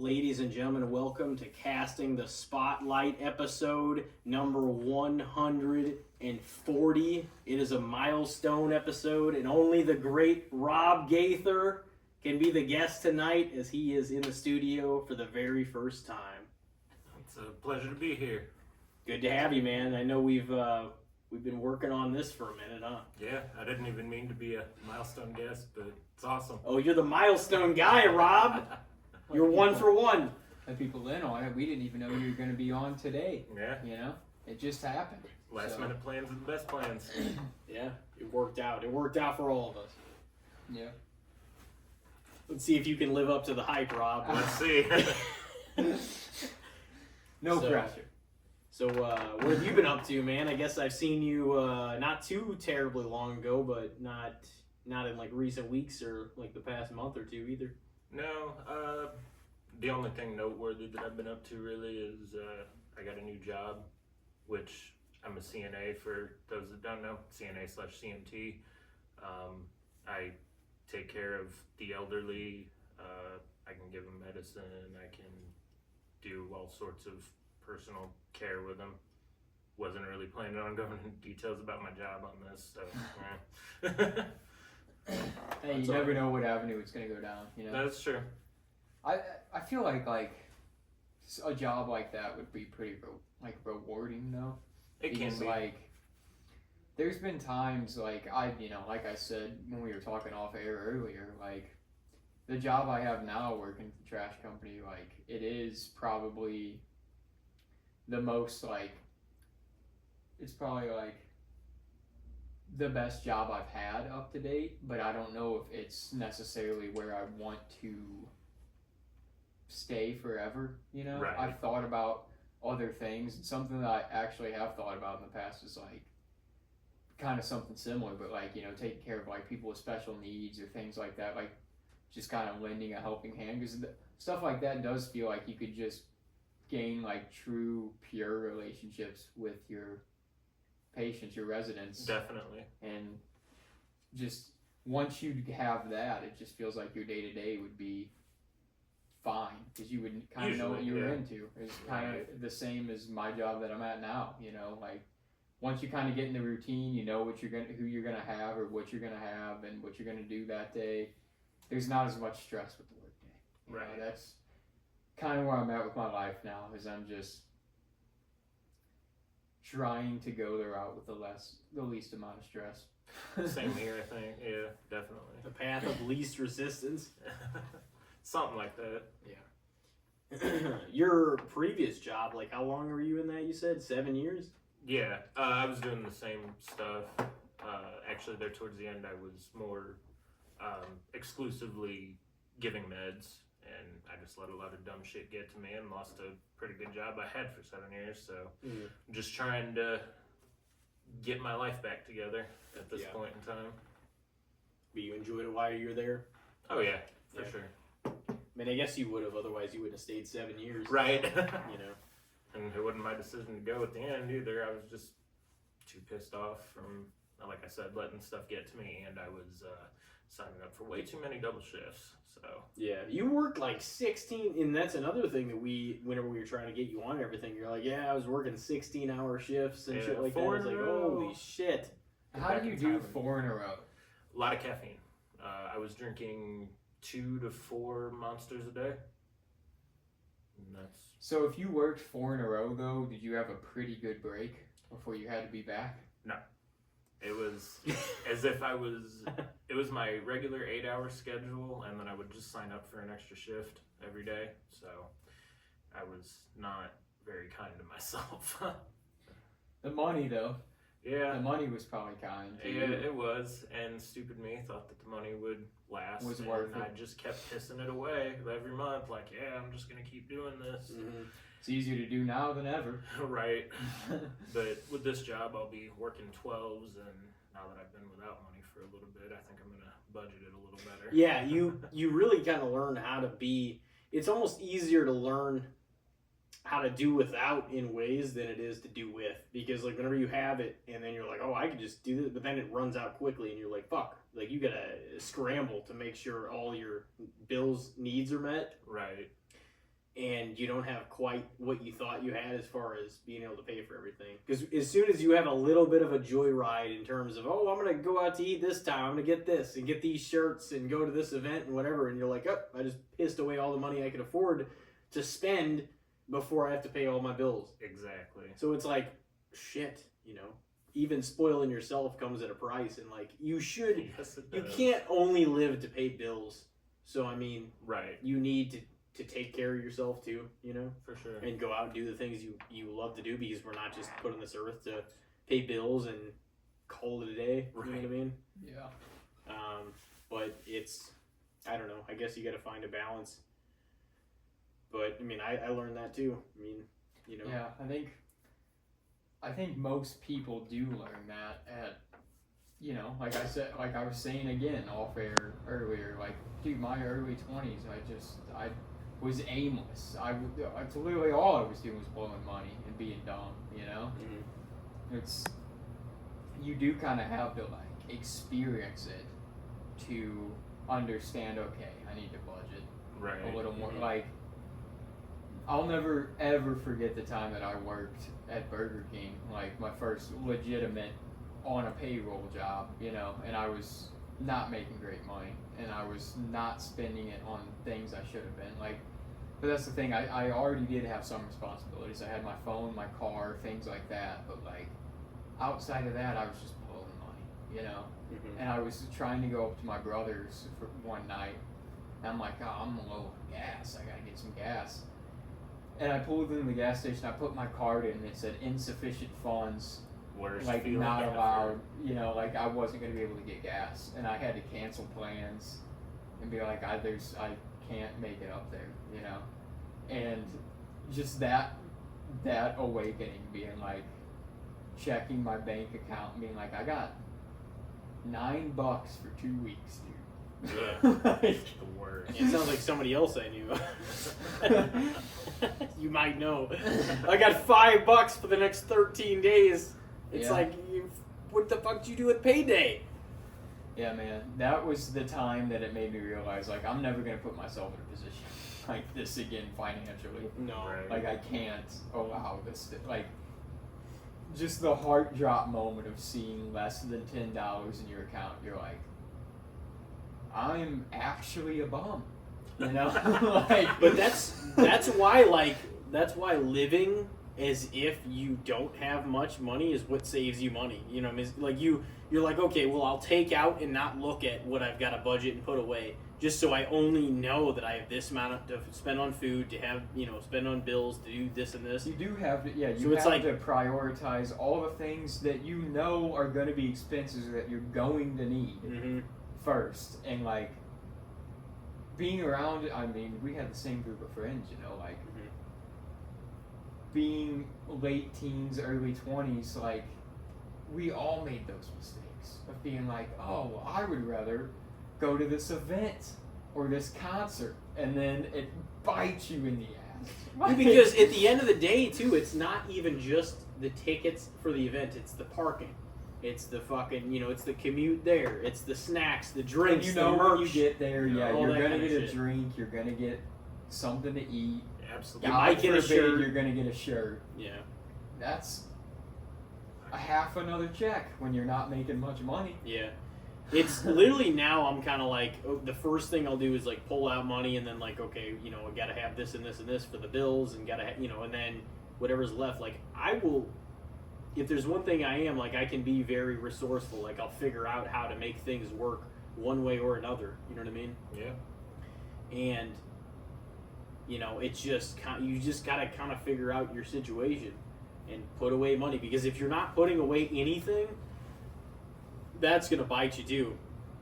Ladies and gentlemen, welcome to Casting the Spotlight episode number 140. It is a milestone episode, and only the great Rob Gaither can be the guest tonight as he is in the studio for the very first time. It's a pleasure to be here. Good to have you, man. I know we've been working on this for a minute, huh? Yeah, I didn't even mean to be a milestone guest, but it's awesome. Oh, you're the milestone guy, Rob. You're one for one. Let people in on it. We didn't even know you were going to be on today. Yeah. You know, it just happened. Last minute plans are the best plans. Yeah, it worked out. It worked out for all of us. Yeah. Let's see if you can live up to the hype, Rob. Let's see. No pressure. So, what have you been up to, man? I guess I've seen you not too terribly long ago, but not in like recent weeks or like the past month or two either. No, the only thing noteworthy that I've been up to really is I got a new job, which I'm a CNA for those that don't know, CNA/CMT. I take care of the elderly. I can give them medicine. I can do all sorts of personal care with them. Wasn't really planning on going into details about my job on this, so. Hey, you never know what avenue it's going to go down. You know. That's true. I feel like a job like that would be pretty rewarding though. It can be. Like, there's been times like I said when we were talking off air earlier, like the job I have now working at the trash company, like it is probably the most it's probably the best job I've had up to date, but I don't know if it's necessarily where I want to stay forever, you know? Right. I've thought about other things, and something that I actually have thought about in the past is kind of something similar, but taking care of people with special needs or things like that, just kind of lending a helping hand, because stuff like that does feel like you could just gain true pure relationships with your patients, your residents. Definitely. And just once you have that, it just feels like your day-to-day would be fine, because you would kind of know what you were into. It's kind of the same as my job that I'm at now, once you kind of get in the routine, you know who you're gonna have or what you're gonna have and what you're gonna do that day. There's not as much stress with the work day. Right. That's kind of where I'm at with my life now, is I'm just trying to go the route with the least amount of stress. Same here, I think. Yeah, definitely. The path of least resistance. Something like that. Yeah. Your previous job, how long were you in that? You said 7 years? Yeah, I was doing the same stuff. Actually, there towards the end, I was more exclusively giving meds, and I just let a lot of dumb shit get to me and lost a pretty good job I had for 7 years. So I'm just trying to get my life back together at this point in time. But you enjoyed it while you were there? Oh yeah, for sure. I mean, I guess you would have, otherwise you wouldn't have stayed 7 years. Right. And it wasn't my decision to go at the end either. I was just too pissed off from, like I said, letting stuff get to me, and I was signing up for way too many double shifts. So yeah, you worked 16, and that's another thing that whenever we were trying to get you on everything, you're like, yeah, I was working 16-hour shifts and shit like that. I was like, holy shit. How do you do 4 in a row? A lot of caffeine. I was drinking 2 to 4 Monsters a day. And that's... So if you worked 4 in a row, though, did you have a pretty good break before you had to be back? No. It was as if it was my regular 8-hour schedule, and then I would just sign up for an extra shift every day. So I was not very kind to myself. The money, though. Yeah. The money was probably kind to you. Yeah, it was. And stupid me thought that the money would last. Was worth it. I just kept pissing it away every month. I'm just going to keep doing this. Mm-hmm. It's easier to do now than ever. Right. But with this job, I'll be working 12s, and now that I've been without money for a little bit, I think I'm going to budget it a little better. Yeah, you really kind of learn how to be, it's almost easier to learn how to do without in ways than it is to do with, because whenever you have it and then you're like, oh, I could just do this, but then it runs out quickly and you're like, fuck, you gotta scramble to make sure all your bills needs are met. Right. and you don't have quite what you thought you had as far as being able to pay for everything. Because as soon as you have a little bit of a joyride in terms of, oh, I'm going to go out to eat this time, I'm going to get this and get these shirts and go to this event and whatever, and you're like, oh, I just pissed away all the money I could afford to spend before I have to pay all my bills. Exactly. So it's like, shit, you know, even spoiling yourself comes at a price, and like you can't only live to pay bills. So I mean, right, you need to take care of yourself too, you know, for sure, and go out and do the things you love to do, because we're not just put on this earth to pay bills and call it a day. Right. You know what I mean? Yeah. But it's, I don't know. I guess you got to find a balance. But I mean, I learned that too. I mean, you know. Yeah, I think most people do learn that at, you know, like I said, like I was saying again off air earlier, like, dude, my early 20s, I was aimless. It's literally all I was doing was blowing money and being dumb, you know? Mm-hmm. You do kind of have to, like, experience it to understand, okay, I need to budget a little more. Mm-hmm. Like, I'll never, ever forget the time that I worked at Burger King, like, my first legitimate on a payroll job, you know, and I was not making great money, and I was not spending it on things I should have been, like, but that's the thing, I already did have some responsibilities. I had my phone, my car, things like that, but, like, outside of that, I was just blowing money, you know, and I was trying to go up to my brother's for one night, and I'm like, oh, I'm low on gas, I gotta get some gas. And I pulled into the gas station, I put my card in, and it said insufficient funds, like not allowed, you know, like I wasn't going to be able to get gas. And I had to cancel plans and be like, I can't make it up there, you know. And just that awakening, being like, checking my bank account and being like, I got $9 for 2 weeks, dude. Like, the worst. It sounds like somebody else I knew. You might know. I got $5 for the next 13 days. It's like, what the fuck did you do with payday? Yeah, man. That was the time that it made me realize, like, I'm never going to put myself in a position like this again financially. No. Right. Like, I can't allow this to, like, just the heart drop moment of seeing less than $10 in your account. You're like, I'm actually a bum, you know. Like, but that's why living as if you don't have much money is what saves you money. You know, I mean, like you're like, okay, well, I'll take out and not look at what I've got to budget and put away, just so I only know that I have this amount to spend on food, to have, you know, spend on bills, to do this and this. You do have to, so it's like, to prioritize all the things that you know are going to be expenses that you're going to need. First, and like being around, I mean, we had the same group of friends, you know, like being late teens, early 20s, like we all made those mistakes of being like, oh, well, I would rather go to this event or this concert, and then it bites you in the ass. Because at the end of the day, too, it's not even just the tickets for the event, it's the parking. It's the fucking, you know, it's the commute there. It's the snacks, the drinks, and you know, the merch. when you get there, you're going to get a shit. drink, you're going to get something to eat. Absolutely. You might get a shirt. You're going to get a shirt. Yeah. That's a half another check when you're not making much money. Yeah. It's literally now I'm kind of like, the first thing I'll do is like pull out money, and then like, okay, you know, I got to have this and this and this for the bills, and got to, you know, and then whatever's left, like I will. If there's one thing I am, like, I can be very resourceful. Like, I'll figure out how to make things work one way or another. You know what I mean? Yeah. And, you know, it's just you just gotta kind of figure out your situation and put away money, because if you're not putting away anything, that's gonna bite you too.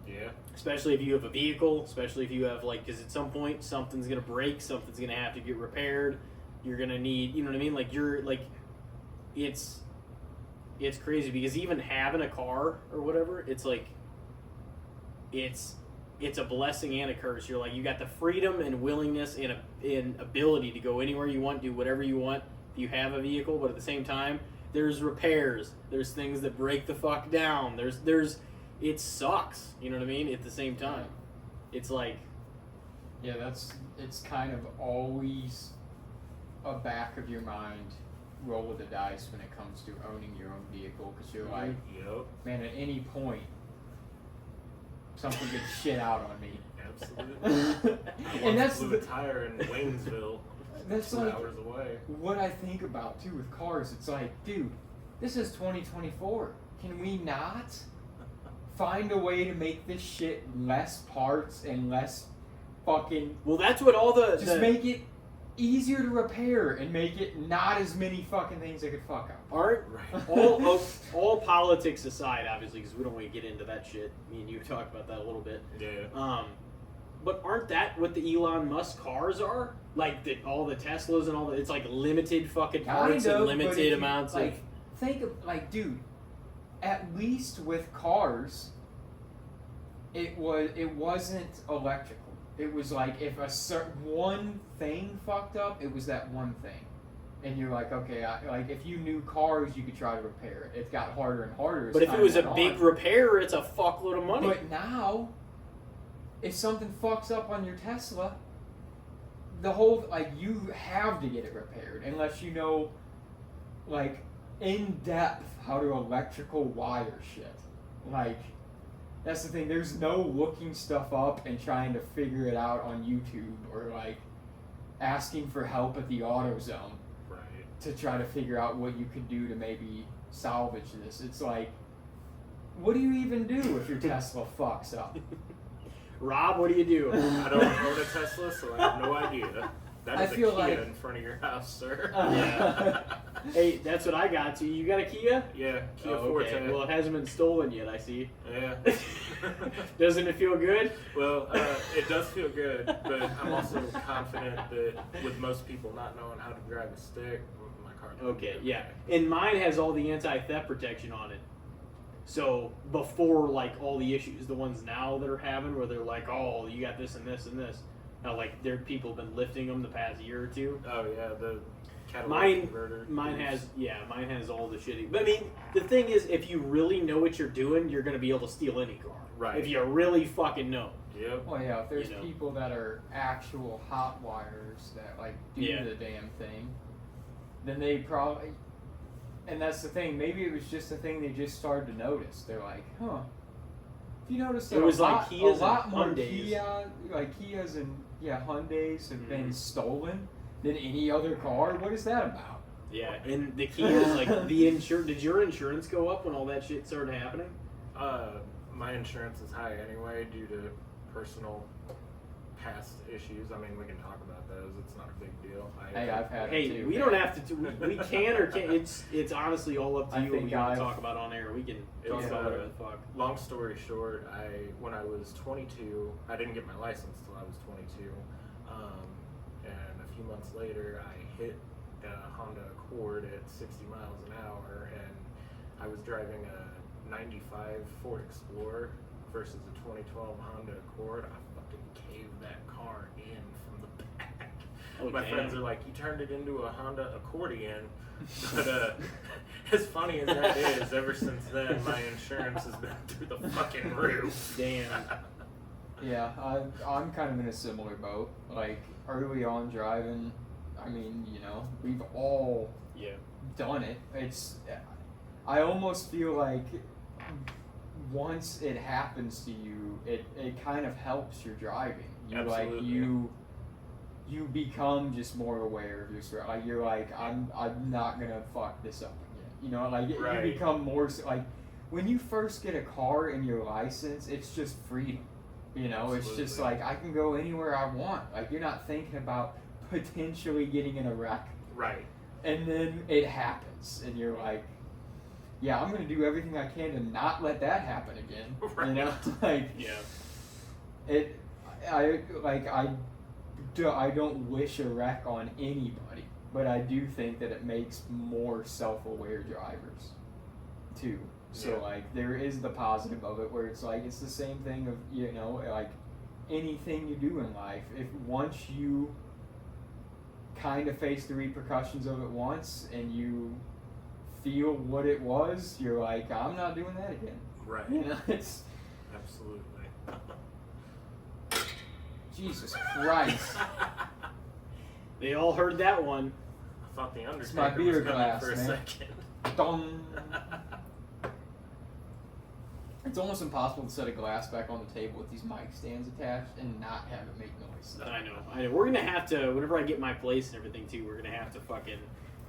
Yeah. Especially if you have a vehicle. Especially if you have, like, because at some point something's gonna break, something's gonna have to get repaired. You're gonna need, you know what I mean? Like, you're like, it's crazy, because even having a car or whatever, it's like, it's a blessing and a curse. You're like, you got the freedom and willingness and ability to go anywhere you want, do whatever you want if you have a vehicle, but at the same time, there's repairs, there's things that break the fuck down, it sucks, you know what I mean? At the same time, it's like, yeah, it's kind of always a back of your mind roll of the dice when it comes to owning your own vehicle, because you're like, Yep. man, at any point, something could shit out on me. Absolutely. I And once that's blew a tire in Waynesville. that's 2 like hours away. what I think about too with cars. It's like, dude, this is 2024. Can we not find a way to make this shit less parts and less fucking, Well, that's what all the just make it easier to repair and make it not as many fucking things that could fuck up. aren't Right. all politics aside, obviously, because we don't want to get into that shit. Me and you talked about that a little bit. Yeah. But aren't that what the Elon Musk cars are? Like all the Teslas and all that. It's like limited fucking parts and but limited if you, amounts like, of. think of, like, dude, at least with cars, it wasn't electrical. It was like if a certain one thing fucked up, it was that one thing, and you're like, okay, like if you knew cars, you could try to repair it. It got harder and harder. As But if it time was a went big on. repair, it's a fuckload of money. But now, if something fucks up on your Tesla, the whole, like, you have to get it repaired unless you know, like, in depth how to electrical wire shit. Like, that's the thing. There's no looking stuff up and trying to figure it out on YouTube or, like, asking for help at the AutoZone Right. to try to figure out what you could do to maybe salvage this. It's like, what do you even do if your Tesla fucks up? Rob, what do you do? I don't own a Tesla, so I have no idea. That I is a feel Kia like- in front of your house, sir. Yeah. Hey, that's what I got to. You got a Kia? Yeah, Kia Oh, okay. Forte. Well, it hasn't been stolen yet, I see. Yeah. Doesn't it feel good? Well, it does feel good, but I'm also confident that with most people not knowing how to drive a stick, my car. Okay, yeah. And mine has all the anti-theft protection on it. So before, like, all the issues, the ones now that are having, where they're like, oh, you got this and this and this. Now, like, people have been lifting them the past year or two. Oh yeah, the catalytic Mine converter. mine has all the shitty. But I mean, the thing is, if you really know what you're doing, you're gonna be able to steal any car. Right. If you really fucking know. Yep. Well, yeah, if there's You know. people that are actual hot wires that, like, do Yeah. the damn thing, then they probably, and that's the thing, maybe it was just a thing they just started to notice. They're like, huh, if you notice that It was a like lot, Kias a lot and more Hyundais. Kias and Hyundais have been Mhm. stolen than any other car. What is that about? Yeah, and the key is like the insurance. Did your insurance go up when all that shit started happening? My insurance is high anyway due to personal past issues. I mean, we can talk about those. It's not a big deal. Hey, I've had it Hey, too. we don't have to. We can or can't. It's honestly all up to I you. What think we want I've- to talk about on air. We can talk It's, about whatever the fuck. Long story short, when I was 22, I didn't get my license till I was 22, and a few months later, I hit a Honda Accord at 60 miles an hour, and I was driving a 95 Ford Explorer versus a 2012 Honda Accord. I fucking caved that car in from the back. Oh, My damn. friends are like, "You turned it into a Honda accordion." But as funny as that is, ever since then, my insurance has been through the fucking roof. Damn. Yeah, I'm kind of in a similar boat. Like, early on driving, I mean, you know, we've all Yeah. done it. I almost feel like once it happens to you, it kind of helps your driving. Absolutely. You become just more aware of your surroundings. Like, you're like, I'm not gonna fuck this up again. You know, like Right. you become more like when you first get a car and your license, it's just freedom. You know, it's just Absolutely. like I can go anywhere I want. Like, you're not thinking about potentially getting in a wreck, Right. and then it happens, and you're like, yeah, I'm gonna do everything I can to not let that happen again. Right. You know, like Yeah. I don't wish a wreck on anybody, but I do think that it makes more self-aware drivers too. So Yeah. like there is the positive of it where it's like it's the same thing of, you know, like anything you do in life, if once you kind of face the repercussions of it once and you feel what it was, you're like, I'm not doing that again. Right. You know, it's Absolutely. Jesus Christ. They all heard that one. I thought the my Undertaker beer was coming glass, for a man. second. Dong. It's almost impossible to set a glass back on the table with these mic stands attached and not have it make noise. I know. We're gonna have to, whenever I get my place and everything too, we're gonna have to fucking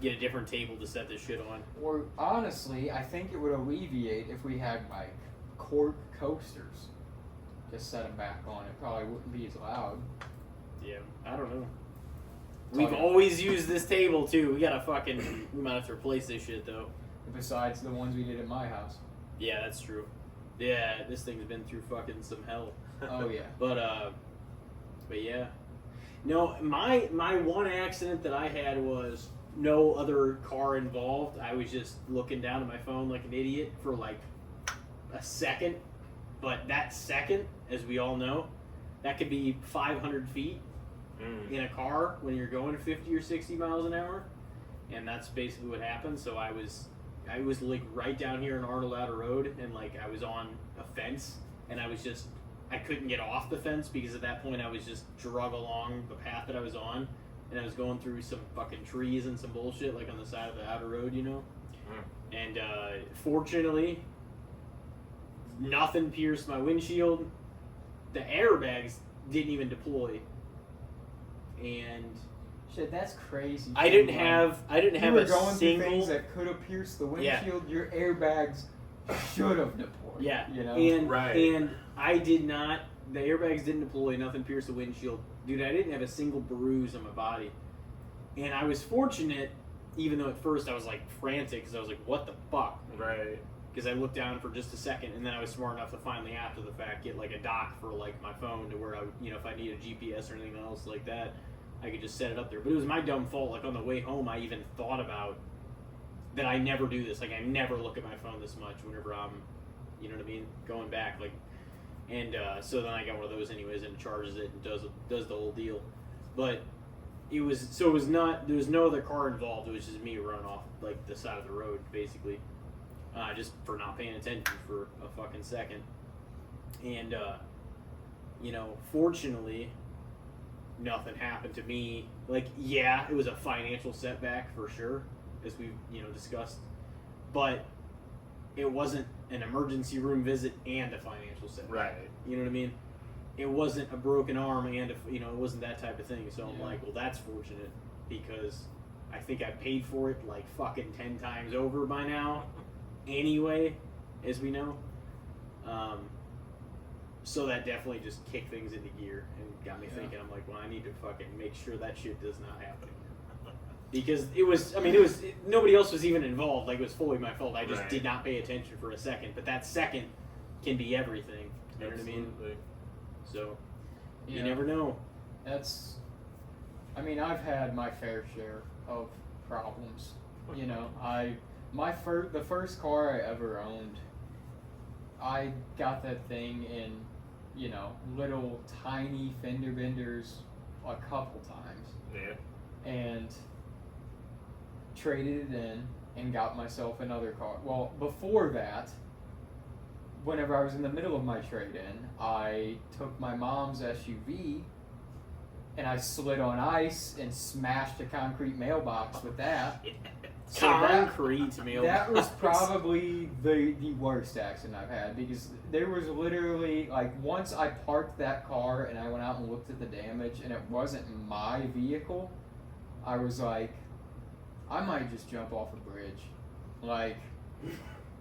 get a different table to set this shit on. Or honestly, I think it would alleviate if we had like cork coasters. Just set them back on. It probably wouldn't be as loud. Yeah, I don't know. It's We've all- always used this table too. We gotta fucking, we might have to replace this shit though. Besides the ones we did at my house. Yeah, that's true. Yeah, this thing's been through fucking some hell. Oh yeah. But yeah. No, my one accident that I had was no other car involved. I was just looking down at my phone like an idiot for like a second. But that second, as we all know, that could be 500 feet in a car when you're going 50 or 60 miles an hour. And that's basically what happened. So I was like right down here in Arnold Outer Road, and like I was on a fence, and I couldn't get off the fence because at that point I was just drug along the path that I was on, and I was going through some fucking trees and some bullshit like on the side of the outer road, you know. And fortunately, nothing pierced my windshield. The airbags didn't even deploy, and Shit, that's crazy. I didn't Like, have you were a going through single. things that could have pierced the Yeah. windshield. Your airbags should have deployed. Yeah, You know. and I did not. The airbags didn't deploy. Nothing pierced the windshield, dude. I didn't have a single bruise on my body, and I was fortunate. Even though at first I was like frantic because I was like, "What the fuck?" Right. Because I looked down for just a second, and then I was smart enough to finally, after the fact, get like a dock for like my phone to where I, if I need a GPS or anything else like that, I could just set it up there. But it was my dumb fault. Like on the way home, I even thought about that. I never do this. Like I never look at my phone this much whenever I'm, you know what I mean, going back. Like, and so then I got one of those anyways, and it charges it and does the whole deal. But it was not. There was no other car involved. It was just me running off like the side of the road, basically. Just for not paying attention for a fucking second. And, fortunately, nothing happened to me. Like, yeah, it was a financial setback for sure, as we've, discussed. But it wasn't an emergency room visit and a financial setback. Right. You know what I mean? It wasn't a broken arm and, it wasn't that type of thing. So I'm like, well, that's fortunate because I think I paid for it like fucking 10 times over by now. Anyway, as we know, so that definitely just kicked things into gear and got me thinking. I'm like, well, I need to fucking make sure that shit does not happen again. Because nobody else was even involved. Like, it was fully my fault. I just did not pay attention for a second. But that second can be everything. You know what I mean? So, you never know. I've had my fair share of problems. The first car I ever owned, I got that thing in, little tiny fender benders a couple times. Yeah. And traded it in and got myself another car. Well, before that, whenever I was in the middle of my trade-in, I took my mom's SUV and I slid on ice and smashed a concrete mailbox with that. So Concrete mailbox. That was probably the worst accident I've had because there was literally, like, once I parked that car and I went out and looked at the damage and it wasn't my vehicle, I was like, I might just jump off a bridge. Like,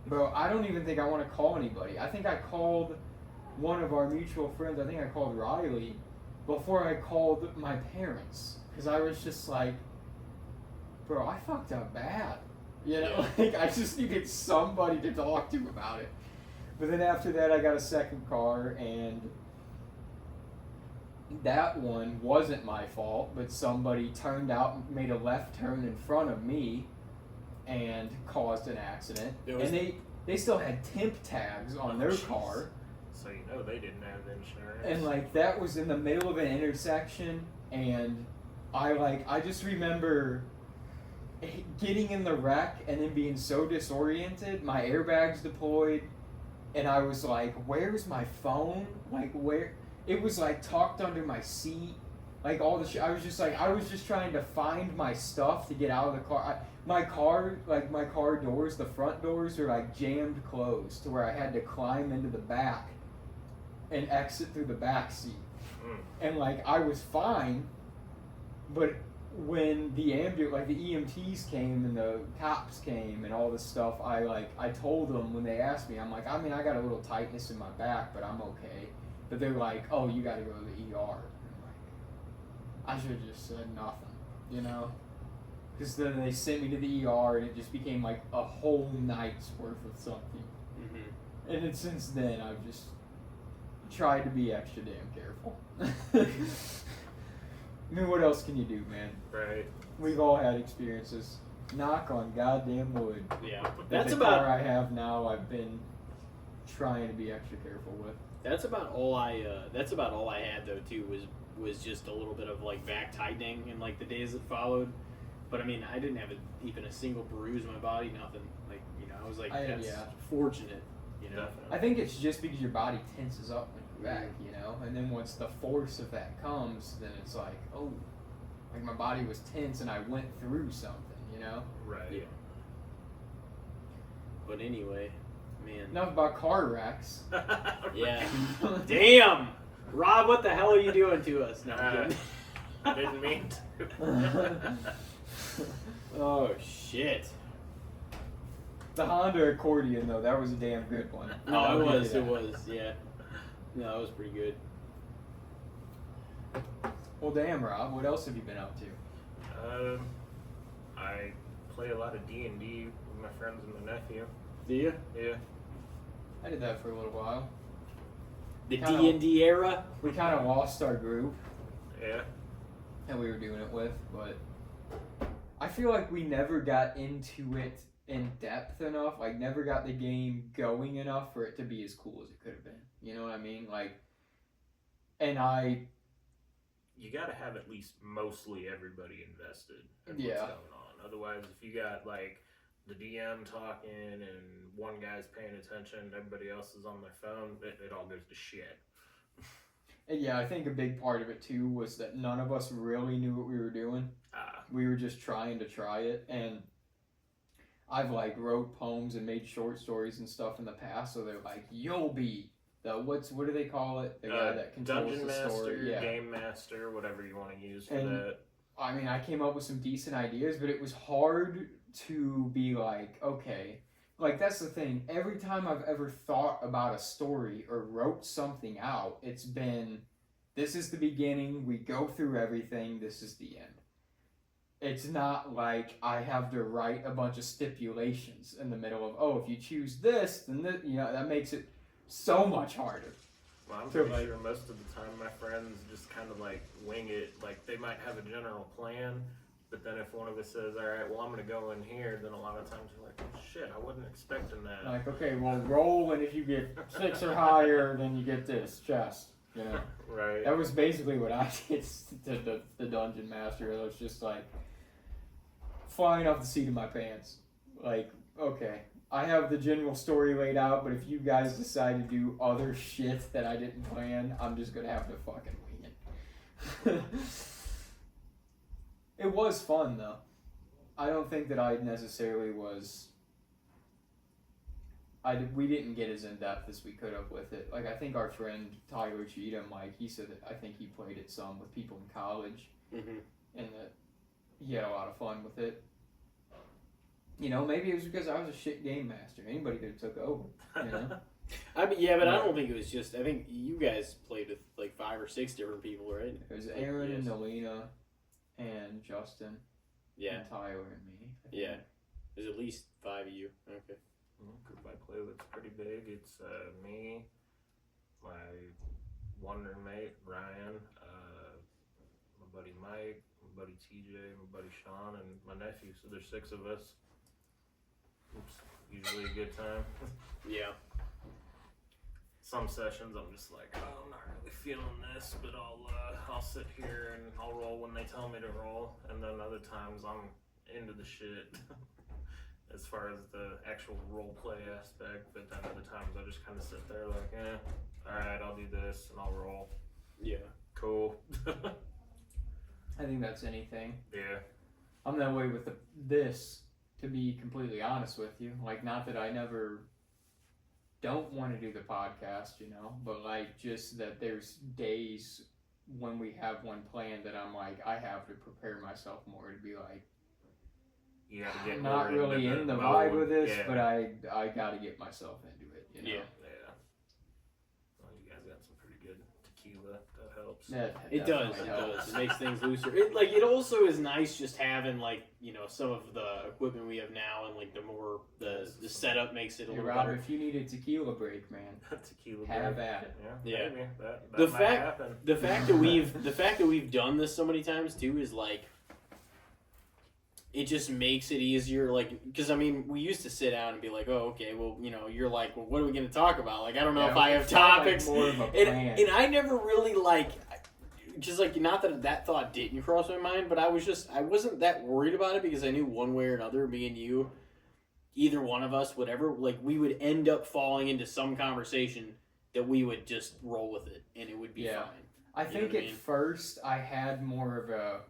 bro, I don't even think I want to call anybody. I think I called one of our mutual friends. I think I called Riley before I called my parents because I was just like, bro, I fucked up bad. Like, I just needed somebody to talk to about it. But then after that, I got a second car, and that one wasn't my fault, but somebody turned out and made a left turn in front of me and caused an accident. And they still had temp tags on their car. So they didn't have insurance. And, like, that was in the middle of an intersection, and I just remember getting in the wreck and then being so disoriented, my airbags deployed, and I was like, where's my phone? Like, where? It was like tucked under my seat, Like all the I was just trying to find my stuff to get out of the car. My car doors, the front doors are like jammed closed to where I had to climb into the back and exit through the back seat. And like I was fine, but when the EMTs came and the cops came and all this stuff, I told them when they asked me, I'm like, I mean, I got a little tightness in my back, but I'm okay. But they're like, oh, you got to go to the ER. I should have just said nothing, you know? Because then they sent me to the ER and it just became like a whole night's worth of something. Mm-hmm. And since then, I've just tried to be extra damn careful. I mean, what else can you do, man? Right. We've all had experiences. Knock on goddamn wood. Yeah. The car I have now, I've been trying to be extra careful with. That's about all I had though too was just a little bit of like back tightening in like the days that followed. But I mean, I didn't have even a single bruise on my body, nothing. Like, you know, I was like, that's fortunate, you know. Definitely. I think it's just because your body tenses up when you're back, you know, and then once the force of that comes, then it's like, oh, like my body was tense and I went through something, you know. Right. Yeah. But anyway, man. Enough about car wrecks. Yeah. Damn, Rob, what the hell are you doing to us? No, I'm kidding. I didn't mean to. Oh shit. The Honda accordion though, that was a damn good one. Oh, it was, yeah. No, that was pretty good. Well, damn, Rob, what else have you been up to? I play a lot of D&D with my friends and my nephew. Do you? Yeah. I did that for a little while. The D&D era? We kind of lost our group. Yeah. And we were doing it with, but I feel like we never got into it in depth enough, like never got the game going enough for it to be as cool as it could have been. You know what I mean? Like, and you got to have at least mostly everybody invested in what's Yeah. going on. Otherwise, if you got like the DM talking and one guy's paying attention, everybody else is on their phone, it all goes to shit. And yeah, I think a big part of it too was that none of us really knew what we were doing. We were just trying to try it, and I've like wrote poems and made short stories and stuff in the past, so they're like, you'll be the what do they call it? The guy that controls Dungeon the Master, story. Yeah. Game Master, whatever you want to use for And that. I mean, I came up with some decent ideas, but it was hard to be like, okay, like that's the thing. Every time I've ever thought about a story or wrote something out, it's been, this is the beginning, we go through everything, this is the end. It's not like I have to write a bunch of stipulations in the middle of, oh, if you choose this, then this, you know, that makes it so much harder. Well, I'm pretty sure most of the time my friends just kind of like wing it. Like they might have a general plan, but then if one of us says, all right, well, I'm going to go in here, then a lot of times you're like, oh, shit, I wasn't expecting that. Like, okay, well, roll, and if you get 6 or higher, then you get this chest. You know? Right. That was basically what I did to the Dungeon Master. It was just like flying off the seat of my pants. Like, okay, I have the general story laid out, but if you guys decide to do other shit that I didn't plan, I'm just going to have to fucking wing it. It was fun, though. I don't think that I necessarily was... we didn't get as in-depth as we could have with it. Like, I think our friend Tyler Cheatham, like, he said that I think he played it some with people in college, and that he had a lot of fun with it. You know, maybe it was because I was a shit game master. Anybody could have took over, you know? I mean, yeah, but I don't think it was just, I think you guys played with like 5 or 6 different people, right? It was Aaron and Alina and Justin and Tyler and me. Yeah. There's at least 5 of you. Okay. Group I play with pretty big. It's me, my one roommate, Ryan, my buddy Mike, my buddy TJ, my buddy Sean, and my nephew. So there's 6 of us. It's usually a good time. Yeah. Some sessions I'm just like, oh, I'm not really feeling this, but I'll sit here and I'll roll when they tell me to roll. And then other times I'm into the shit as far as the actual role play aspect. But then other times I just kind of sit there like, all right, I'll do this and I'll roll. Yeah. Cool. I think that's anything. Yeah. I'm that way with this, to be completely honest with you. Like, not that I never don't want to do the podcast, but like just that there's days when we have one planned that I'm like, I have to prepare myself more to be like, You got to get I'm not more really into in the mode. vibe of this, Yeah. but I got to get myself into it, Yeah. Yeah. Well, you guys got some pretty good tequila. That helps. It does. It does. It makes things looser. It also is nice just having some of the equipment we have now and like the setup makes it a Hey, little Rob, better. if you need a tequila break, man, Tequila. have break. at it. Yeah. Yeah. Maybe. That The might fact- happen. The fact that we've done this so many times too is like it just makes it easier. Like, because I mean, we used to sit down and be like, oh, okay, well, you're like, well, what are we going to talk about? Like, I don't know if I have it's not, like, topics. more of a plan. And I never really just like, not that thought didn't cross my mind, but I wasn't that worried about it because I knew one way or another, me and you, either one of us, whatever, like we would end up falling into some conversation that we would just roll with it and it would be fine. I know think what I at mean? first I had more of a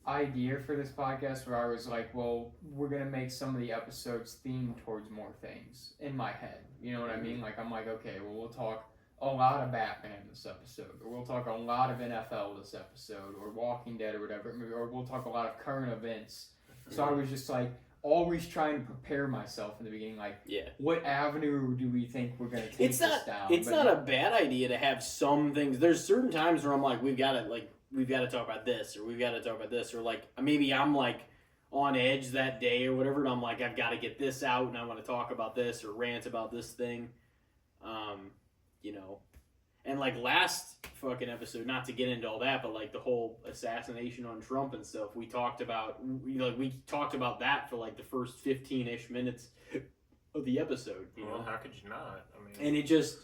idea for this podcast where I was like, well, we're gonna make some of the episodes themed towards more things in my head. You know what I mean? Like, I'm like, okay, well, we'll talk a lot of Batman this episode, or we'll talk a lot of NFL this episode, or Walking Dead or whatever, or we'll talk a lot of current events. So I was just like always trying to prepare myself in the beginning, like, what avenue do we think we're gonna take this down? It's not a bad idea to have some things. There's certain times where I'm like, we've got to talk about this, or we've got to talk about this, or like maybe I'm like on edge that day or whatever, and I'm like, I've got to get this out, and I want to talk about this or rant about this thing, And like last fucking episode, not to get into all that, but like the whole assassination on Trump and stuff, we talked about that for like the first 15-ish minutes of the episode. Well, how could you not? I mean, and it just.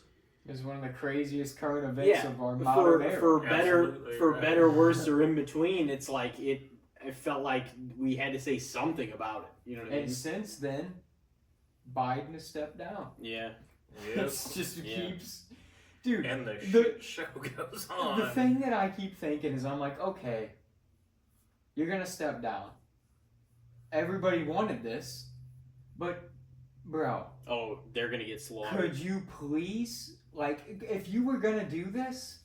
It's one of the craziest current events of our modern era. For Absolutely, better, worse, or in between, it's like it felt like we had to say something about it. You know what I mean? And since then, Biden has stepped down. Yeah. It's just keeps, dude. And the shit show goes on. The thing that I keep thinking is, I'm like, okay, you're gonna step down. Everybody wanted this, but bro. Oh, they're gonna get slaughtered. Could you please? Like, if you were gonna do this,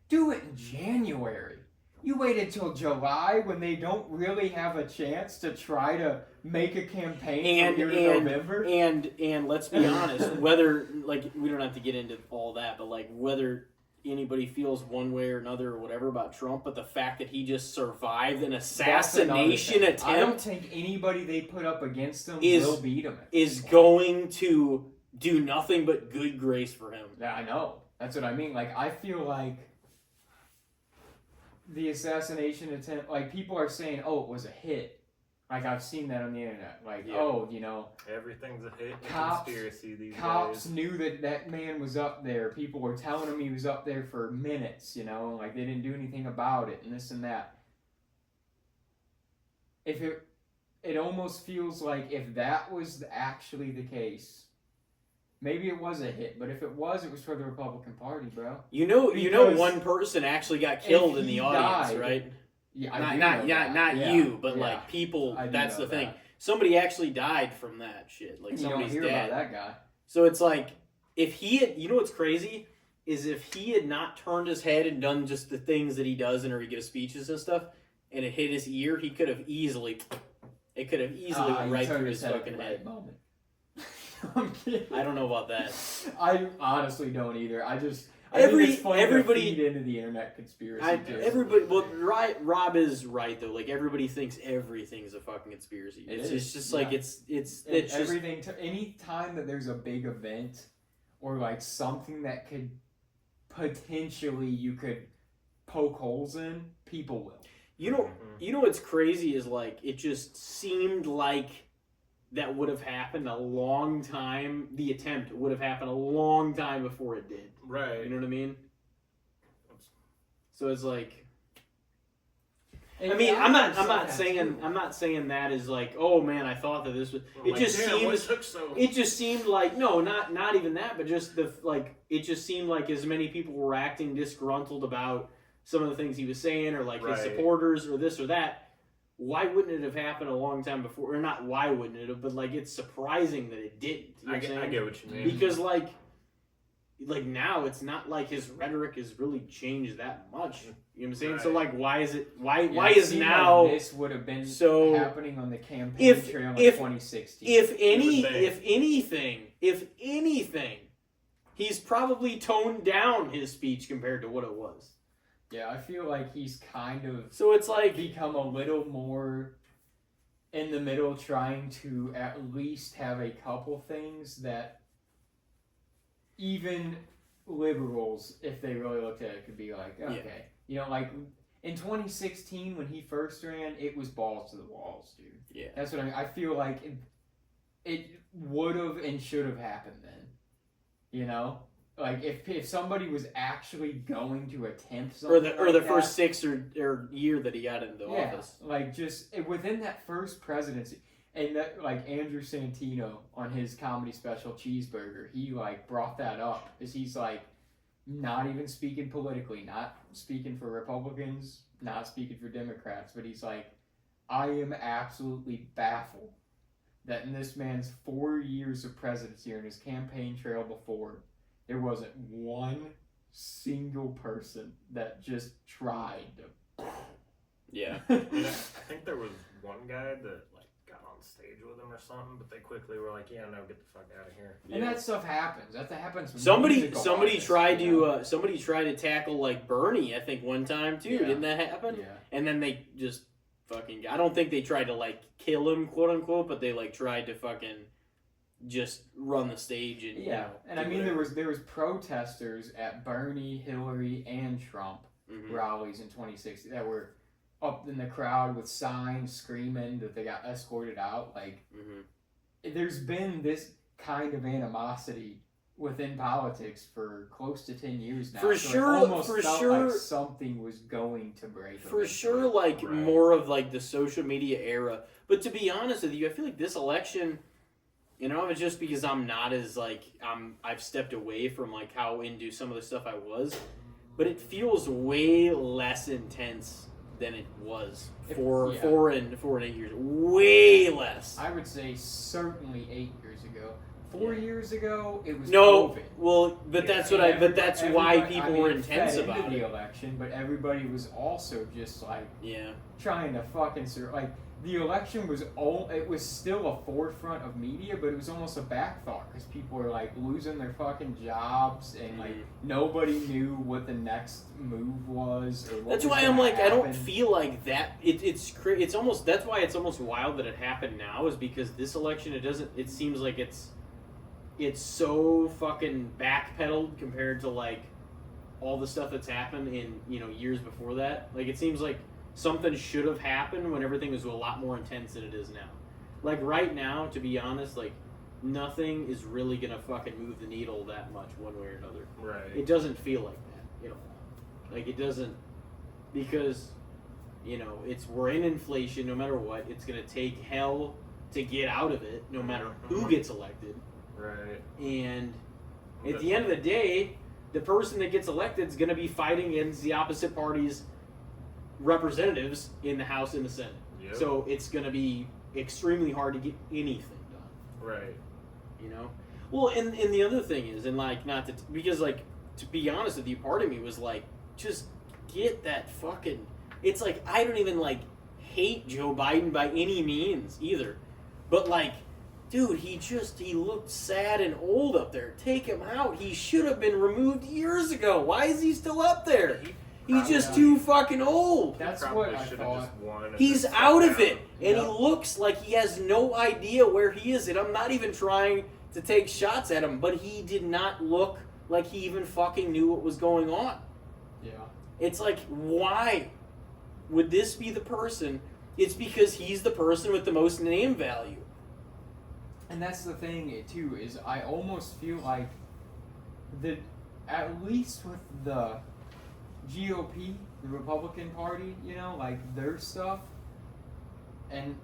do it in January. You waited till July when they don't really have a chance to try to make a campaign from here to November. And let's be honest, whether like we don't have to get into all that, but like whether anybody feels one way or another or whatever about Trump, but the fact that he just survived an assassination attempt, I don't think anybody they put up against him will beat him. Is going to do nothing but good grace for him. Yeah, I know. That's what I mean. Like, I feel like the assassination attempt, like, people are saying, oh, it was a hit. Like, I've seen that on the internet. Like, everything's a hit. Conspiracy these days. Cops knew that man was up there. People were telling him he was up there for minutes, like they didn't do anything about it and this and that. If it almost feels like if that was actually the case, maybe it was a hit, but if it was for the Republican Party, bro. One person actually got killed in the audience, right? Yeah, not you, but like people. That's the thing. Somebody actually died from that shit. Like somebody's you don't hear dead. about that guy. So it's like if he had, what's crazy is if he had not turned his head and done just the things that he does in order to give speeches and stuff, and it hit his ear, he could have easily. It could have easily went right through his fucking head. Moment. I'm kidding. I don't know about that. I honestly don't either. I think it's funny everybody to feed into the internet conspiracy. Rob is right though. Like everybody thinks everything's a fucking conspiracy. It's just like it's everything. Any time that there's a big event or like something that could potentially you could poke holes in, people will. You know what's crazy is like it just seemed like that would have happened a long time. The attempt would have happened a long time before it did. Right. You know what I mean? So it's like. And I mean, I'm not saying that is like, oh man, I thought that this was. It just seemed like no, not even that, but just it just seemed like as many people were acting disgruntled about some of the things he was saying, or like his Right. supporters, or this or that. Why wouldn't it have happened a long time before? Or not why wouldn't it have, but like it's surprising that it didn't. You know I what I'm saying? get what you mean. Because like now it's not like his rhetoric has really changed that much. You know what I'm saying? Right. So like why is it why Yeah, it is seemed now like this would have been so happening on the campaign if- trail in if- 2016? if think. anything, he's probably toned down his speech compared to what it was. Yeah, I feel like he's kind of So it's like become a little more in the middle, trying to at least have a couple things that even liberals, if they really looked at it, could be like, okay. You know, like in 2016 when he first ran, it was balls to the walls, dude. yeah. That's what I mean. I feel like it would have and should have happened then. You know? Like if somebody was actually going to attempt something Or the like first that, 6 or year that he got into office. like just within that first presidency, and that like Andrew Santino on his comedy special Cheeseburger, he like brought that up, is he's like not even speaking politically, not speaking for Republicans, not speaking for Democrats, but he's like, I am absolutely baffled that in this man's 4 years of presidency or in his campaign trail before, there wasn't one single person that just tried to. Yeah. And I think there was one guy that like got on stage with him or something, but they quickly were like, "Yeah, no, get the fuck out of here." And that stuff happens. That happens. With Somebody musical artists, tried you know? to somebody tried to tackle like Bernie, I think one time too. Yeah. Didn't that happen? Yeah. And then they just fucking. I don't think they tried to like kill him, quote unquote, but they like tried to fucking just run the stage and Yeah, and I mean there was protesters at Bernie, Hillary, and Trump Mhm. rallies in 2016 that were up in the crowd with signs screaming that they got escorted out. Like Mhm. there's been this kind of animosity within politics for close to 10 years now. For So sure- it almost for felt sure- like something was going to break. For eventually. sure, like Right. more of like the social media era. But to be honest with you, I feel like this election, you know, it's just because I'm not as like I've stepped away from like how into some of the stuff I was, but it feels way less intense than it was for Yeah. 4 and 8 years. Way less. I would say certainly 8 years ago. 4 Yeah. years ago, it was No, COVID. well, but Yeah. that's And what I. But that's why everybody- people I mean, were it intense fed about into it. the election, but everybody was also just like Yeah. trying to fucking like the election was it was still a forefront of media, but it was almost a backthought because people were like losing their fucking jobs and like nobody knew what the next move was. Or what That's was why gonna I'm like I don't happen. feel like that. It's almost that's why it's almost wild that it happened now is because this election it seems like it's so fucking backpedaled compared to like all the stuff that's happened in years before that. Like it seems like something should have happened when everything was a lot more intense than it is now. Like right now, to be honest, like nothing is really gonna fucking move the needle that much one way or another. Right. It doesn't feel like that, like it doesn't, because we're in inflation no matter what. It's gonna take hell to get out of it no matter who gets elected. Right. And at the end of the day, the person that gets elected is gonna be fighting against the opposite party's representatives in the House and the Senate. Yep. So it's gonna be extremely hard to get anything done. Right. Well, and the other thing is, and like not to because like to be honest with you, part of me was like, just get that fucking. It's like I don't even like hate Joe Biden by any means either, but like, dude, he looked sad and old up there. Take him out. He should have been removed years ago. Why is he still up there? He's just too fucking old. That's Probably what I should have thought. just won. and He's then out stepped of it, down. and Yep. he looks like he has no idea where he is. And I'm not even trying to take shots at him, but he did not look like he even fucking knew what was going on. Yeah. It's like, why would this be the person? It's because he's the person with the most name value. And that's the thing too, is I almost feel like that at least with the GOP, the Republican Party, like their stuff, and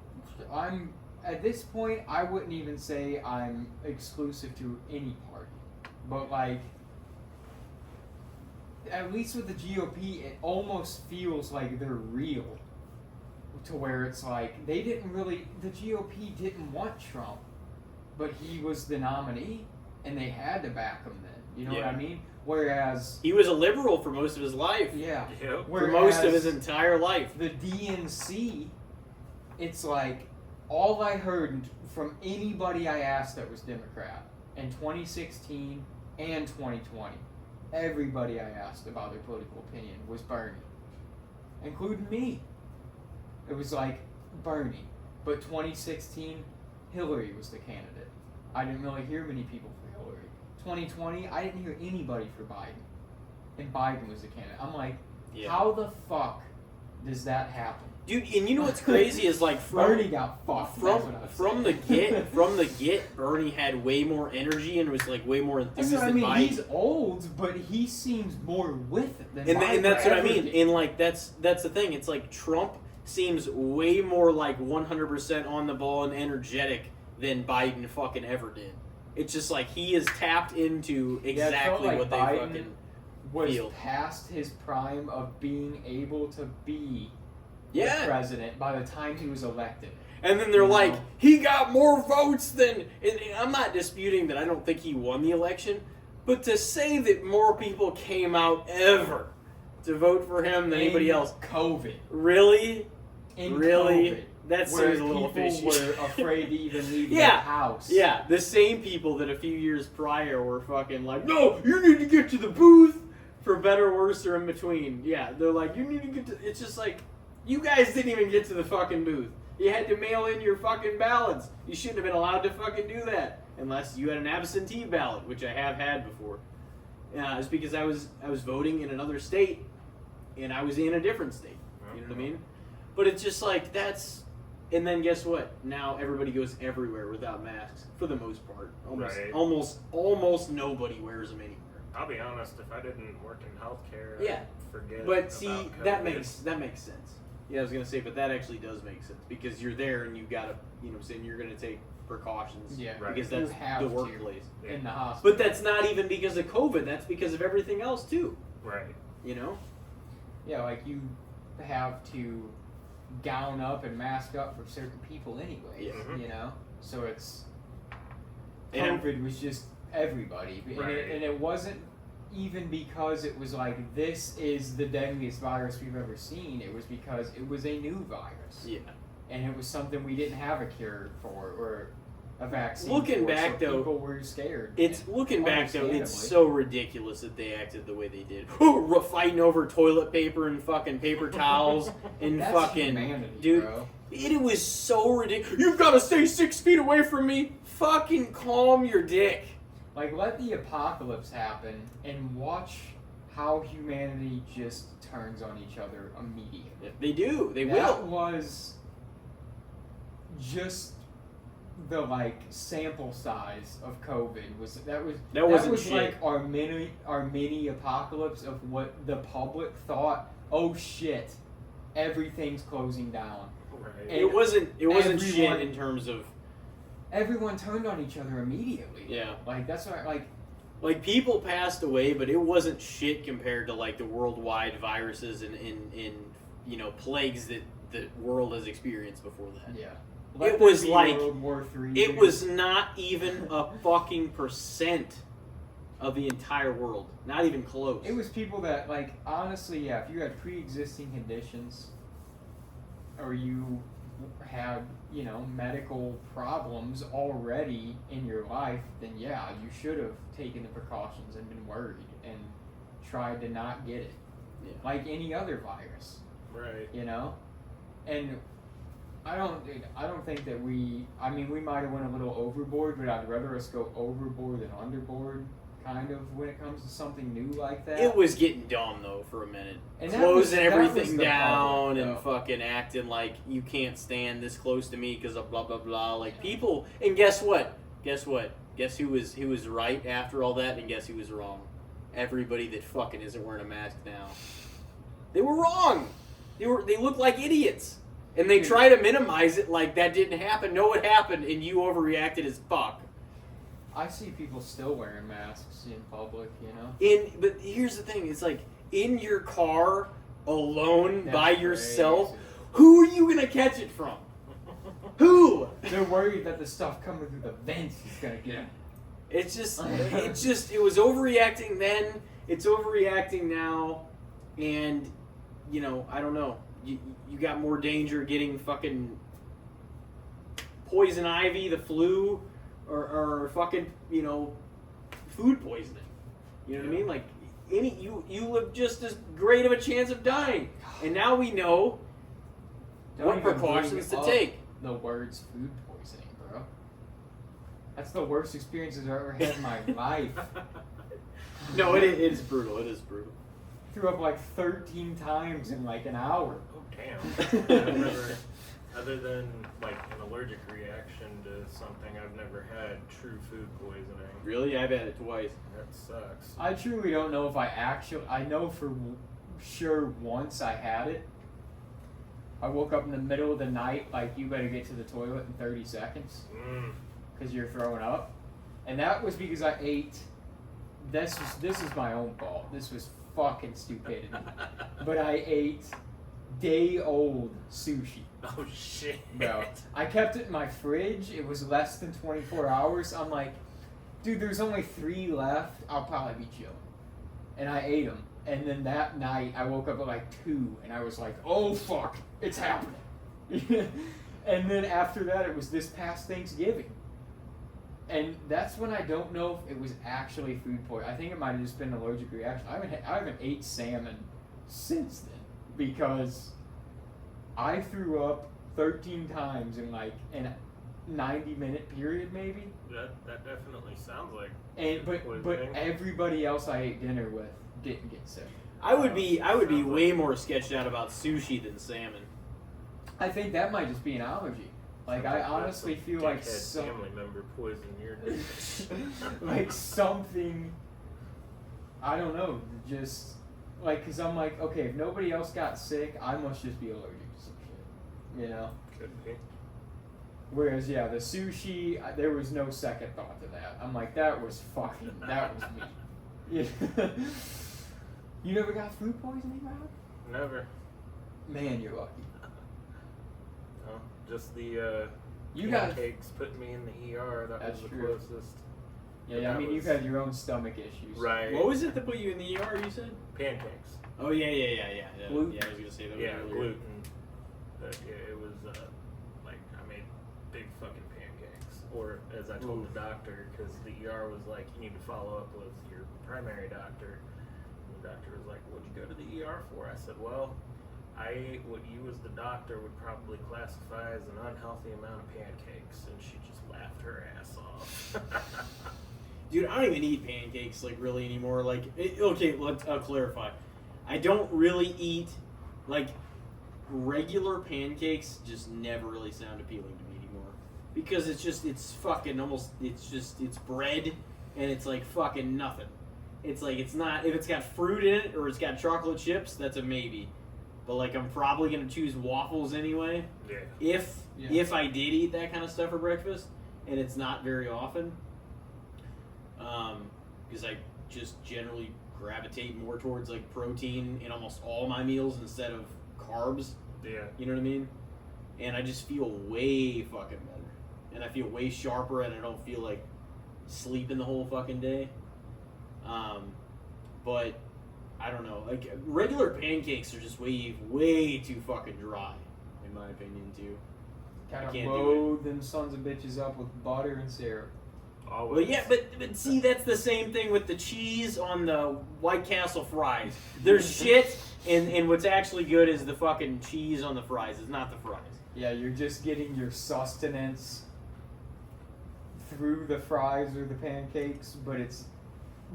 I'm at this point I wouldn't even say I'm exclusive to any party, but like at least with the GOP, it almost feels like they're real. To where it's like, the GOP didn't want Trump, but he was the nominee, and they had to back him then. You know what I mean? Whereas... he was a liberal for most of his life. Yeah. Yep. For most of his entire life. The DNC, it's like, all I heard from anybody I asked that was Democrat in 2016 and 2020, everybody I asked about their political opinion was Bernie, including me. It was like Bernie, but 2016, Hillary was the candidate. I didn't really hear many people for Hillary. 2020, I didn't hear anybody for Biden, and Biden was the candidate. I'm like, how the fuck does that happen? Dude, and you know what's crazy is like Bernie got fucked. From the get, Bernie had way more energy and was like way more enthused than Biden. He's old, but he seems more with it than Biden. And that's what I mean. And like that's the thing. It's like Trump seems way more like 100% on the ball and energetic than Biden fucking ever did. It's just like he is tapped into exactly what they Biden fucking was feel. past his prime of being able to be the president by the time he was elected. And then they're like, he got more votes than... And I'm not disputing that I don't think he won the election, but to say that more people came out ever to vote for him than anybody else... COVID. Really? Really? COVID. That seems a little fishy. People were afraid to even leave their house. Yeah, the same people that a few years prior were fucking like, no, you need to get to the booth, for better, worse, or in between. Yeah, they're like, you need to get to... It's just like, you guys didn't even get to the fucking booth. You had to mail in your fucking ballots. You shouldn't have been allowed to fucking do that. Unless you had an absentee ballot, which I have had before. It's because I was voting in another state, and I was in a different state. You know what I mean? But it's just like, that's... And then guess what? Now everybody goes everywhere without masks, for the most part. Almost nobody wears them anywhere. I'll be honest, if I didn't work in healthcare, yeah. I'd forget. But see, about that COVID. makes sense. Yeah, I was gonna say, but that actually does make sense because you're there and you gotta, you know what I'm saying, you're gonna take precautions. Yeah, because that's the workplace. In the hospital. But that's not even because of COVID. That's because of everything else too. Right. You know. Yeah, like you have to gown up and mask up for certain people anyway. Yeah. You know, so it's COVID was just everybody, and it wasn't even because it was like, this is the deadliest virus we've ever seen. It was because it was a new virus. Yeah. And it was something we didn't have a cure for or a vaccine looking for, back, so though, people were scared. It's looking back though, it's so ridiculous that they acted the way they did. Fighting over toilet paper and fucking paper towels and That's fucking humanity, dude. Bro. It was so ridiculous. You've got to stay 6 feet away from me. Fucking calm your dick. Like, let the apocalypse happen and watch how humanity just turns on each other immediately. They do. They will. That was just the like sample size of COVID. That was shit. like our mini apocalypse of what the public thought. Oh shit, everything's closing down. Right. It wasn't shit in terms of. Everyone turned on each other immediately. Yeah. Like that's what like people passed away, but it wasn't shit compared to like the worldwide viruses and you know, plagues that the world has experienced before that. Yeah. It was like World War III, it was not even a fucking percent of the entire world. Not even close. It was people that, like, honestly, yeah, if you had pre-existing conditions or you had, you know, medical problems already in your life, then yeah, you should have taken the precautions and been worried and tried to not get it. Yeah. Like any other virus. Right. You know? And I don't think that we might have went a little overboard, but I'd rather us go overboard than underboard, kind of, when it comes to something new like that. It was getting dumb though for a minute. And closing that was everything the down public, and fucking acting like you can't stand this close to me because of blah blah blah. Like people, and guess what? Guess who was right after all that, and guess who was wrong? Everybody that fucking isn't wearing a mask now. They were wrong. They look like idiots. And they try to minimize it like that didn't happen. No, it happened, and you overreacted as fuck. I see people still wearing masks in public, you know? But here's the thing, it's like, in your car alone by That's yourself. crazy. Who are you gonna catch it from? Who? They're worried that the stuff coming through the vents is gonna get them. It was overreacting then. It's overreacting now, and I don't know. You got more danger getting fucking poison ivy, the flu, or fucking food poisoning. You know what I mean? Like you live just as great of a chance of dying, and now we know what even precautions bring to take. The words food poisoning, bro. That's the worst experiences I've ever had in my life. No, it is brutal. It is brutal. Threw up like 13 times in like an hour. Oh damn! I've never, other than like an allergic reaction to something, I've never had true food poisoning. Really, I've had it twice. That sucks. I truly don't know if I know for sure once I had it. I woke up in the middle of the night like, you better get to the toilet in 30 seconds because you're throwing up. And that was because I ate, this is my own fault. This was fucking stupidity. But I ate day-old sushi. Oh shit. Bro, I kept it in my fridge. It was less than 24 hours. I'm like, dude, there's only 3 left. I'll probably be chilling. And I ate them. And then that night, I woke up at like 2, and I was like, oh fuck, it's happening. And then after that, it was this past Thanksgiving. And that's when I don't know if it was actually food poisoning. I think it might have just been an allergic reaction. I haven't ate salmon since then because I threw up 13 times in like a 90-minute period, maybe. That definitely sounds like. But poisoning. everybody else I ate dinner with didn't get sick. I would be way more sketched out about sushi than salmon. I think that might just be an allergy. Like I honestly feel like some family member poisoned your dish. like something. I don't know. Just like because I'm like, okay, if nobody else got sick, I must just be allergic to some shit. Could be. Whereas yeah, the sushi, there was no second thought to that. I'm like, that was me. Yeah. You never got food poisoning, Rob? Never. Man, you're lucky. No, just the You got pancakes put me in the ER. That That's was the true. closest. Yeah, I mean, you've had your own stomach issues. Right. What was it that put you in the ER? You said? Pancakes. Oh yeah. Gluten. Yeah, I was gonna say that. Yeah, earlier. gluten. But yeah, it was like I made big fucking pancakes. Or as I told the doctor, because the ER was like, you need to follow up with your primary doctor. And the doctor was like, what'd you go to the ER for? I said, well, I ate what you as the doctor would probably classify as an unhealthy amount of pancakes. And she just laughed her ass off. Dude, I don't even eat pancakes like really anymore. Like, okay, I'll clarify. I don't really eat like regular pancakes. Just never really sound appealing to me anymore because it's fucking almost. It's bread and it's like fucking nothing. It's like it's not if it's got fruit in it or it's got chocolate chips. That's a maybe. But like I'm probably gonna choose waffles anyway. Yeah. If I did eat that kind of stuff for breakfast, and it's not very often. Because I just generally gravitate more towards like protein in almost all my meals instead of carbs. Yeah. You know what I mean? And I just feel way fucking better. And I feel way sharper and I don't feel like sleeping the whole fucking day. But I don't know. Like regular pancakes are just way too fucking dry, in my opinion too. Gotta load them sons of bitches up with butter and syrup. Always. Well, yeah, but see, that's the same thing with the cheese on the White Castle fries. There's shit, and what's actually good is the fucking cheese on the fries. It's not the fries. Yeah, you're just getting your sustenance through the fries or the pancakes, but it's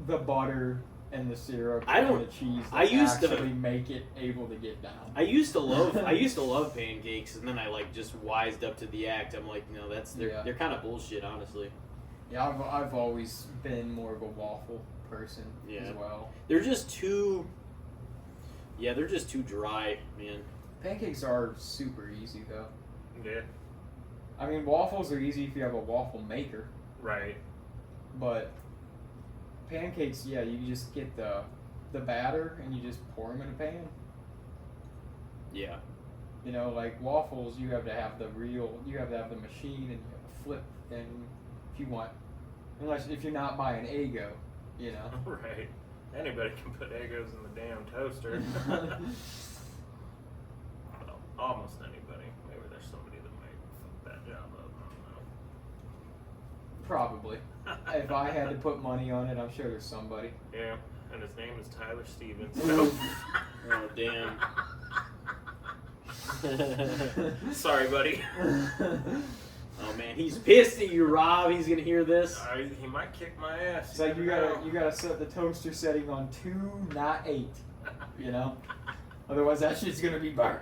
the butter and the syrup and the cheese that actually make it able to get down. I used to love pancakes, and then I like just wised up to the act. I'm like, no, they're kind of bullshit, honestly. Yeah, I've always been more of a waffle person as well. They're just too dry, man. Pancakes are super easy though. Yeah. I mean, waffles are easy if you have a waffle maker. Right. But pancakes, yeah, you just get the the batter and you just pour them in a pan. Yeah. You know, like waffles, you have to have the machine and you have to flip the thing if you want. Unless if you're not buying Eggo, you know. Right. Anybody can put Eggos in the damn toaster. Well, almost anybody. Maybe there's somebody that might fuck that job up. Probably. If I had to put money on it, I'm sure there's somebody. Yeah, and his name is Tyler Stevens. Oh, damn. Sorry, buddy. Oh man, he's pissed at you, Rob. He's gonna hear this. He might kick my ass. It's like you gotta set the toaster setting on 2, not 8. You know? Otherwise that shit's gonna be burnt.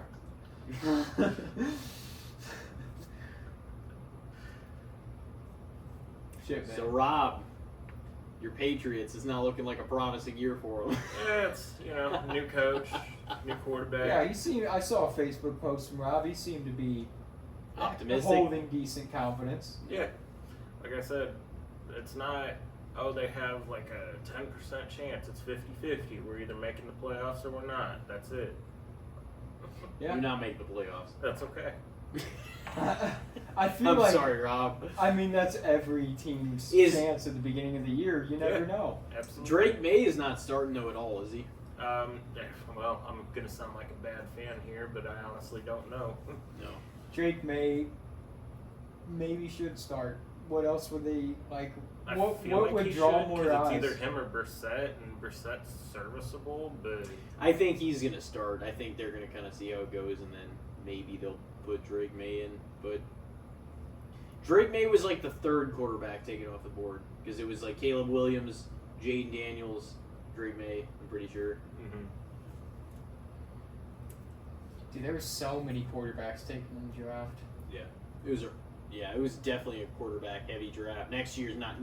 Shit, man. So Rob, your Patriots is not looking like a promising year for them. Yeah, it's new coach, new quarterback. Yeah, I saw a Facebook post from Rob. He seemed to be Optimistic. holding decent confidence. Yeah, like I said, it's not. Oh, they have like a 10% chance. It's 50-50. We're either making the playoffs or we're not. That's it. Yeah. You're not making the playoffs. That's okay. I feel I'm like. sorry, Rob. I mean, that's every team's chance at the beginning of the year. You never know. Absolutely. Drake May is not starting though at all, is he? Well, I'm gonna sound like a bad fan here, but I honestly don't know. No. Drake May maybe should start. What else would they like? What would he draw should, more 'cause eyes? It's either him or Brissett, and Brissett's serviceable, but I think he's gonna start. I think they're gonna kind of see how it goes, and then maybe they'll put Drake May in. But Drake May was like the third quarterback taken off the board because it was like Caleb Williams, Jaden Daniels, Drake May. I'm pretty sure. Dude, there were so many quarterbacks taken in the draft. It was definitely a quarterback heavy draft. Next year's not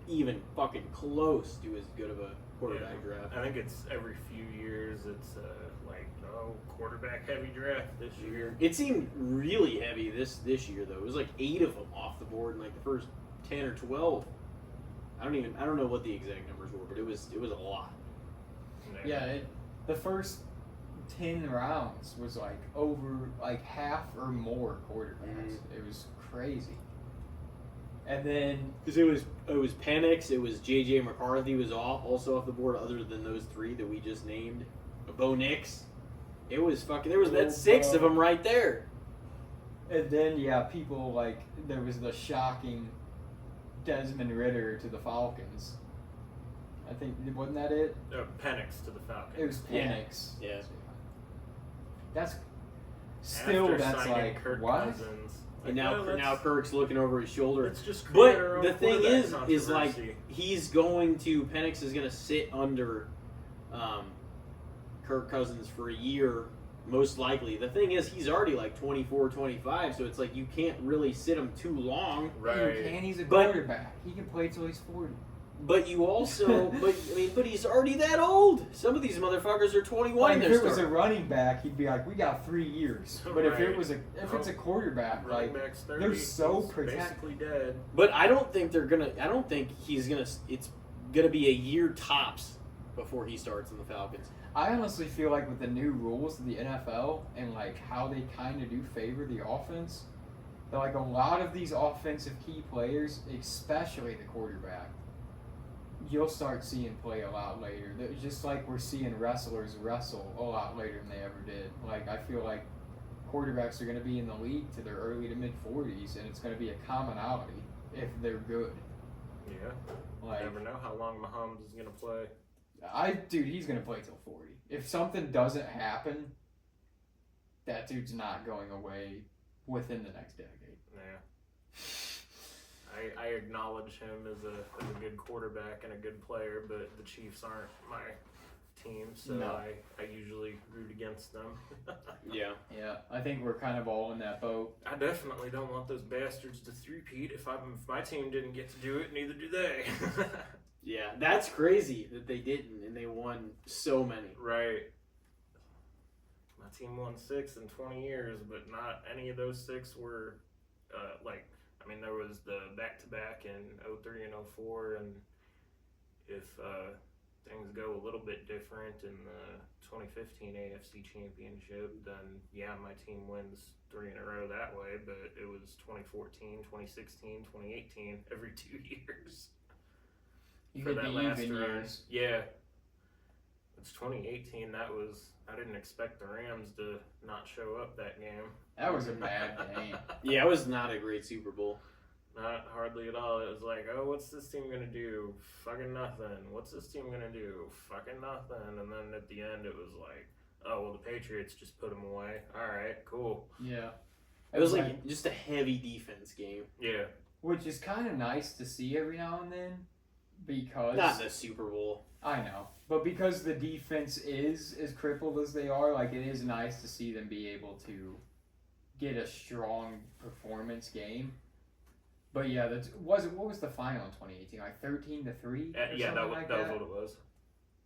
even fucking close to as good of a quarterback draft. I think it's every few years. It's quarterback heavy draft this year. It seemed really heavy this year though. It was like 8 of them off the board in like the first 10 or 12. I don't know what the exact numbers were, but it was a lot. Yeah, the first 10 rounds was like over like half or more quarterbacks. It was crazy. And then because it was Penix, it was J.J. McCarthy was also off the board. Other than those 3 that we just named, Bo Nix, that's 6 of them right there. And then people like there was the shocking Desmond Ritter to the Falcons. I think wasn't that it? Penix to the Falcons. It was Penix. Yeah. That's still After that's signing like Kirk what? Cousins, And now Kirk's looking over his shoulder. Let's just create our But own the thing quarterback is like controversy. Penix is going to sit under Kirk Cousins for a year, most likely. The thing is, he's already like 24, 25, so it's like you can't really sit him too long. Right. You can. He's a But- quarterback. He can play till he's 40. But you also, but he's already that old. Some of these motherfuckers are 21. Like They're if it was a starting. running back, he'd be like, "We got 3 years." But if Right. it's a quarterback, Running like back's 30, they're so he's protected. basically dead. But I don't think he's gonna. It's gonna be a year tops before he starts in the Falcons. I honestly feel like with the new rules of the NFL and like how they kind of do favor the offense, that like a lot of these offensive key players, especially the quarterback, you'll start seeing play a lot later. Just like we're seeing wrestlers wrestle a lot later than they ever did. Like I feel like quarterbacks are going to be in the league to their early to mid 40s, and it's going to be a commonality if they're good. Yeah. Like You never know how long Mahomes is going to play. he's going to play till 40. If something doesn't happen, that dude's not going away within the next decade. Yeah. I acknowledge him as a good quarterback and a good player, but the Chiefs aren't my team, so No. I usually root against them. Yeah. Yeah, I think we're kind of all in that boat. I definitely don't want those bastards to three-peat. If my team didn't get to do it, neither do they. Yeah, that's crazy that they didn't, and they won so many. Right. My team won 6 in 20 years, but not any of those 6 were there was the back-to-back in 03 and 04, and if things go a little bit different in the 2015 AFC Championship, then yeah, my team wins 3 in a row that way, but it was 2014, 2016, 2018, every 2 years. You For hit that the last even run. years. Yeah. It's 2018, I didn't expect the Rams to not show up that game. That was a bad game. Yeah, it was not a great Super Bowl. Not hardly at all. It was like, oh, what's this team gonna do? Fucking nothing. What's this team gonna do? Fucking nothing. And then at the end, it was like, oh, well, the Patriots just put them away. All right, cool. Yeah. It was like just a heavy defense game. Yeah. Which is kind of nice to see every now and then, because Not in the Super Bowl. I know, but because the defense is as crippled as they are, like, it is nice to see them be able to get a strong performance game. But yeah, what was the final in 2018? Like 13-3? Yeah, that was what it was.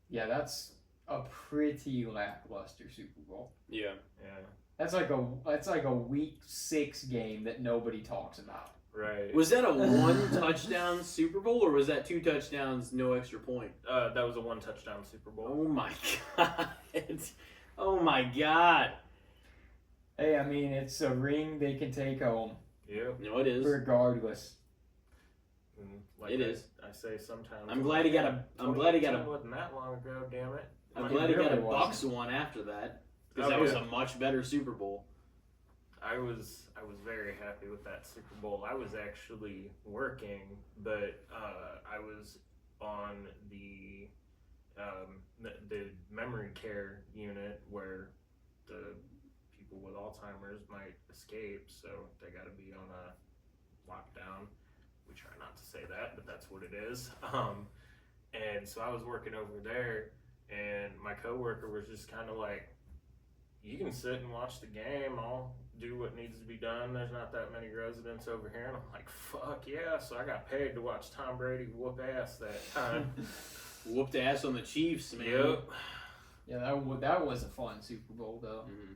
Yeah, that's a pretty lackluster Super Bowl. Yeah. Yeah. That's like a week 6 game that nobody talks about. Right. Was that a 1 touchdown Super Bowl, or was that 2 touchdowns, no extra point? That was a 1 touchdown Super Bowl. Oh my god! Oh my god! Hey, I mean, it's a ring they can take home, Yeah. No, it is. regardless. And like It is. I say sometimes. I'm glad he got a. I'm glad he got a. Wasn't that long ago, damn it. I'm It glad he got a really wasn't. Bucks one after that, because Oh, that was yeah. a much better Super Bowl. I was very happy with that Super Bowl. I was actually working, but I was on the memory care unit where the people with Alzheimer's might escape, so they got to be on a lockdown. We try not to say that, but that's what it is. And so I was working over there, and my coworker was just kind of like, you can sit and watch the game. I'll do what needs to be done. There's not that many residents over here. And I'm like, fuck yeah. So I got paid to watch Tom Brady whoop ass that time. Whooped ass on the Chiefs, man. Yep. Yeah, that was a fun Super Bowl, though. Mhm.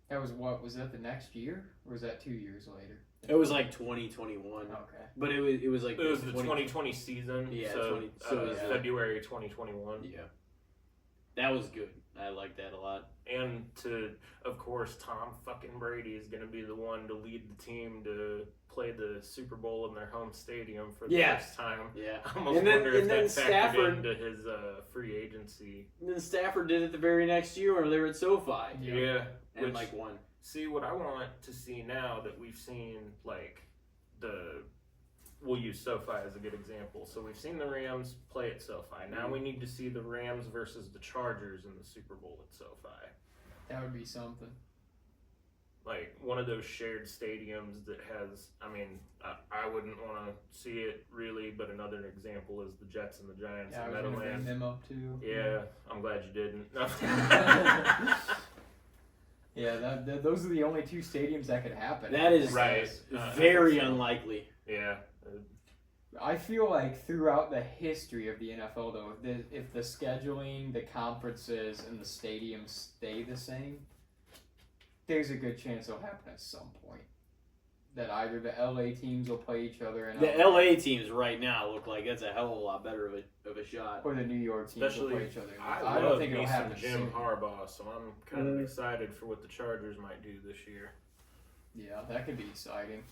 That was was that the next year? Or was that 2 years later? It was like 2021, Okay. but it was like It was the 2020 season. Yeah, So, 20 so it was, February 2021. Yeah, that was good. I like that a lot. And of course, Tom fucking Brady is going to be the one to lead the team to play the Super Bowl in their home stadium for the first time. Yeah. I almost And then- wonder if and then that factored Stafford- into his free agency. And then Stafford did it the very next year when they were at SoFi. Yeah. And Which- like won. See, what I want to see now that we've seen, like, we'll use SoFi as a good example. So we've seen the Rams play at SoFi. Now we need to see the Rams versus the Chargers in the Super Bowl at SoFi. That would be something. Like, one of those shared stadiums that has, I mean, I wouldn't want to see it really, but another example is the Jets and the Giants Yeah, I in was going to bring Meadowlands. them up, too. Yeah, I'm glad you didn't. Yeah, those are the only 2 stadiums that could happen. That is Right. very I think so. unlikely. Yeah. I feel like throughout the history of the NFL, though, if the scheduling, the conferences, and the stadiums stay the same, there's a good chance it'll happen at some point. That either the LA teams will play each other in The LA teams right now look like that's a hell of a lot better of a shot. or the New York teams Especially, will play each other. I don't love think it'll me some happen Jim soon. Harbaugh, so I'm kind of Mhm. excited for what the Chargers might do this year. Yeah, that could be exciting.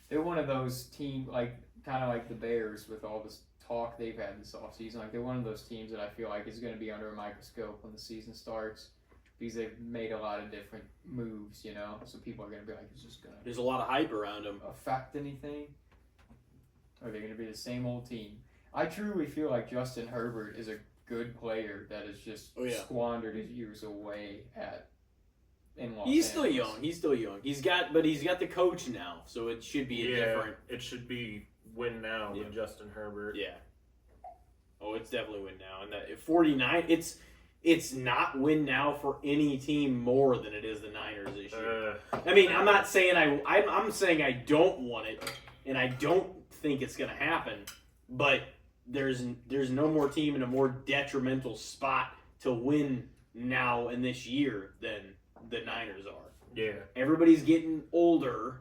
They're one of those teams, like kind of like the Bears, with all this talk they've had this offseason. Like, they're one of those teams that I feel like is going to be under a microscope when the season starts, because they've made a lot of different moves, you know. So people are going to be like, is this going to There's a lot of hype around them. affect anything? Or are they going to be the same old team? I truly feel like Justin Herbert is a good player that has just Oh, yeah. squandered his years away in Los He's still Angeles. young. He's still young. He's got the coach now, so it should be a different. It should be win now with Justin Herbert. Yeah. Oh, it's definitely win now, and that at 49, it's not win now for any team more than it is the Niners this year. I mean, I'm not saying I'm saying I don't want it, and I don't think it's gonna happen, but there's no more team in a more detrimental spot to win now in this year than the Niners are. Yeah, Everybody's getting older.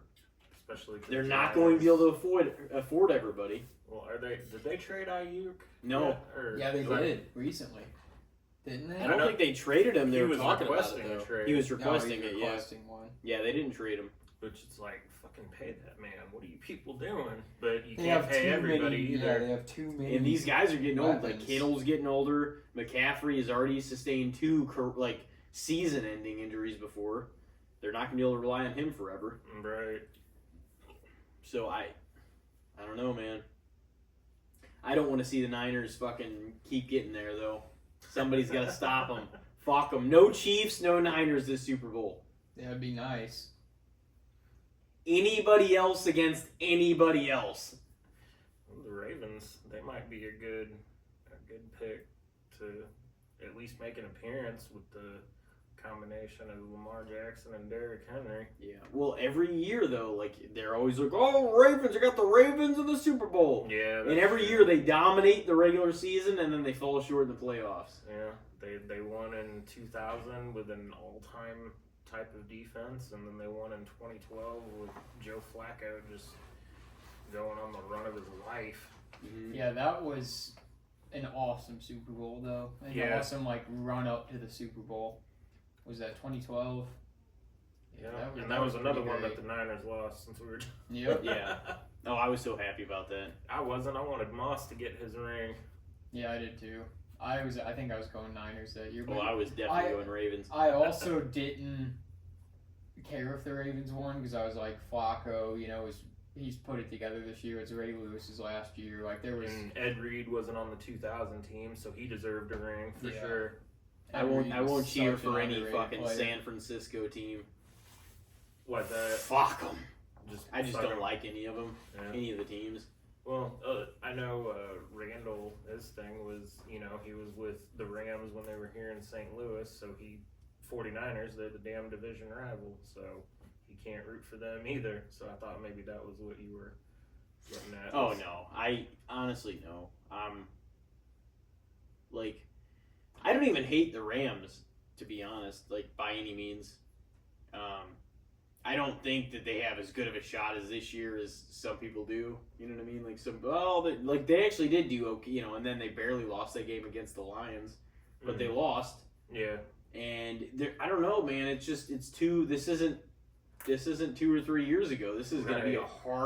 especially 'cause They're the not going to be Giants- able to afford everybody. Well, did they trade Ayuk? No. yet? Or Yeah, they is that- did recently, didn't they? I don't think they traded him. They He were was talking about requesting it, a though. trade. He was No, requesting he's it, requesting one. Yeah, they didn't trade him. Which is like, fucking pay that man. What are you people doing? But you They can't have pay too everybody many. either. Yeah, they have too many. And these guys are getting old. Like, weapons. Kittle's getting older. McCaffrey has already sustained 2, season-ending injuries before. They're not going to be able to rely on him forever. Right. So, I don't know, man. I don't want to see the Niners fucking keep getting there, though. Somebody's got to stop them. Fuck them. No Chiefs, no Niners this Super Bowl. That'd be nice. Anybody else against anybody else. Well, the Ravens, they might be a good pick to at least make an appearance with the combination of Lamar Jackson and Derrick Henry. Yeah. Well, every year, though, like, they're always like, oh, Ravens, I got the Ravens in the Super Bowl. Yeah. And every year they dominate the regular season and then they fall short in the playoffs. Yeah, they won in 2000 with an all-time type of defense, and then they won in 2012 with Joe Flacco just going on the run of his life. Mm-hmm. Yeah, that was an awesome Super Bowl, though. An Yeah. awesome, run up to the Super Bowl. Was that 2012? Yeah, that and that was another pretty one great. that the Niners lost since we were. Yep. Yeah. Oh, I was so happy about that. I wasn't. I wanted Moss to get his ring. Yeah, I did too. I think I was going Niners that year. But Well, I was definitely going Ravens. I also didn't care if the Ravens won because I was like, Flacco, he's put it together this year. It's Ray Lewis's last year. Like, there was. And Ed Reed wasn't on the 2000 team, so he deserved a ring for Yeah. sure. I won't Reed was cheer such an for any underrated fucking player. San Francisco team. What the? Fuck them. I just fucking- don't like any of them, Yeah. any of the teams. Well, I know Randall. His thing was, he was with the Rams when they were here in St. Louis, so 49ers, they're the damn division rival, so he can't root for them either. So I thought maybe that was what you were getting at. Oh no, I honestly no. I don't even hate the Rams, to be honest, by any means. I don't think that they have as good of a shot as this year as some people do. You know what I mean? They actually did do okay, and then they barely lost that game against the Lions, but they lost. Yeah. And I don't know, man. It's too. This isn't 2 or 3 years ago. This is going to be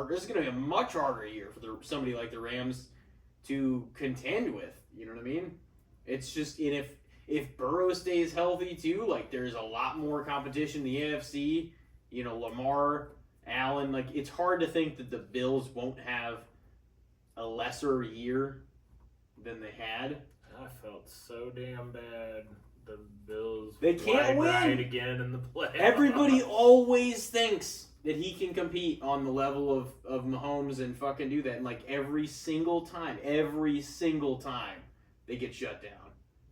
This is going to be a much harder year for somebody like the Rams to contend with. You know what I mean? It's just, and if Burrow stays healthy too, there's a lot more competition in the AFC. Lamar, Allen. It's hard to think that the Bills won't have a lesser year than they had. I felt so damn bad. The Bills. They can't win right again in the playoffs. Everybody always thinks that he can compete on the level of Mahomes and fucking do that. And every single time, they get shut down.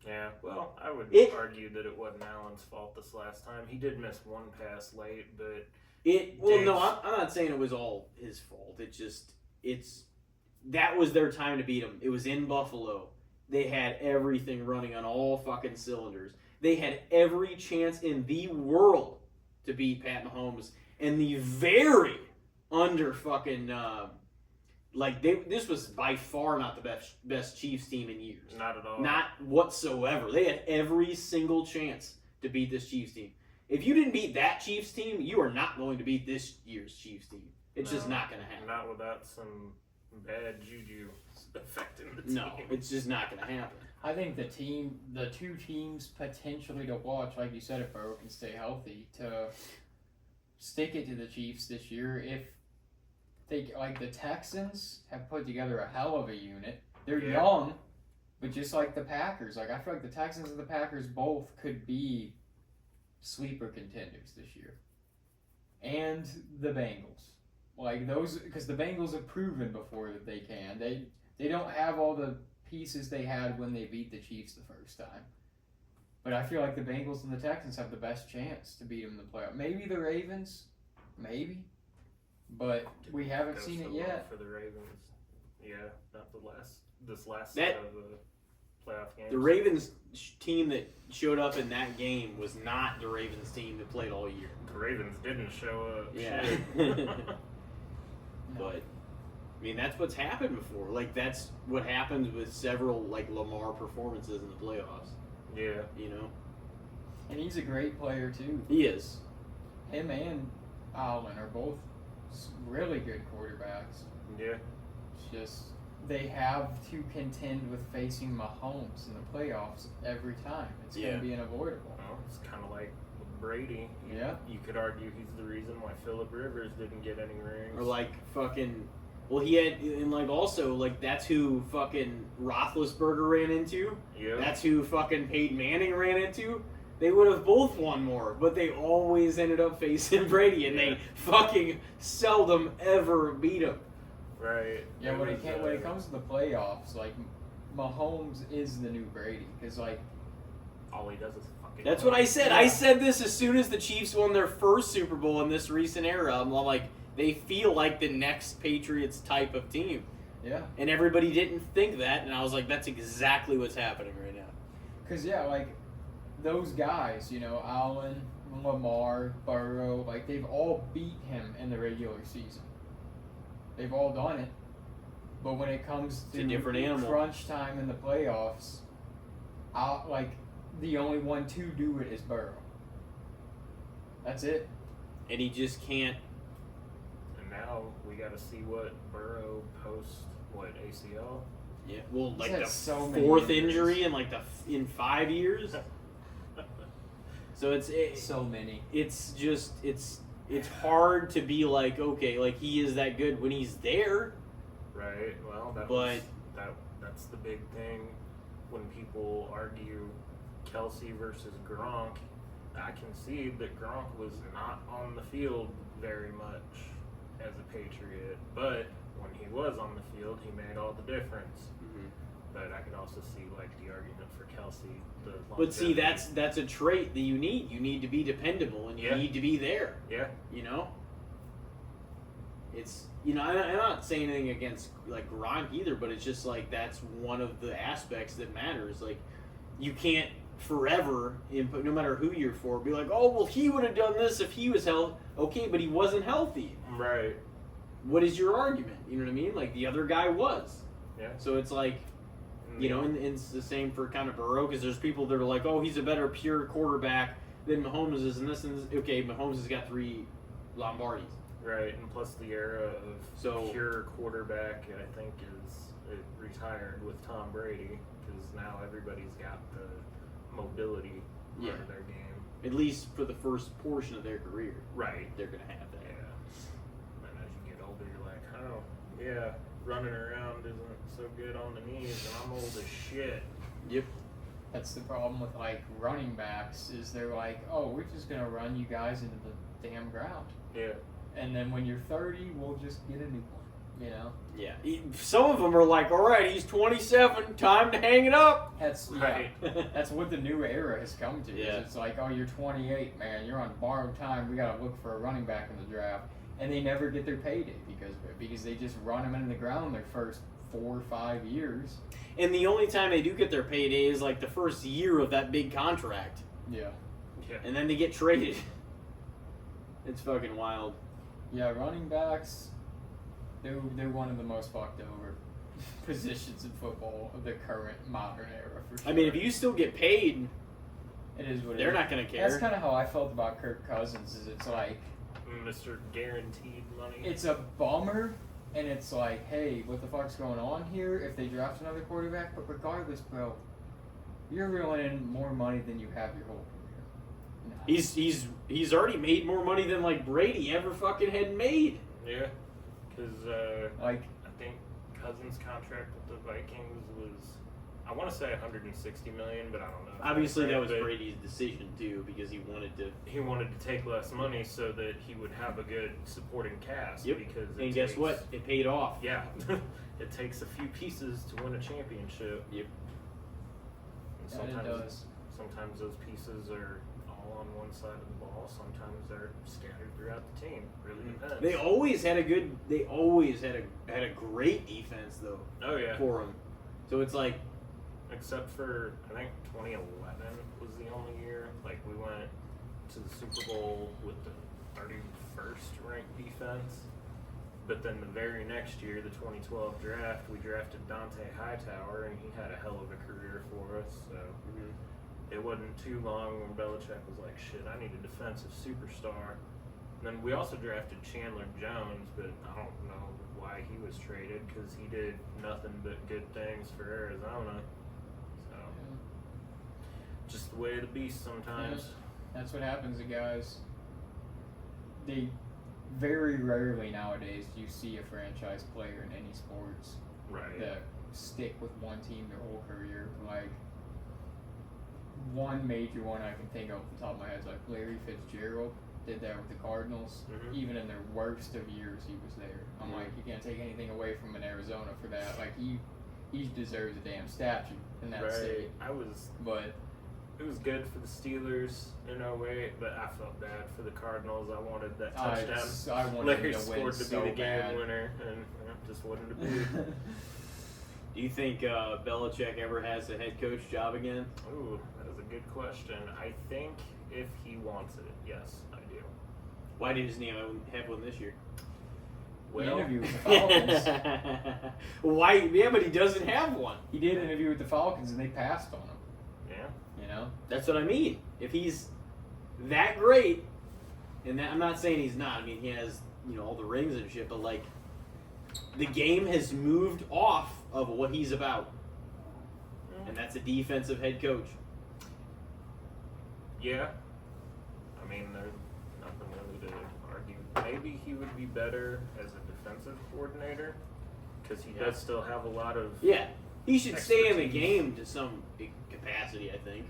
Yeah, well, I would argue that it wasn't Allen's fault this last time. He did miss one pass late, but I'm not saying it was all his fault. That was their time to beat him. It was in Buffalo. They had everything running on all fucking cylinders. They had every chance in the world to beat Pat Mahomes, and the very under fucking this was by far not the best Chiefs team in years. not at all. Not whatsoever. They had every single chance to beat this Chiefs team. If you didn't beat that Chiefs team, you are not going to beat this year's Chiefs team. It's just not going to happen. Not without some bad juju affecting the team. No, it's just not going to happen. I think the two teams potentially to watch, like you said, if Burrow can stay healthy, to stick it to the Chiefs this year. If they the Texans have put together a hell of a unit. They're young, but just like the Packers, I feel like the Texans and the Packers both could be sleeper contenders this year, and the Bengals, those, because the Bengals have proven before that they can. They don't have all the pieces they had when they beat the Chiefs the first time. But I feel like the Bengals and the Texans have the best chance to beat them in the playoff. Maybe the Ravens, maybe, but we haven't seen it yet. For the Ravens, yeah, not this last That- set of playoff games. The Ravens team that showed up in that game was not the Ravens team that played all year. The Ravens didn't show up. Yeah. Shit. But I mean, that's what's happened before. Like, that's what happens with several, like, Lamar performances in the playoffs. Yeah. You know? And he's a great player, too. He is. Him and Allen are both really good quarterbacks. Yeah. It's just they have to contend with facing Mahomes in the playoffs every time. It's going to be unavoidable. Well, it's kind of like with Brady. Yeah. You could argue he's the reason why Phillip Rivers didn't get any rings. Or, like, fucking... Well, he had... And, like, also, like, that's who fucking Roethlisberger ran into. Yeah. That's who fucking Peyton Manning ran into. They would have both won more, but they always ended up facing Brady, and they fucking seldom ever beat him. Right. Yeah, when it comes to the playoffs, like, Mahomes is the new Brady. Because, like... all he does is fucking... That's what I said. I said this as soon as the Chiefs won their first Super Bowl in this recent era. I'm like, they feel like the next Patriots type of team. Yeah. And everybody didn't think that, and I was like, that's exactly what's happening right now. Because, yeah, like, those guys, you know, Allen, Lamar, Burrow, like, they've all beat him in the regular season. They've all done it. But when it comes It's a different animal. crunch time in the playoffs, the only one to do it is Burrow. That's it. And he just can't. And now we got to see what Burrow posts. What, ACL? Yeah. Well, He's like had the so many fourth injuries. injury in like in 5 years. So it's So many. It's just it's hard to be like, okay, like he is that good when he's there. Right. Well, that's the big thing when people argue Kelsey versus Gronk. I can see that Gronk was not on the field very much as a Patriot, but when he was on the field, he made all the difference. Mm-hmm. But I can also see like the argument for Kelsey. But see, that's a trait that you need. You need to be dependable, and you need to be there. Yeah. You know. It's I'm not saying anything against like Gronk either, but it's just like that's one of the aspects that matters. Like you can't forever input, no matter who you're for, be like, oh well, he would have done this if he was healthy. Okay, but he wasn't healthy. Right. What is your argument? You know what I mean? Like the other guy was. Yeah. So it's like. You know, and it's the same for kind of Burrow, because there's people that are like, oh, he's a better pure quarterback than Mahomes is, and this and this. Okay, Mahomes has got 3 Lombardis. Right, and plus the era of pure quarterback, I think, is retired with Tom Brady, because now everybody's got the mobility part of their game. At least for the first portion of their career. Right. They're going to have that. Yeah. And as you get older, you're like, oh, yeah, running around isn't so good on the knees, and I'm old as shit. Yep. That's the problem with, like, running backs, is they're like, oh, we're just going to run you guys into the damn ground. Yeah. And then when you're 30, we'll just get a new one, you know? Yeah. Some of them are like, all right, he's 27, time to hang it up. That's right. That's what the new era has come to. Yeah. It's like, oh, you're 28, man. You're on borrowed time. We got to look for a running back in the draft. And they never get their payday because they just run them into the ground their first 4 or 5 years. And the only time they do get their payday is like the first year of that big contract. Yeah. Yeah. And then they get traded. It's fucking wild. Yeah, running backs, they're one of the most fucked over positions in football of the current modern era, for sure. I mean, if you still get paid, it is what it they're is. not going to care. That's kind of how I felt about Kirk Cousins, is it's like... Mr. Guaranteed Money. It's a bummer, and it's like, hey, what the fuck's going on here if they draft another quarterback? But regardless, bro, you're reeling in more money than you have your whole career. Nah. He's already made more money than like Brady ever fucking had made. Yeah, because like I think Cousins' contract with the Vikings was, I want to say $160 million, but I don't know. Obviously, that was Brady's decision too, because he wanted to take less money so that he would have a good supporting cast. Yep. Because and guess what? It paid off. Yeah, it takes a few pieces to win a championship. Yep. And it does. Sometimes those pieces are all on one side of the ball. Sometimes they're scattered throughout the team. Really depends. They always had a good. They always had a great defense though. Oh yeah. For them. So it's like. Except for, I think 2011 was the only year. Like, we went to the Super Bowl with the 31st ranked defense. But then the very next year, the 2012 draft, we drafted Dante Hightower, and he had a hell of a career for us. So it wasn't too long when Belichick was like, shit, I need a defensive superstar. And then we also drafted Chandler Jones, but I don't know why he was traded, because he did nothing but good things for Arizona. So just the way of the beast sometimes. Yeah, that's what happens to guys. They very rarely nowadays do you see a franchise player in any sports Right. that stick with one team their whole career. Like, one major one I can think of off the top of my head is like Larry Fitzgerald did that with the Cardinals. Even in their worst of years, he was there. I'm like, you can't take anything away from an Arizona for that. Like, he deserves a damn statue in that city. But it was good for the Steelers in a way, but I felt bad for the Cardinals. I wanted that touchdown. I wanted Larry him to win scored to so be the game bad. winner, and just wasn't to be. Do you think Belichick ever has a head coach job again? Ooh, that is a good question. I think if he wants it, yes, I do. Why doesn't he have one this year? He Well, interviewed with the Falcons. Why? Yeah, but he doesn't have one. He did interview with the Falcons, and they passed on him. yeah. You know? That's what I mean. If he's that great, and I'm not saying he's not. I mean, he has all the rings and shit, but like the game has moved off of what he's about, and that's a defensive head coach. Yeah. I mean, there's nothing really to argue. Maybe he would be better as a defensive coordinator, because he does still have a lot of Yeah, he should stay in the expertise. game to some capacity. I think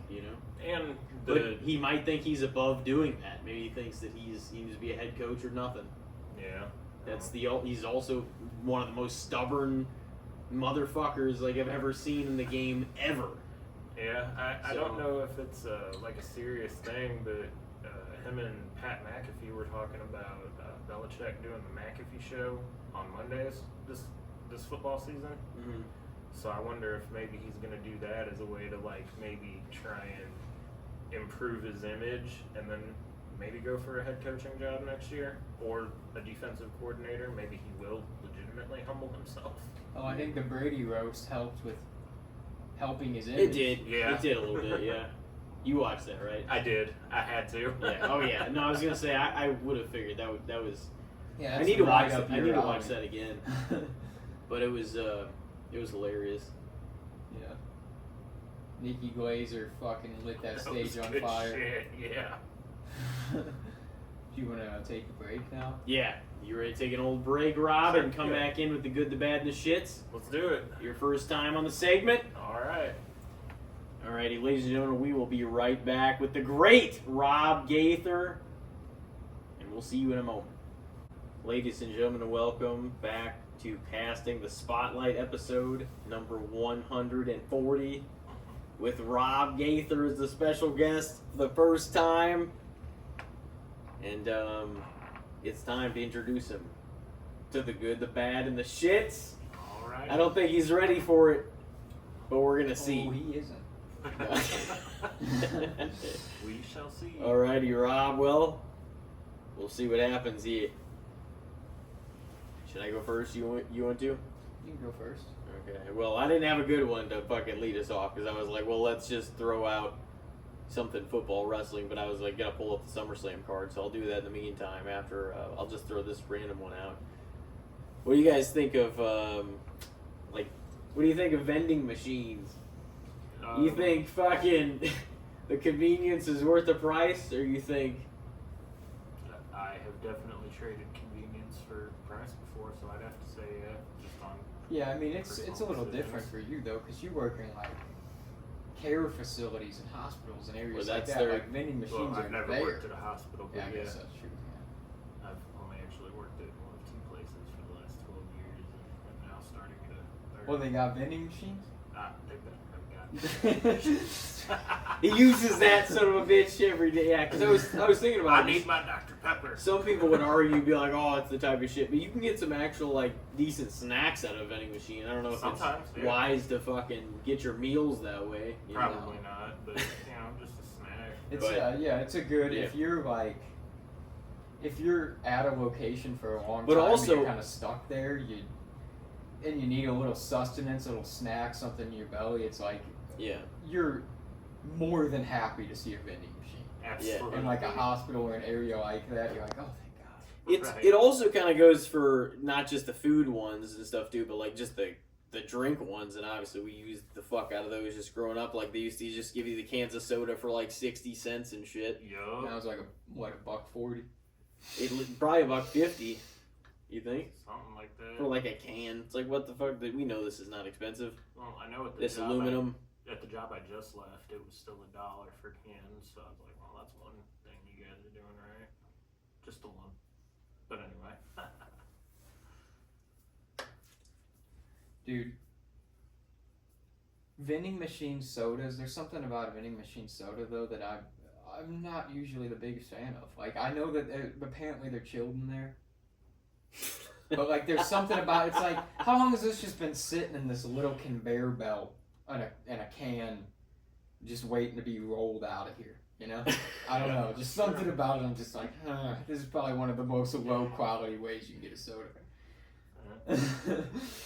and but he might think he's above doing that. Maybe he thinks that he needs to be a head coach or nothing. yeah. He's also one of the most stubborn motherfuckers like I've ever seen in the game ever. Yeah, I don't know if it's like a serious thing, but him and Pat McAfee were talking about Belichick doing the McAfee show on Mondays this football season. Mm-hmm. So I wonder if maybe he's going to do that as a way to like maybe try and improve his image, and then maybe go for a head coaching job next year, or a defensive coordinator. Maybe he will legitimately humble himself. Oh, I think the Brady roast helped with helping his image. It did. Yeah. It did a little bit. Yeah. You watched that, right? I did. I had to. Yeah. Oh yeah. No, I was gonna say I would have figured that was. Yeah, I need to watch up that. I need to watch that again. But it was hilarious. Yeah. Nikki Glazer fucking lit that stage was on good fire. Shit. Yeah. Do you want to take a break now? Yeah. You ready to take an old break, Rob, and come Yeah. back in with the good, the bad, and the shits? Let's do it. Your first time on the segment. All right. Alrighty, ladies and gentlemen, we will be right back with the great Rob Gaither, and we'll see you in a moment. Ladies and gentlemen, welcome back to Casting the Spotlight episode number 140 with Rob Gaither as the special guest for the first time. And it's time to introduce him to the good, the bad, and the shits. All right. I don't think he's ready for it, but we're going to see. Oh, he isn't. We shall see. Alrighty, Rob. Well, we'll see what happens here. Should I go first? You want to? You can go first. Okay. Well, I didn't have a good one to fucking lead us off because I was like, well, let's just throw out something football wrestling, but I was like, gotta pull up the SummerSlam card, so I'll do that in the meantime. After I'll just throw this random one out. What do you guys think of what do you think of vending machines? You think fucking the convenience is worth the price, or you think? I have definitely traded convenience for price before, so I'd have to say just on. Yeah, I mean it's a little Personal different for you though, because you work in like care facilities and hospitals and areas Well, like that's that. their- Like vending machines Well, are I've never there. worked at a hospital, but Yeah, I guess that's true. Yeah. I've only actually worked at one of two places for the last 12 years, and I'm now starting to. Well, they got vending machines. They've got. He uses that son of a bitch every day. Yeah, because I was thinking about I it. need my Dr. Pepper. Some people would argue, be like, "Oh, it's the type of shit," but you can get some actual like decent snacks out of a vending machine. I don't know if Sometimes, it's yeah. wise to fucking get your meals that way. You know? Probably not, but just a snack. It's But- yeah, it's a good Yeah. if you're like if you're at a location for a long But time also- and you're kind of stuck there, you need a little sustenance, a little snack, something in your belly. It's like Yeah. you're more than happy to see a vending machine. Absolutely. In like a hospital or an area like that, you're like, oh, thank God. It also kind of goes for not just the food ones and stuff too, but like just the drink ones, and obviously we used the fuck out of those just growing up. Like they used to just give you the cans of soda for like 60 cents and shit. Yo. That was like $1.40. Probably $1.50. You think? Something like that. For like a can. It's like, what the fuck? We know this is not expensive. Well, I know at the This job aluminum. at the job I just left, it was still $1 for cans. So I was like, well, that's one thing you guys are doing right. Just the one. But anyway. Dude, vending machine sodas. There's something about a vending machine soda though that I'm not usually the biggest fan of. Like I know that apparently they're chilled in there, but like there's something about it's like how long has this just been sitting in this little conveyor belt in a can, just waiting to be rolled out of here? You know, I don't know. Just something about it. I'm just like, this is probably one of the most low quality ways you can get a soda.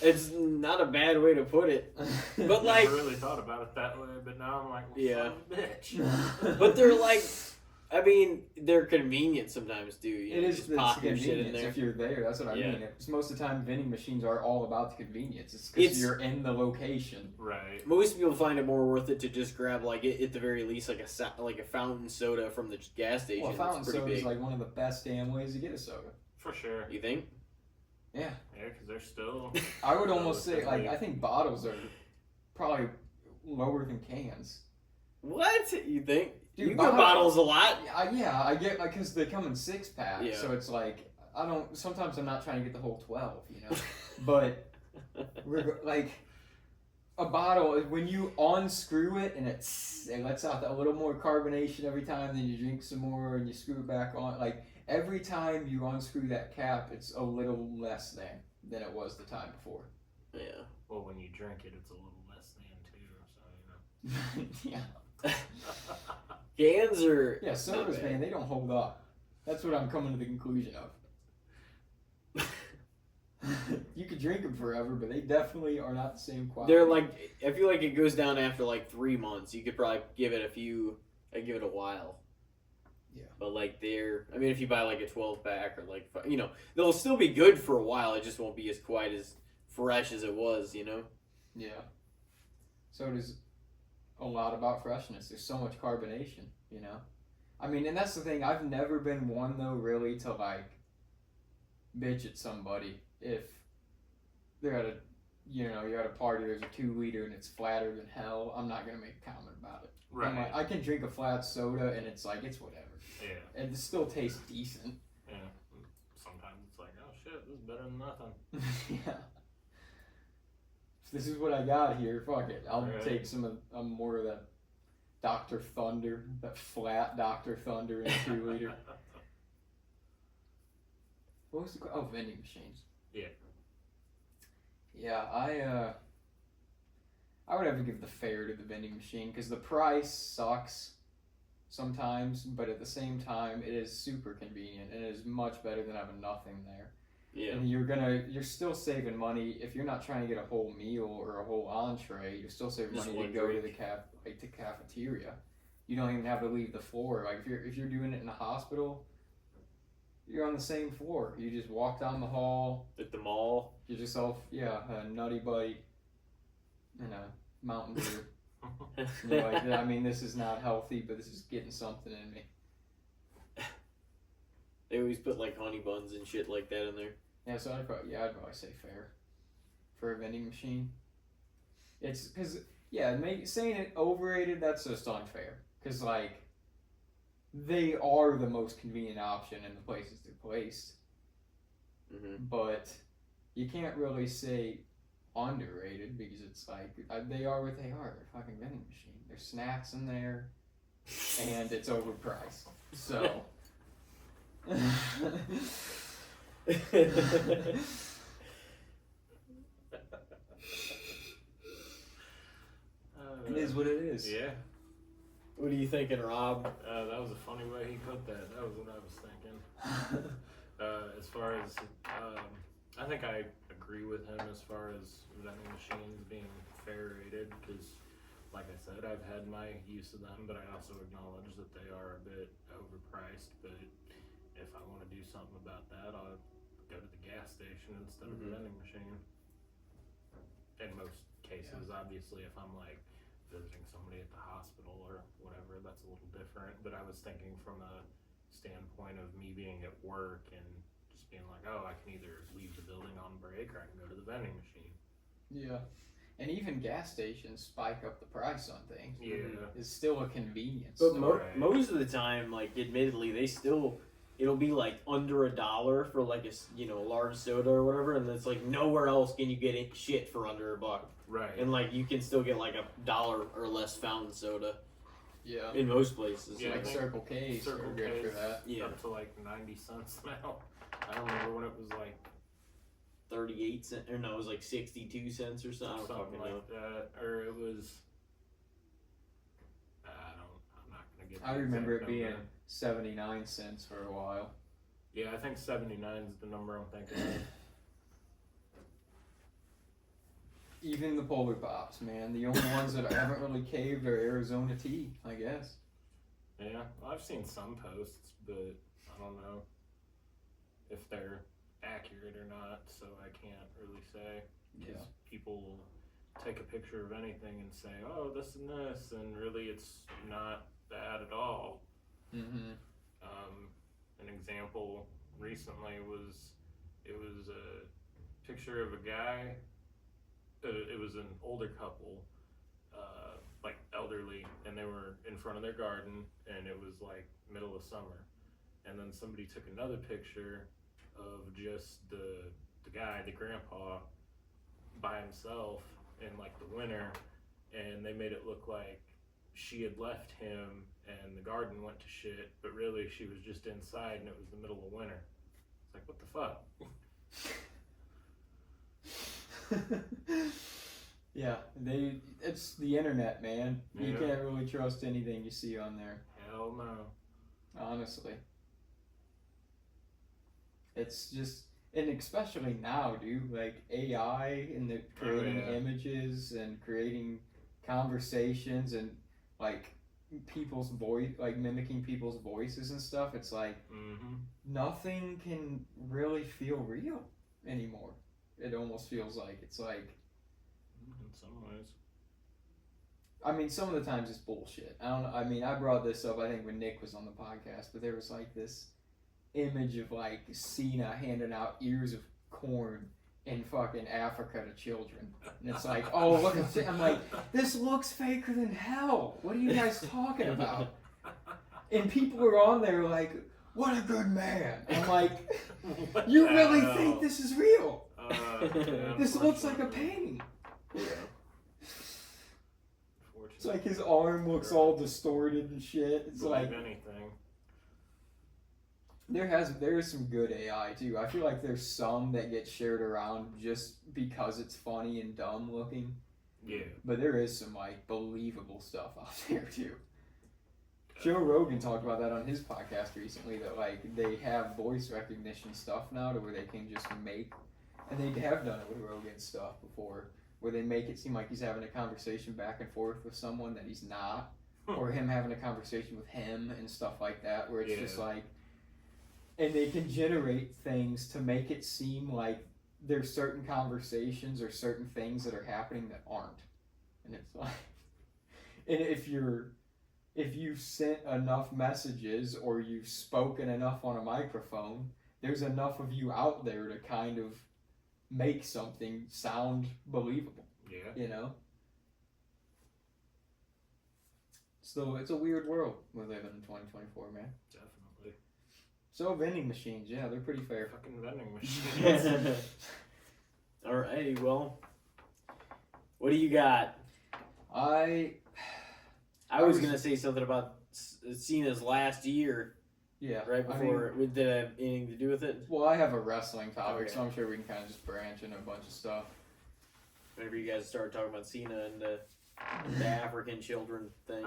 It's not a bad way to put it. But like, I really thought about it that way, but now I'm like, well, Yeah. son of a bitch. but they're like, I mean, they're convenient sometimes too. You It know, is just the pop your shit in convenience there. if you're there. That's what I Yeah. mean. It's most of the time, vending machines are all about the convenience. It's because It's- you're in the location. Right. Most people find it more worth it to just grab like at the very least like a fountain soda from the gas station. Well, fountain That's pretty soda is big. like one of the best damn ways to get a soda. For sure. You think? Yeah, Yeah, because they're still. I would almost say like Relatively. I think bottles are probably lower than cans. What? You think? Dude, You get bottles a lot. I get like because they come in 6-pack, Yeah. so it's like I don't. Sometimes I'm not trying to get the whole 12, you know. But like a bottle, when you unscrew it and it lets out a little more carbonation every time, then you drink some more and you screw it back on. Like every time you unscrew that cap, it's a little less than it was the time before. Yeah. Well, when you drink it, it's a little less than too. So Yeah. Cans are Yeah, sodas, not bad. man, they don't hold up. That's what I'm coming to the conclusion of. You could drink them forever, but they definitely are not the same quality. They're like, I feel like it goes down after like 3 months. You could probably give it give it a while. Yeah. But like I mean, if you buy like a 12-pack or like, they'll still be good for a while. It just won't be as quite as fresh as it was, you know? Yeah. Soda's a lot about freshness. There's so much carbonation, you know? I mean, and that's the thing. I've never been one, though, really, to like bitch at somebody if they're at you're at a party, there's a 2-liter and it's flatter than hell. I'm not going to make a comment about it. right. I'm like, I can drink a flat soda and it's like, it's whatever. Yeah. And it still tastes decent. Yeah. Sometimes it's like, oh shit, this is better than nothing. Yeah. If this is what I got here, fuck it. I'll Right. take more of that Dr. Thunder, that flat Dr. Thunder in a 2-liter. What was the vending machines. Yeah. Yeah, I would have to give the fare to the vending machine because the price sucks sometimes, but at the same time, it is super convenient and it is much better than having nothing there. Yeah. And you're still saving money if you're not trying to get a whole meal or a whole entree. You're still saving Just money one to go to drink. the cafeteria. You don't even have to leave the floor. Like if you're doing it in a hospital, you're on the same floor. You just walk down the hall. At the mall. Get yourself a Nutty Buddy and a Mountain Dew. And you're like, I mean, this is not healthy, but this is getting something in me. They always put like honey buns and shit like that in there. Yeah, so I'd probably say fair for a vending machine. It's because saying it overrated, that's just unfair. Because like they are the most convenient option in the places they're placed, but you can't really say underrated because it's like they are what they are. They're fucking vending machine. There's snacks in there, and it's overpriced. So. It is what it is. Yeah. What are you thinking, Rob? That was a funny way he put that. That was what I was thinking. As far as, I think I agree with him as far as vending machines being fair rated, because, like I said, I've had my use of them, but I also acknowledge that they are a bit overpriced. But if I want to do something about that, I'll go to the gas station instead of the vending machine. In most cases, obviously, if I'm like visiting somebody at the hospital or whatever, that's a little different. But I was thinking from a standpoint of me being at work and just being like, oh, I can either leave the building on break or I can go to the vending machine. Yeah. And even gas stations spike up the price on things. Yeah. It's still a convenience. But store. most of the time, like, admittedly, they still, it'll be like under $1 for like a large soda or whatever, and it's like nowhere else can you get it shit for under $1. Right. And like you can still get like $1 or less fountain soda. Yeah. In most places. Yeah, Like Circle K. Circle K K for that. Yeah. up to like 90 cents now. I don't remember when it was like 38 cents, or no, it was like 62 cents or something. I don't something fucking like know. that, or it was. I'm not gonna get. I the remember it exact being number. 79 cents for a while. Yeah, I think 79 is the number I'm thinking of. Even the Polar Pops, man. The only ones that haven't really caved are Arizona tea, I guess. Yeah, well, I've seen some posts, but I don't know if they're accurate or not, so I can't really say. Because people will take a picture of anything and say, oh, this and this, and really it's not bad at all. Mm-hmm. An example recently was, it was a picture of a guy, it was an older couple, like elderly, and they were in front of their garden, and it was like middle of summer. And then somebody took another picture of just the guy, the grandpa, by himself in like the winter, and they made it look like she had left him and the garden went to shit, but really she was just inside and it was the middle of winter. It's like, what the fuck? Yeah, it's the internet, man. You Yeah. can't really trust anything you see on there. Hell no. Honestly. It's just, and especially now, dude, like AI and the creating images and creating conversations and like people's voice, like mimicking people's voices and stuff. It's like nothing can really feel real anymore. It almost feels like it's like, in some ways. I mean, some of the times it's bullshit. I don't know. I mean, I brought this up, I think, when Nick was on the podcast, but there was like this image of like Cena handing out ears of corn in fucking Africa to children. And it's like, oh, look at this. I'm like, this looks faker than hell. What are you guys talking about? And people were on there like, what a good man. I'm like, you really think this is real? This looks like a painting. It's like his arm looks all distorted and shit. It's like anything. There is some good AI too. I feel like there's some that get shared around just because it's funny and dumb looking. Yeah. But there is some like believable stuff out there too. Joe Rogan talked about that on his podcast recently, that like they have voice recognition stuff now to where they can just make, and they have done it with Rogan stuff before, where they make it seem like he's having a conversation back and forth with someone that he's not, or him having a conversation with him and stuff like that, where it's just like, and they can generate things to make it seem like there's certain conversations or certain things that are happening that aren't. And it's like, and if you've sent enough messages or you've spoken enough on a microphone, there's enough of you out there to kind of make something sound believable. Yeah. You know? So it's a weird world we live in 2024, man. Definitely. So vending machines, yeah, they're pretty fair. Fucking vending machines. Alrighty, well, what do you got? I was gonna say something about Cena's last year. Yeah. Right before. Did it have anything to do with it? Well, I have a wrestling topic, Okay. so I'm sure we can kind of just branch into a bunch of stuff. Whenever you guys started talking about Cena and The African children thing.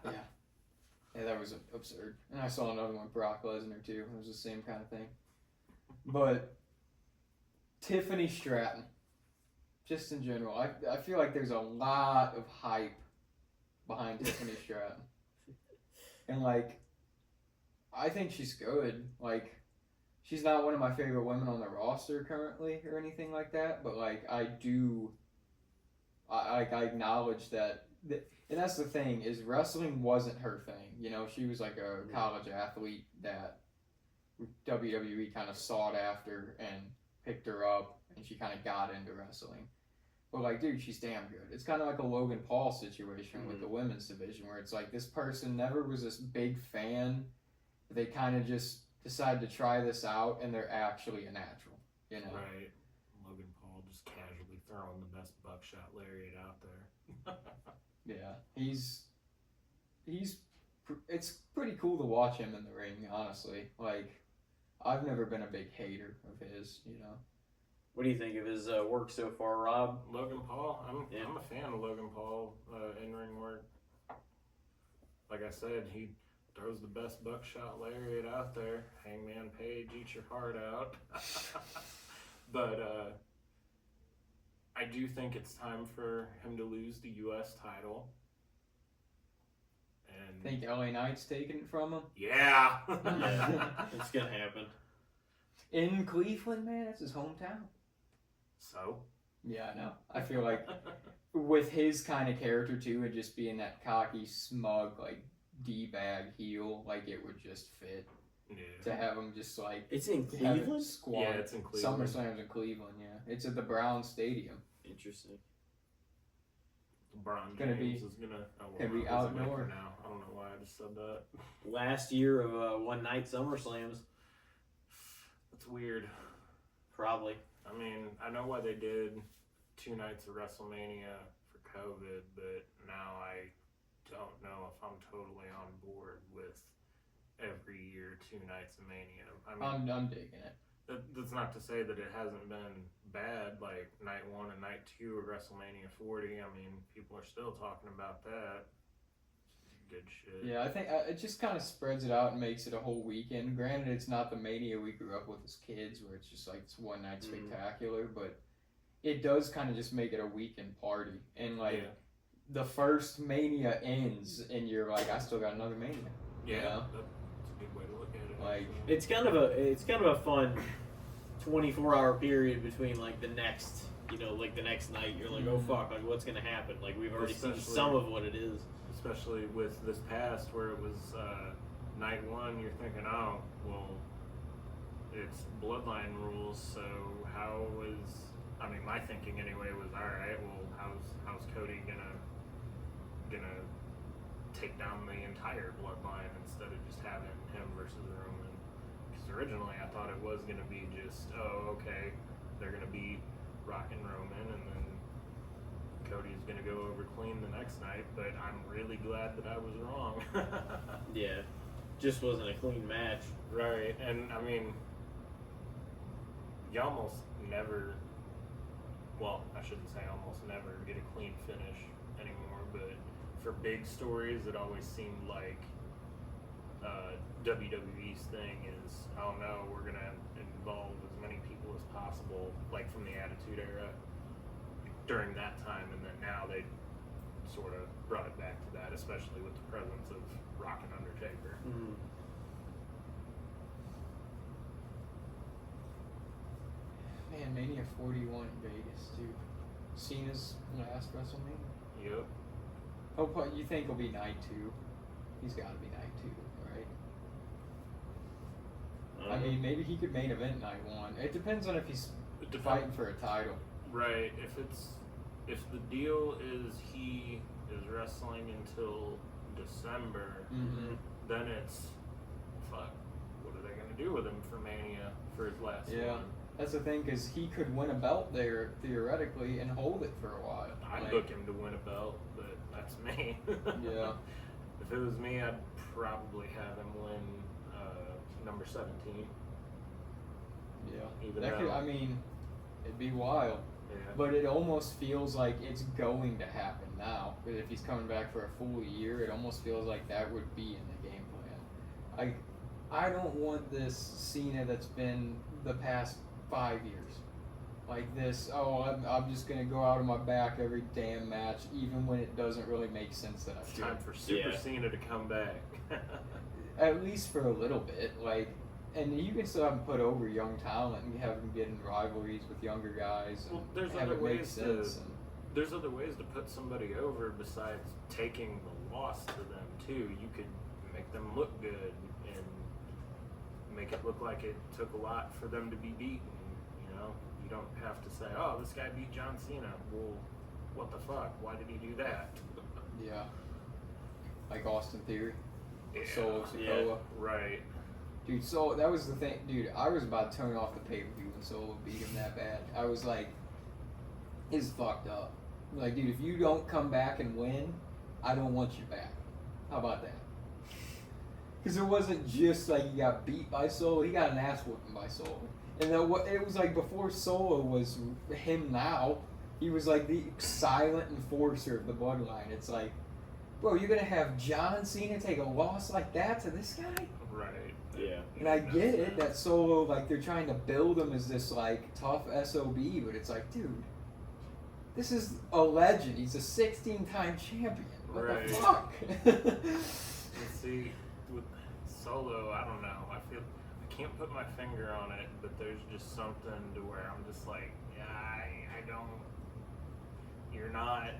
Yeah, that was absurd. And I saw another one, Brock Lesnar too. It was the same kind of thing. But Tiffany Stratton, just in general, I feel like there's a lot of hype behind Tiffany Stratton. And like, I think she's good. Like, she's not one of my favorite women on the roster currently or anything like that. But like, I acknowledge that. And that's the thing, is wrestling wasn't her thing. You know, she was like a college athlete that WWE kind of sought after and picked her up, and she kind of got into wrestling. But like, dude, she's damn good. It's kind of like a Logan Paul situation with the women's division, where it's like this person never was this big fan. They kind of just decide to try this out, and they're actually a natural, you know? Right. Logan Paul just casually throwing the best buckshot lariat out there. Yeah, it's pretty cool to watch him in the ring, honestly. Like, I've never been a big hater of his, you know. What do you think of his work so far, Rob? Logan Paul, I'm a fan of Logan Paul in-ring work. Like I said, he throws the best buckshot lariat out there. Hangman Page, eat your heart out. But I do think it's time for him to lose the U.S. title. And Think LA Knight's taking it from him? yeah. Yeah, it's gonna happen. In Cleveland, man, it's his hometown. So? Yeah, I know. I feel like with his kind of character too, and just being that cocky, smug, like D-bag heel, like it would just fit to have him just like It's in have it Cleveland? squat. Yeah, it's in Cleveland. SummerSlam's in Cleveland, yeah. It's at the Brown Stadium. Interesting. LeBron Gonna James be- is gonna gonna be he's a outdoor. Laker now. I don't know why I just said that. Last year of one night SummerSlams, That's weird. probably. I mean, I know why they did 2 nights of WrestleMania for COVID, but now I don't know if I'm totally on board with every year 2 nights of Mania. I mean, I'm digging it. that's not to say that it hasn't been bad, like night 1 and night 2 of WrestleMania 40. I mean, people are still talking about that. Good shit. Yeah, I think it just kind of spreads it out and makes it a whole weekend. Granted, it's not the Mania we grew up with as kids, where it's just like this one night spectacular, but it does kind of just make it a weekend party. And like, the first Mania ends, and you're like, I still got another Mania. Yeah, You know? that's a good way to look at it. Like, It's kind of a fun 24-hour period between like the next, like the next night. You're like, oh fuck, like what's gonna happen? Like we've already seen some of what it is. Especially with this past where it was night 1, you're thinking, oh, well, it's bloodline rules, so how is, I mean, my thinking anyway was, all right, well, how's Cody gonna take down the entire bloodline instead of just having him versus Roman? Because originally I thought it was gonna be just, oh, okay, they're gonna beat Rock and Roman, and then Cody's gonna go over clean the next night, but I'm really glad that I was wrong. Yeah, just wasn't a clean match. Right, and I mean, you almost never, well, I shouldn't say almost never get a clean finish anymore, but for big stories, it always seemed like WWE's thing is, oh no, we're gonna involve as many people as possible, like from the Attitude Era during that time, and then now they sort of brought it back to that, especially with the presence of Rock and Undertaker. man, Mania 41 in Vegas, dude. Cena's last WrestleMania. Yep. Oh, you think it'll be night 2? He's got to be night 2, right? I mean, maybe he could main event night 1. It depends on if he's fighting for a title. Right. If the deal is he is wrestling until December, then it's fuck. What are they gonna do with him for Mania for his last one? That's the thing, because he could win a belt there theoretically and hold it for a while. I'd book him to win a belt, but that's me. Yeah. If it was me, I'd probably have him win number 17. Yeah. Even That though, could, I mean, it'd be wild. But it almost feels like it's going to happen now. But if he's coming back for a full year, it almost feels like that would be in the game plan. I don't want this Cena that's been the past 5 years. Like this, I'm just going to go out of my back every damn match, even when it doesn't really make sense that I It's should. time for Super Cena to come back. At least for a little bit. Like, and you can still have him put over young talent and have him get in rivalries with younger guys and there's have other it make ways sense. there's other ways to put somebody over besides taking the loss to them too. You could make them look good and make it look like it took a lot for them to be beaten. You know, you don't have to say, "Oh, this guy beat John Cena." Well, what the fuck? Why did he do that? Yeah. Like Austin Theory. Yeah, Solo Sikoa. Yeah. right. Dude, so that was the thing. Dude, I was about to turn off the pay-per-view when Solo beat him that bad. I was like, it's fucked up. Like, dude, if you don't come back and win, I don't want you back. How about that? Because it wasn't just like he got beat by Solo. He got an ass whooping by Solo. And then it was like before Solo was him now, he was like the silent enforcer of the bloodline. It's like, bro, you're going to have John Cena take a loss like that to this guy? Right. Yeah. And I get it that Solo, like, they're trying to build him as this, like, tough SOB, but it's like, dude, this is a legend. He's a 16-time champion. What Right. the fuck? And see, with Solo, I don't know. I can't put my finger on it, but there's just something to where I'm just like, yeah, I don't. You're not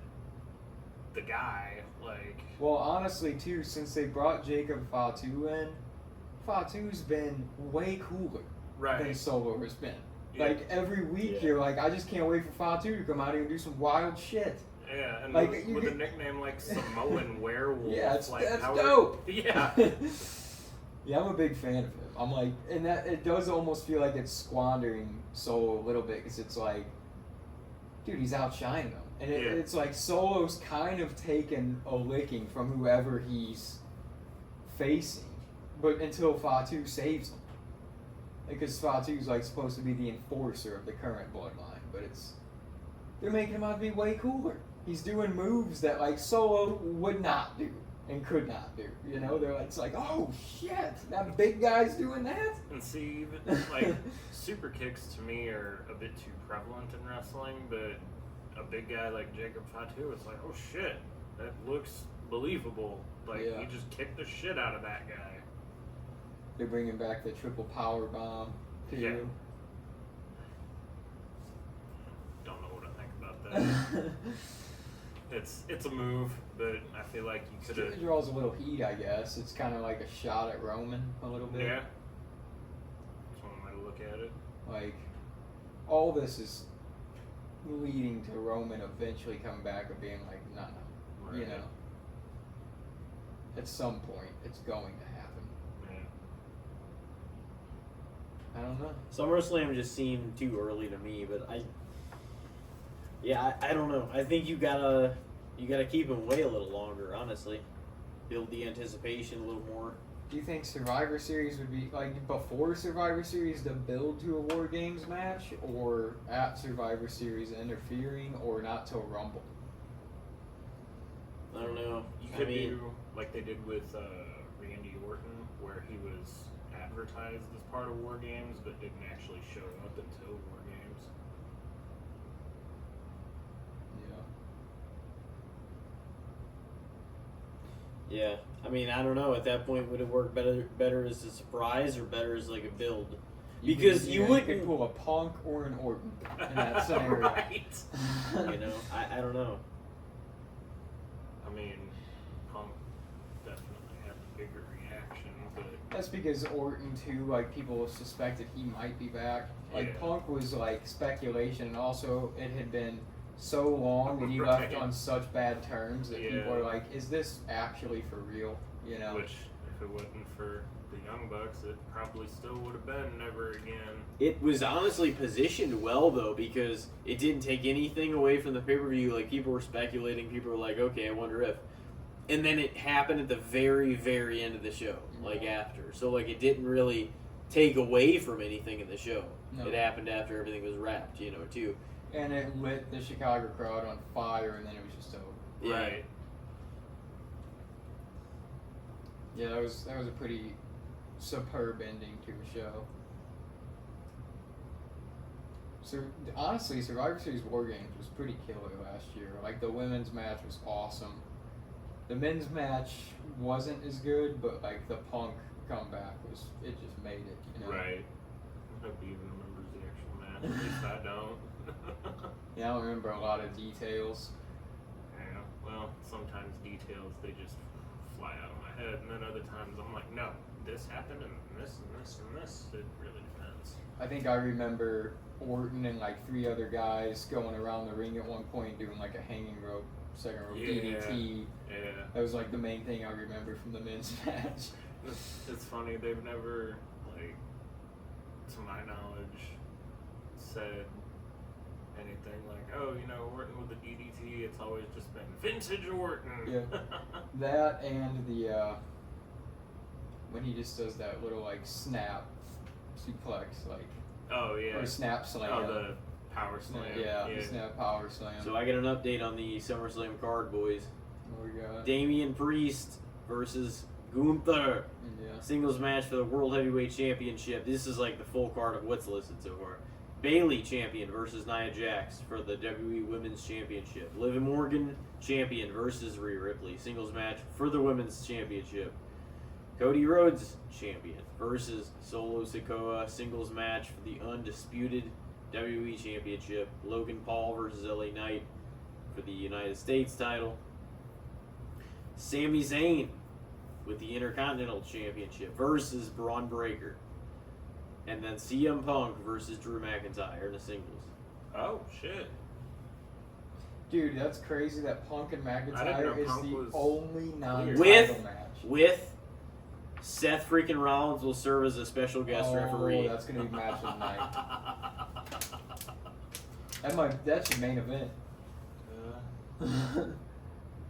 the guy. Like, Well, honestly, too, since they brought Jacob Fatu in, Fatu's been way cooler than right. Solo has been. Yeah. Like, every week Yeah. you're like, I just can't wait for Fatu to come out here and do some wild shit. Yeah, and like, with, you with a get- nickname like Samoan Werewolf. Yeah, that's like, dope. Yeah. Yeah, I'm a big fan of him. I'm like, and that it does almost feel like it's squandering Solo a little bit because it's like, dude, he's outshining him, and Yeah. it's like Solo's kind of taken a licking from whoever he's facing, but until Fatu saves him, because Fatu's like supposed to be the enforcer of the current bloodline, but they're making him out to be way cooler. He's doing moves that like Solo would not do and could not do. You know, it's like, oh shit, that big guy's doing that. And see, even, like, super kicks to me are a bit too prevalent in wrestling, but a big guy like Jacob Fatu, it's like, oh shit, that looks believable. Like, Yeah. you just kicked the shit out of that guy. They're bringing back the triple power bomb too. Yeah. Don't know what I think about that. It's a move, but I feel like you could have. It draws a little heat, I guess. It's kind of like a shot at Roman a little bit. Yeah. That's one way to look at it. Like, all this is leading to Roman eventually coming back and being like, no, you Right. know. At some point, it's going to happen. Yeah. I don't know. SummerSlam just seemed too early to me, but I don't know. I think you gotta keep him wait a little longer, honestly. Build the anticipation a little more. Do you think Survivor Series would be, like, before Survivor Series to build to a War Games match, or at Survivor Series interfering, or not till Rumble? I don't know. You I could mean, do like they did with Randy Orton, where he was advertised as part of War Games, but didn't actually show up until War Games. Yeah. yeah. I mean, I don't know. At that point, would it work better as a surprise or better as like a build? Because you could wouldn't, pull a Punk or an Orton in that scenario. Right. you know. I don't know. I mean, Punk definitely had a bigger reaction, but That's because Orton too, like, people suspected he might be back. Like, Yeah. Punk was like speculation, and also it had been so long that he left Right. on such bad terms that people Yeah. are like, is this actually for real? You know? which, if it wasn't for the Young Bucks, it probably still would have been Never Again. It was honestly positioned well though, because it didn't take anything away from the pay-per-view. Like, people were speculating, people were like, okay, I wonder if, and then it happened at the very, very end of the show, like after. So like, it didn't really take away from anything in the show. No. It happened after everything was wrapped, you know, too. And it lit the Chicago crowd on fire, and then it was just over. Yeah. Right. Yeah, that was a pretty superb ending to a show. So honestly, Survivor Series War Games was pretty killer last year. Like the women's match was awesome. The men's match wasn't as good, but like the Punk comeback it just made it. You know? Right. I hope he even remembers the actual match. At least I don't. Yeah, I don't remember a lot of details. Yeah. Well, sometimes details they just fly out of my head, and then other times I'm like, no, this happened, and this, and this, and this. It really depends. I think I remember Orton and like 3 other guys going around the ring at one point doing like a hanging rope, second rope DDT. Yeah. That was like the main thing I remember from the men's match. It's funny, they've never, like, to my knowledge, said anything like, oh, you know, Orton with the DDT, it's always just been vintage Orton. Yeah. That and the when he just does that little like snap suplex, like Oh, yeah. or snap slam. Oh, the power slam. Yeah, the snap power slam. So I get an update on the SummerSlam card, boys. What we got? Damian Priest versus Gunther. Yeah. Singles match for the World Heavyweight Championship. This is like the full card of what's listed so far. Bailey champion versus Nia Jax for the WWE Women's Championship. Liv Morgan champion versus Rhea Ripley. Singles match for the Women's Championship. Cody Rhodes champion versus Solo Sikoa. Singles match for the undisputed WWE Championship. Logan Paul versus LA Knight for the United States title. Sami Zayn with the Intercontinental Championship versus Braun Breaker. And then CM Punk versus Drew McIntyre in the singles. Oh, shit. Dude, that's crazy that Punk and I didn't McIntyre know is Punk the was only non-title With- match. With Seth freaking Rollins will serve as a special guest referee. That's gonna be match of the night. That's your main event.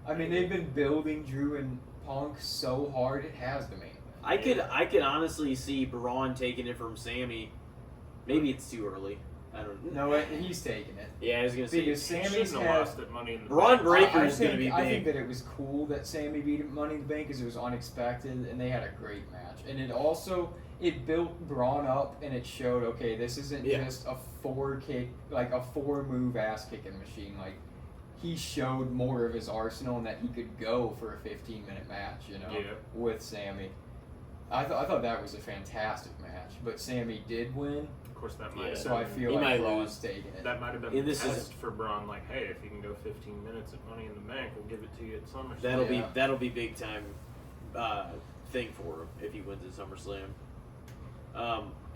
I mean, they've been building Drew and Punk so hard, it has the main event. I could honestly see Braun taking it from Sammy. Maybe it's too early. I don't know. No, he's taking it. Yeah, I was gonna say Because He Sammy's shouldn't have had. lost at Money in the Braun Bank. Breaker I is gonna think- be I big. think that it was cool that Sammy beat Money in the Bank because it was unexpected and they had a great match. And it also built Braun up and it showed, okay, this isn't just a 4-move ass kicking machine. Like he showed more of his arsenal and that he could go for a 15-minute match, you know, Yeah. with Sammy. I thought that was a fantastic match, but Sammy did win, Of course, that might Yeah. have so I been, feel He like might Braun's lose. taking it. that might have been And the this is- test for Braun. Like, hey, if you can go 15 minutes at Money in the Bank, we'll give it to you at SummerSlam. that'll be big time thing for him if he wins at SummerSlam.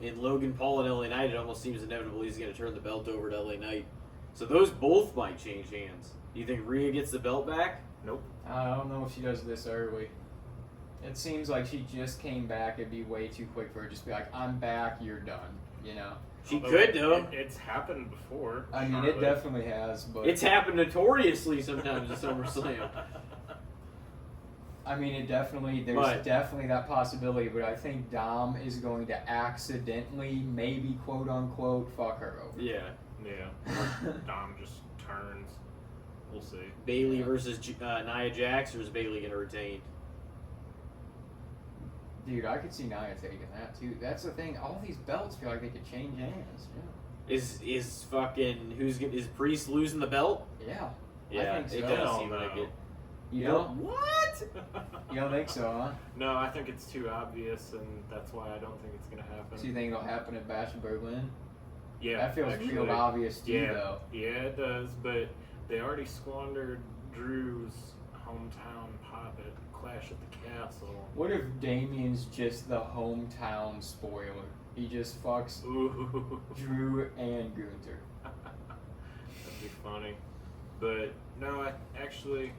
In Logan Paul and LA Knight, it almost seems inevitable he's going to turn the belt over to LA Knight. So those both might change hands. Do you think Rhea gets the belt back? Nope. I don't know if she does this early. It seems like she just came back. It'd be way too quick for her to just be like, I'm back, you're done, you know? She Although could though. It's happened before. I mean, it definitely has, but... It's happened notoriously sometimes at SummerSlam. I mean, there's But- definitely that possibility, but I think Dom is going to accidentally, maybe quote-unquote, fuck her over. Yeah. Yeah. Dom just turns. We'll see. Bailey versus Nia Jax, or is Bailey going to retain? Dude, I could see Nia taking that, too. That's the thing. All these belts feel like they could change hands. Is fucking is Priest losing the belt? Yeah. Yeah, think so. it does Hell seem like no. it. You don't? What? You don't think so, huh? No, I think it's too obvious, and that's why I don't think it's gonna happen. So you think it'll happen at Bash in Berlin? Yeah, That feels actually, real obvious, too, Yeah, though. yeah, it does. But they already squandered Drew's hometown pop at Clash at the Castle. What if Damien's just the hometown spoiler? He just fucks Ooh, Drew and Gunther. that'd be funny. But no, actually.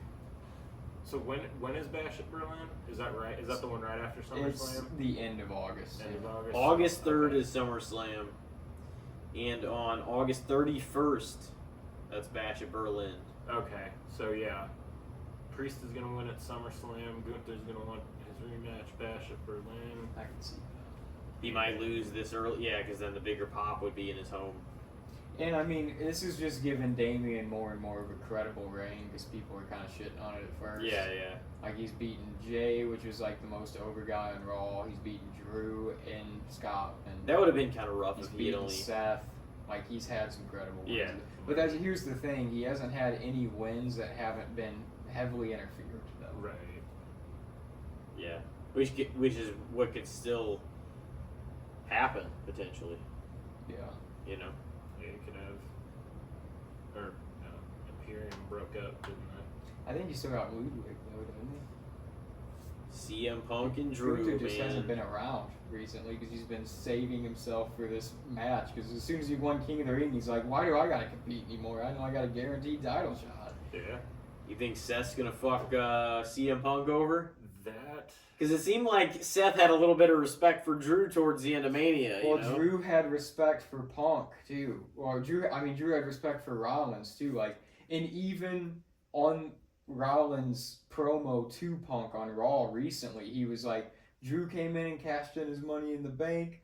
So when is Bash at Berlin? Is that right? Is that the one right after It's SummerSlam? the end of August. End of August. August 3rd Okay. is SummerSlam, and on August 31st, that's Bash at Berlin. Okay, so yeah, Priest is gonna win at SummerSlam. Gunther's gonna win his rematch Bash at Berlin. I can see that. He might lose this early, yeah, because then the bigger pop would be in his home. And I mean, this is just giving Damian more and more of a credible reign because people were kind of shitting on it at first. Yeah. Like he's beaten Jay, which was like the most over guy on Raw. He's beaten Drew and Scott, and That would have been kind of rough he's if he had beaten only. Seth. Like he's had some credible wins. Yeah. But here's the thing: he hasn't had any wins that haven't been heavily interfered though. Right. Yeah, which is what could still happen potentially. Yeah. You know. Yeah, you could have. Or Imperium broke up, didn't they? I think he still got Ludwig though, doesn't he? CM Punk and Gunther Drew, just man. hasn't been around recently because he's been saving himself for this match. Because as soon as he won King of the Ring, he's like, "Why do I gotta compete anymore? I know I got a guaranteed title shot." Yeah. You think Seth's gonna fuck CM Punk over? That. Because it seemed like Seth had a little bit of respect for Drew towards the end of Mania. Well, You know? Drew had respect for Punk too. Well, Drew had respect for Rollins too. Like, and even on Rollins' promo to Punk on Raw recently, he was like, Drew came in and cashed in his Money in the Bank.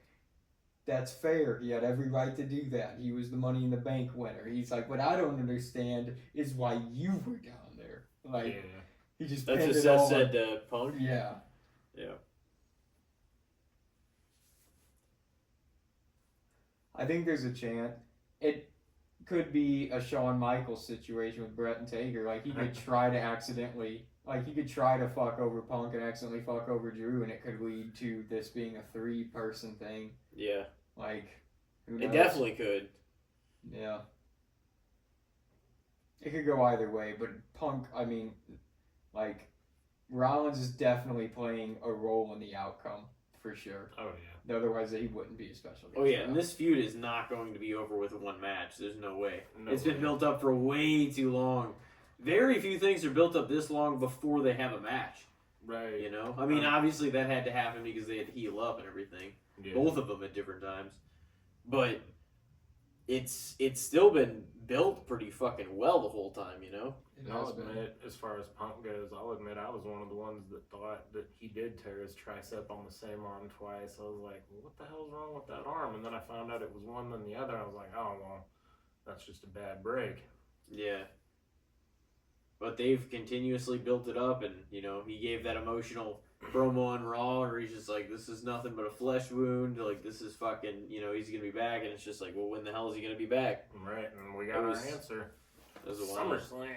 That's fair. He had every right to do that. He was the Money in the Bank winner. He's like, what I don't understand is why you were down there. Like, Yeah. he just That's pinned what it Seth all said on- to Punk. Yeah. Yeah. I think there's a chance. It could be a Shawn Michaels situation with Brett and Taker. Like, he could try to accidentally... Like, he could try to fuck over Punk and accidentally fuck over Drew, and it could lead to this being a three-person thing. Yeah. Like, who It knows? definitely could. Yeah. It could go either way, but Punk, I mean, like, Rollins is definitely playing a role in the outcome, for sure. Oh yeah. Otherwise, he wouldn't be a special guest. Oh yeah, and this feud is not going to be over with one match. There's no way. No It's way. been built up for way too long. Very few things are built up this long before they have a match. Right. You know? I mean, obviously that had to happen because they had to heal up and everything. Yeah. Both of them at different times. But it's still been built pretty fucking well the whole time, you know? It I'll has been. admit, as far as Punk goes, I'll admit I was one of the ones that thought that he did tear his tricep on the same arm twice. I was like, what the hell's wrong with that arm? And then I found out it was one than the other. I was like, oh, well, that's just a bad break. Yeah. But they've continuously built it up, and, you know, he gave that emotional promo on Raw where he's just like, this is nothing but a flesh wound. Like, this is fucking, you know, he's going to be back. And it's just like, well, when the hell is he going to be back? Right, and we got It our was- answer. That was a while. SummerSlam.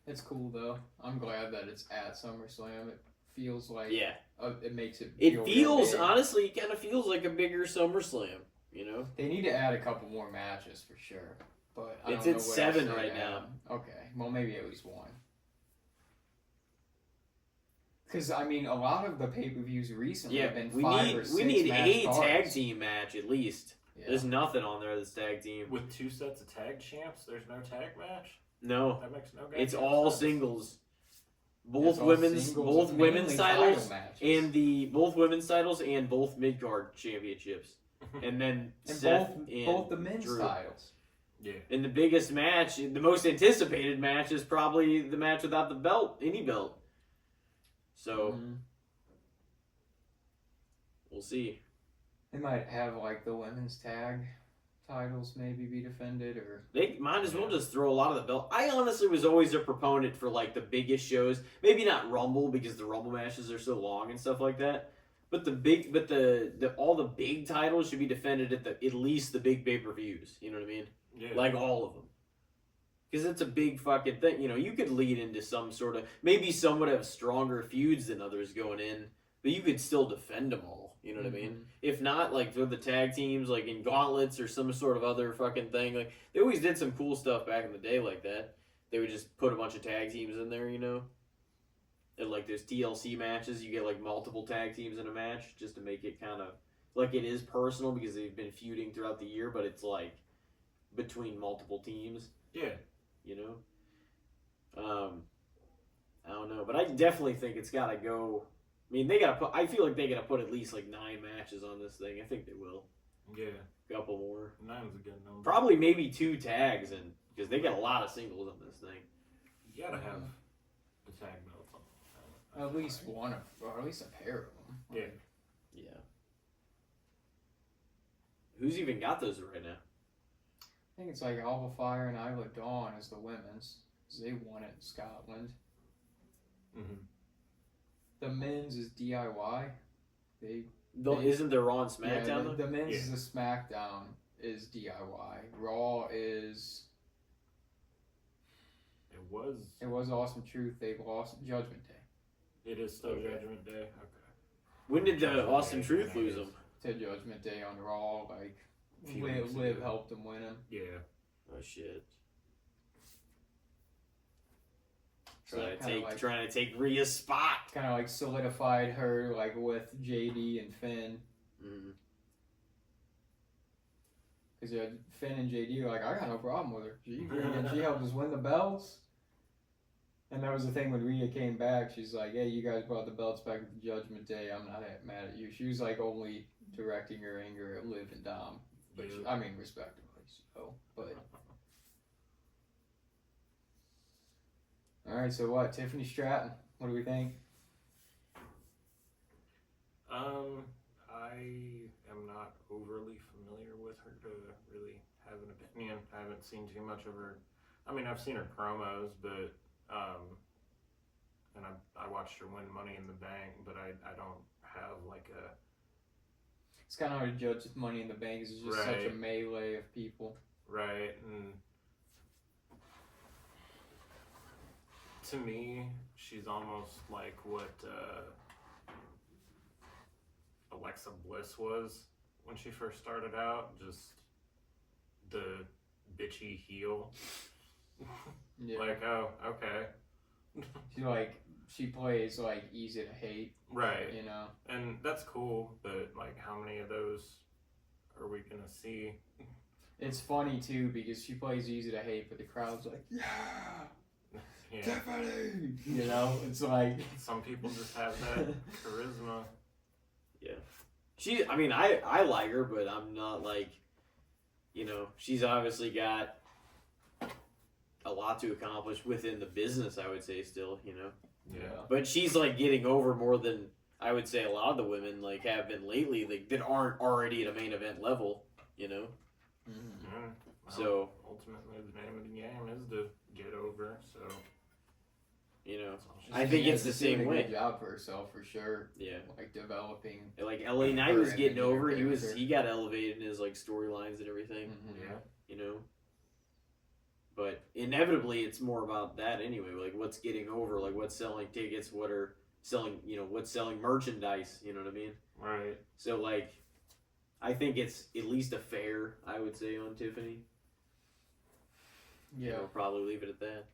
It's cool, though. I'm glad that it's at SummerSlam. It feels like... Yeah. It makes it It feel real feels, big. honestly, it kind of feels like a bigger SummerSlam, you know? They need to add a couple more matches for sure. But I It's don't at know what 7 else they'd right add. now. Okay, well maybe at least one. Because I mean, a lot of the pay-per-views recently Yeah, have been we 5 need or 6 we need match a cards. tag team match at least. Yeah. There's nothing on there that's tag team. With 2 sets of tag champs, there's no tag match? No, That makes no it's goddamn all sense. singles. It's Both all women's singles, both women's mainly titles title matches. and both women's titles and both mid card championships, and then And Seth and both the men's Drew. titles. Yeah. And the biggest match, the most anticipated match, is probably the match without the belt, any belt. So Mhm. we'll see. They might have like the women's tag titles maybe be defended, or They might as well just throw a lot of the belt. I honestly was always a proponent for like the biggest shows. Maybe not Rumble because the Rumble matches are so long and stuff like that. But the all the big titles should be defended at at least the big pay-per-views. You know what I mean? Yeah. Like all of them. Because it's a big fucking thing. You know, you could lead into some sort of... Maybe some would have stronger feuds than others going in. But you could still defend them all. You know what I mean? If not, like, through the tag teams, like in gauntlets or some sort of other fucking thing. Like, they always did some cool stuff back in the day like that. They would just put a bunch of tag teams in there, you know? And, like, there's TLC matches. You get, like, multiple tag teams in a match just to make it kind of... Like, it is personal because they've been feuding throughout the year, but it's, like, between multiple teams. Yeah. You know, I don't know, but I definitely think it's got to go. I mean, they got to put. I feel like they got to put at least like 9 matches on this thing. I think they will. Yeah. A couple more. 9's a good number. Probably maybe 2 tags, and because they got a lot of singles on this thing. You gotta have the tag belts on. at least one of, or at least a pair of them. Yeah. Yeah. Who's even got those right now? think it's like Alpha Fire and Isla Dawn is the women's. 'Cause they won it in Scotland. Mm-hmm. The men's is DIY. They Isn't there Raw and SmackDown? yeah, though? the men's is the SmackDown is DIY. Raw is It was Awesome Truth. They lost Judgment Day It is still Okay. Judgment Day. Okay. When did Judgment Austin Day, Truth I know lose it them? is. to Judgment Day on Raw. Like Few Liv weeks ago. helped them win him. Yeah. Oh shit! So that kinda like, Trying to take Rhea's spot. kind of like solidified her like with JD and Finn. Mm. Because yeah, Finn and JD were like, I got no problem with her. She helped us win the belts. And that was the thing when Rhea came back. She's like, hey, you guys brought the belts back at the Judgment Day. I'm not mad at you. She was like only directing her anger at Liv and Dom. Which, Yeah. I mean, respectively. So, but. Alright, so what? Tiffany Stratton. What do we think? I am not overly familiar with her to really have an opinion. I haven't seen too much of her. I mean, I've seen her promos, but and I watched her win Money in the Bank, but I don't have like a It's kind of hard to judge Money in the Bank because it's just such a Right. melee of people. right. And to me, she's almost like what Alexa Bliss was when she first started out, just the bitchy heel. Yeah. Like, oh, okay. She plays like easy to hate, Right. you know. And that's cool, but like how many of those are we gonna see? It's funny too because she plays easy to hate, but the crowd's like, yeah, Yeah. Tiffany. You know, it's like Some people just have that charisma. I like her, but I'm not like, she's obviously got a lot to accomplish within the business, I would say still, Yeah. But she's like getting over more than I would say a lot of the women like have been lately, like that aren't already at a main event level, Yeah. Well, So, ultimately, the name of the game is to get over. So that's all she I said. think she it's has the to do same a way. good job for herself for sure. Yeah. Like developing. Like LA Knight was Her getting image and over. her He character. got elevated in his like storylines and everything, Yeah. But inevitably, it's more about that anyway. Like what's getting over, like what's selling tickets, what are selling, what's selling merchandise. You know what I mean? Right. So like, I think it's at least a fair, I would say, on Tiffany. Yeah. I'll probably leave it at that.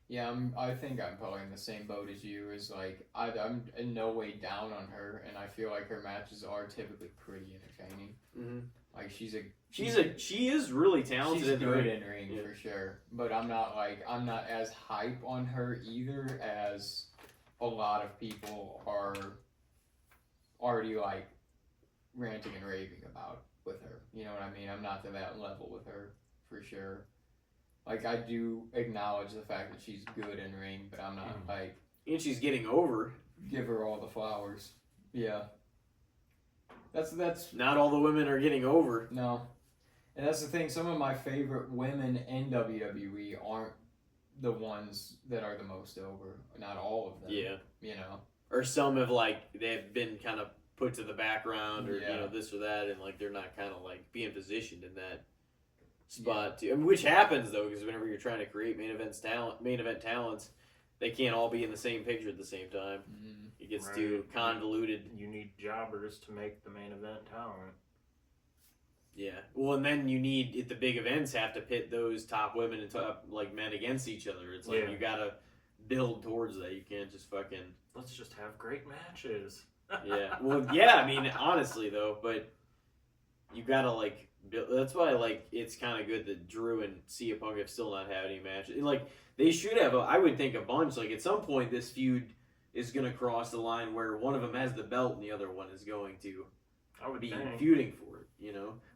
Yeah, I think I'm probably in the same boat as you. Is like I'm in no way down on her, and I feel like her matches are typically pretty entertaining. Mm-hmm. Like she is really talented. she's in the good ring. in ring Yeah. for sure. But I'm not as hype on her either as a lot of people are already like ranting and raving about with her. You know what I mean? I'm not to that level with her for sure. Like I do acknowledge the fact that she's good in ring, but I'm not like And she's getting over. give her all the flowers. Yeah. That's Not all the women are getting over. no. And that's the thing, some of my favorite women in WWE aren't the ones that are the most over. Not all of them. Yeah. You know. Or some have like they've been kind of put to the background, or Yeah. this or that, and like they're not kind of like being positioned in that spot too. I mean, which happens though, because whenever you're trying to create main event talents, they can't all be in the same picture at the same time. Mm-hmm. It gets Right. too convoluted. You need jobbers to make the main event talent. Yeah. Well, and then you need at the big events have to pit those top women and top like men against each other. It's like Yeah. you gotta build towards that. You can't just fucking. Let's just have great matches. Yeah. Well, yeah. I mean, honestly though, but you gotta like build. That's why like it's kind of good that Drew and CM Punk have still not had any matches. Like they should have. I would think a bunch. Like at some point, this feud is gonna cross the line where one of them has the belt and the other one is going to I would be think. feuding for it.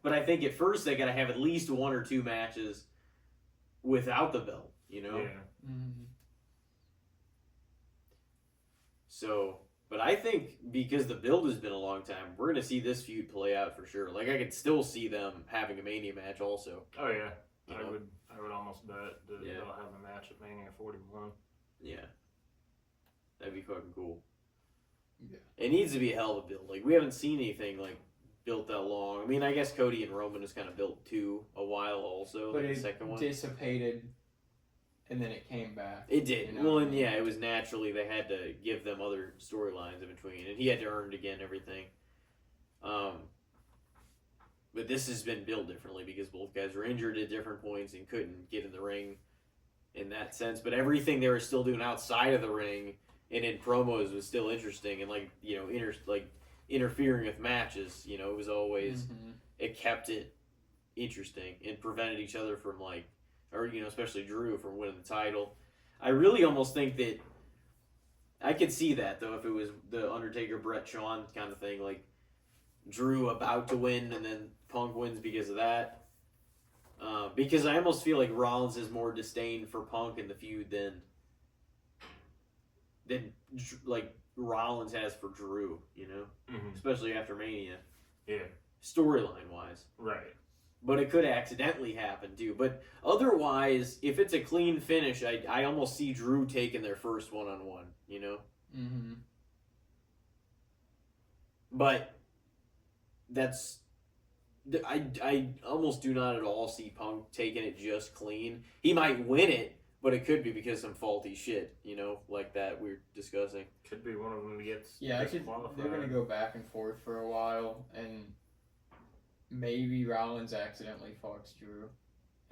But I think at first they gotta have at least one or two matches without the belt. Yeah. Mm-hmm. So But I think because the build has been a long time, we're gonna see this feud play out for sure. Like I could still see them having a Mania match also. Oh yeah, You I know? would almost bet that Yeah. they'll have a match at Mania 41. Yeah, that'd be fucking cool. Yeah. It needs to be a hell of a build. Like we haven't seen anything like built that long. I mean, I guess Cody and Roman was kind of built too a while also. But Like it the second one, dissipated, and then it came back. it did. You know Well, what I and mean? yeah, it was naturally they had to give them other storylines in between, and he had to earn it again. Everything. But this has been built differently because both guys were injured at different points and couldn't get in the ring in that sense. But everything they were still doing outside of the ring and in promos was still interesting and like interfering with matches. You know, it was always it kept it interesting and prevented each other from especially Drew from winning the title. I really almost think that I could see that though if it was the Undertaker Brett Shawn kind of thing, like Drew about to win and then Punk wins because of that. Because I almost feel like Rollins has more disdain for Punk in the feud than like Rollins has for Drew, you know, especially after Mania. Yeah, storyline wise, right. but it could accidentally happen too. But otherwise, if it's a clean finish, I almost see Drew taking their first one-on-one, you know. Mm-hmm. But that's I almost do not at all see Punk taking it just clean. He might win it, but it could be because of some faulty shit, you know, like that we were discussing. Could be one of them gets Yeah, disqualified. they're gonna go back and forth for a while, and maybe Rollins accidentally fucks Drew,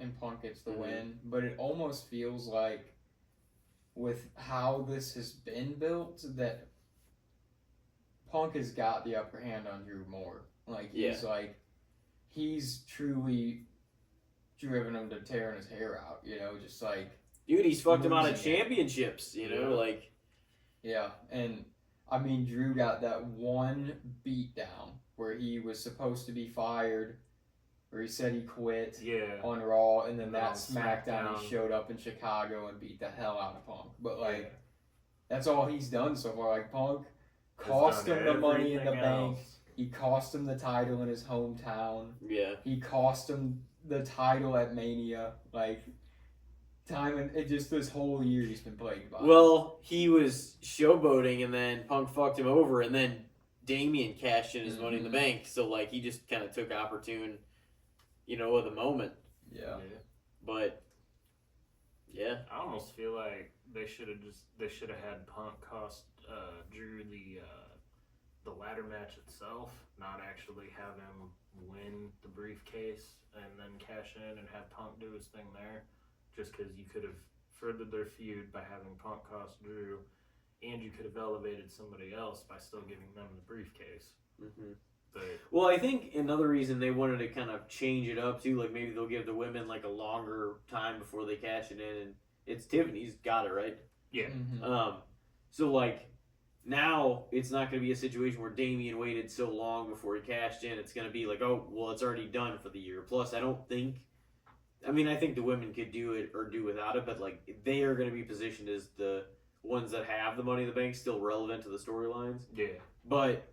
and Punk gets the win. But it almost feels like, with how this has been built, that Punk has got the upper hand on Drew more. Like he's truly driven him to tearing his hair out. You know, just like. Dude, he's fucked him out of losing it. championships, you know, like. Yeah, and I mean, Drew got that one beatdown where he was supposed to be fired, where he said he quit on Raw, and then that SmackDown he showed up in Chicago and beat the hell out of Punk. But like, that's all he's done so far. Like Punk cost him the Money in the Bank. He cost him the title in his hometown. Yeah. He cost him the title at Mania. Like. Time and it just this whole year he's been plagued by. Well, he was showboating and then Punk fucked him over and then Damian cashed in his Money in the Bank. So like he just kind of took opportune, you know, of the moment. Yeah. But yeah, I almost feel like they should have had Punk cost Drew the ladder match itself, not actually have him win the briefcase and then cash in and have Punk do his thing there. Just because you could have furthered their feud by having Punk cost Drew, and you could have elevated somebody else by still giving them the briefcase. But well, I think another reason they wanted to kind of change it up too, like maybe they'll give the women like a longer time before they cash it in, and it's Tiffany's got it right. Yeah. So like now it's not going to be a situation where Damian waited so long before he cashed in. It's going to be like, oh well, it's already done for the year. Plus, I think the women could do it or do without it, but like they are going to be positioned as the ones that have the Money in the Bank, still relevant to the storylines. Yeah. But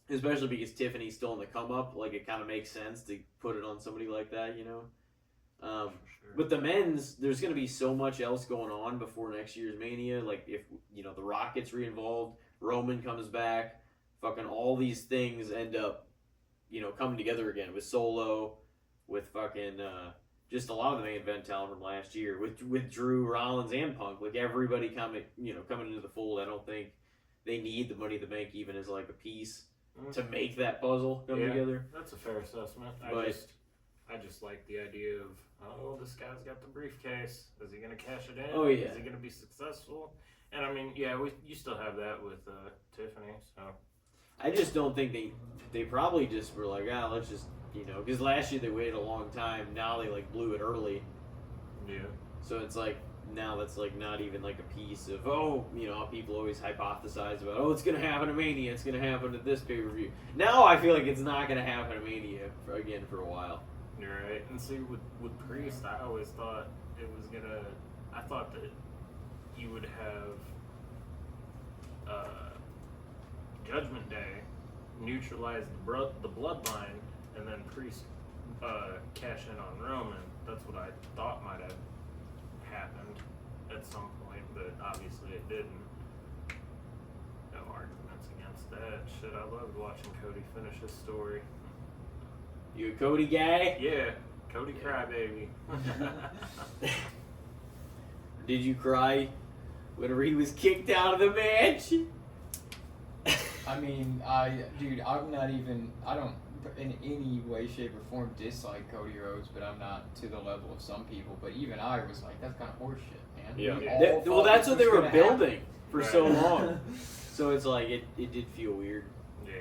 especially because Tiffany's still in the come up, like it kind of makes sense to put it on somebody like that, you know. Sure. But the men's, there's going to be so much else going on before next year's Mania. Like if the Rock gets re-involved, Roman comes back, fucking all these things end up, coming together again with Solo, with fucking. Just a lot of the main event talent from last year with Drew, Rollins, and Punk. Like everybody coming into the fold. I don't think they need the Money in the Bank even as like a piece to make that puzzle come together. That's a fair assessment. I just like the idea of this guy's got the briefcase. Is he gonna cash it in? Oh yeah. Is he gonna be successful? And I mean, you still have that with Tiffany. So I just don't think they probably just were like, let's just. Because last year they waited a long time. Now they like blew it early. Yeah. So it's like now that's like not even like a piece of people always hypothesize about it's gonna happen at Mania. It's gonna happen at this pay-per-view. Now I feel like it's not gonna happen at Mania again for a while. You're right. And see with Priest, I always thought it was gonna. I thought that you would have Judgment Day, neutralize the bloodline, and then Priest cash in on Roman. That's what I thought might have happened at some point, but obviously it didn't. No arguments against that. Shit, I loved watching Cody finish his story. You a Cody guy? Yeah, Cody Crybaby. Did you cry whenever he was kicked out of the match? I mean, I'm not even, I don't in any way, shape, or form dislike Cody Rhodes, but I'm not to the level of some people. But even I was like, that's kind of horseshit, man. Yeah. Well, that's what they were building for so Right. long. So it's like, it did feel weird. Yeah.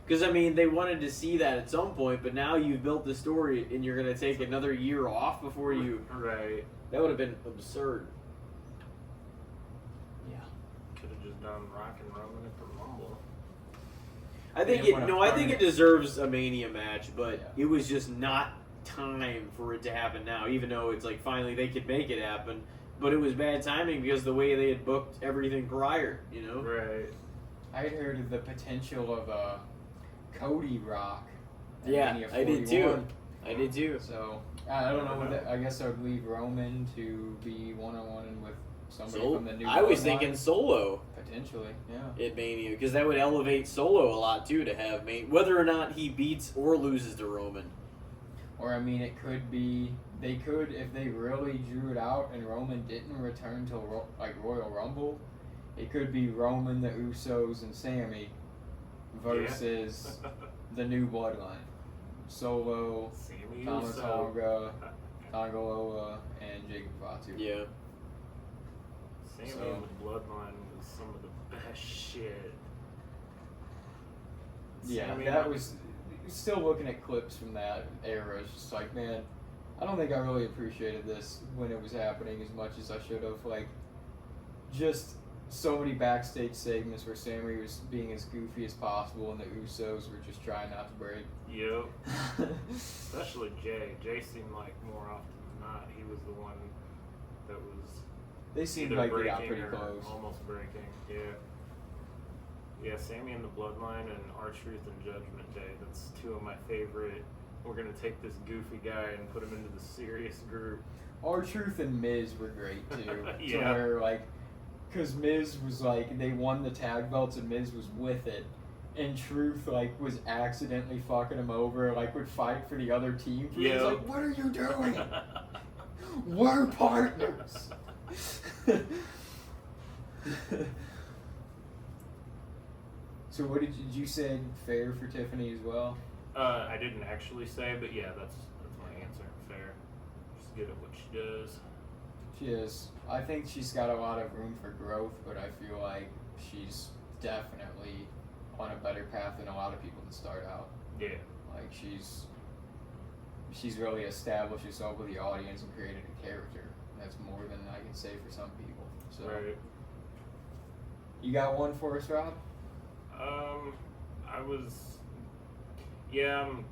Because, I mean, they wanted to see that at some point, but now you've built the story and you're going to take another year off before you... Right. That would have been absurd. Yeah. Could have just done Rock and Roman at the Rumble. I think it deserves a Mania match, but it was just not time for it to happen now, even though it's like finally they could make it happen. But it was bad timing because the way they had booked everything prior, you know? Right. I had heard of the potential of Cody Rock. at Yeah, Mania I did 41. too. I did too. So I don't know what that, I guess I would leave Roman to be one-on-one with somebody from the new. I was bloodline. thinking Solo Potentially, yeah. at Mania because that would elevate Solo a lot too to have whether or not he beats or loses to Roman. Or I mean, it could be they could if they really drew it out and Roman didn't return till Royal Rumble. It could be Roman, the Usos, and Sammy versus the new bloodline. Solo, Sammy Tama Uso. Tonga, Tangaloa, and Jacob Fatu. Yeah. Sammy So- and the Bloodline was some of the best shit. Yeah, Sammy that and- was still looking at clips from that era. It's just like, man, I don't think I really appreciated this when it was happening as much as I should have. Like, just so many backstage segments where Sammy was being as goofy as possible, and the Usos were just trying not to break. Yep. Especially Jay. Jay seemed like more often than not he was the one that was They seemed either like they got breaking pretty or close. almost breaking. Yeah. Yeah, Sammy and the Bloodline and R-Truth and Judgment Day. That's two of my favorite. We're gonna take this goofy guy and put him into the serious group. R-Truth and Miz were great too. Yeah. To where, like, because Miz was like, they won the tag belts and Miz was with it. And Truth, like, was accidentally fucking him over, like, would fight for the other team. He's Yeah. like, what are you doing? We're partners. So what did you say fair for Tiffany as well? I didn't actually say, but yeah, that's my answer. Fair. Just good at what she does. She is. I think she's got a lot of room for growth, but I feel like she's definitely on a better path than a lot of people that start out. Yeah. Like she's really established herself with the audience and created a character. That's more than I can say for some people. So Right. you got one for us, Rob? I'm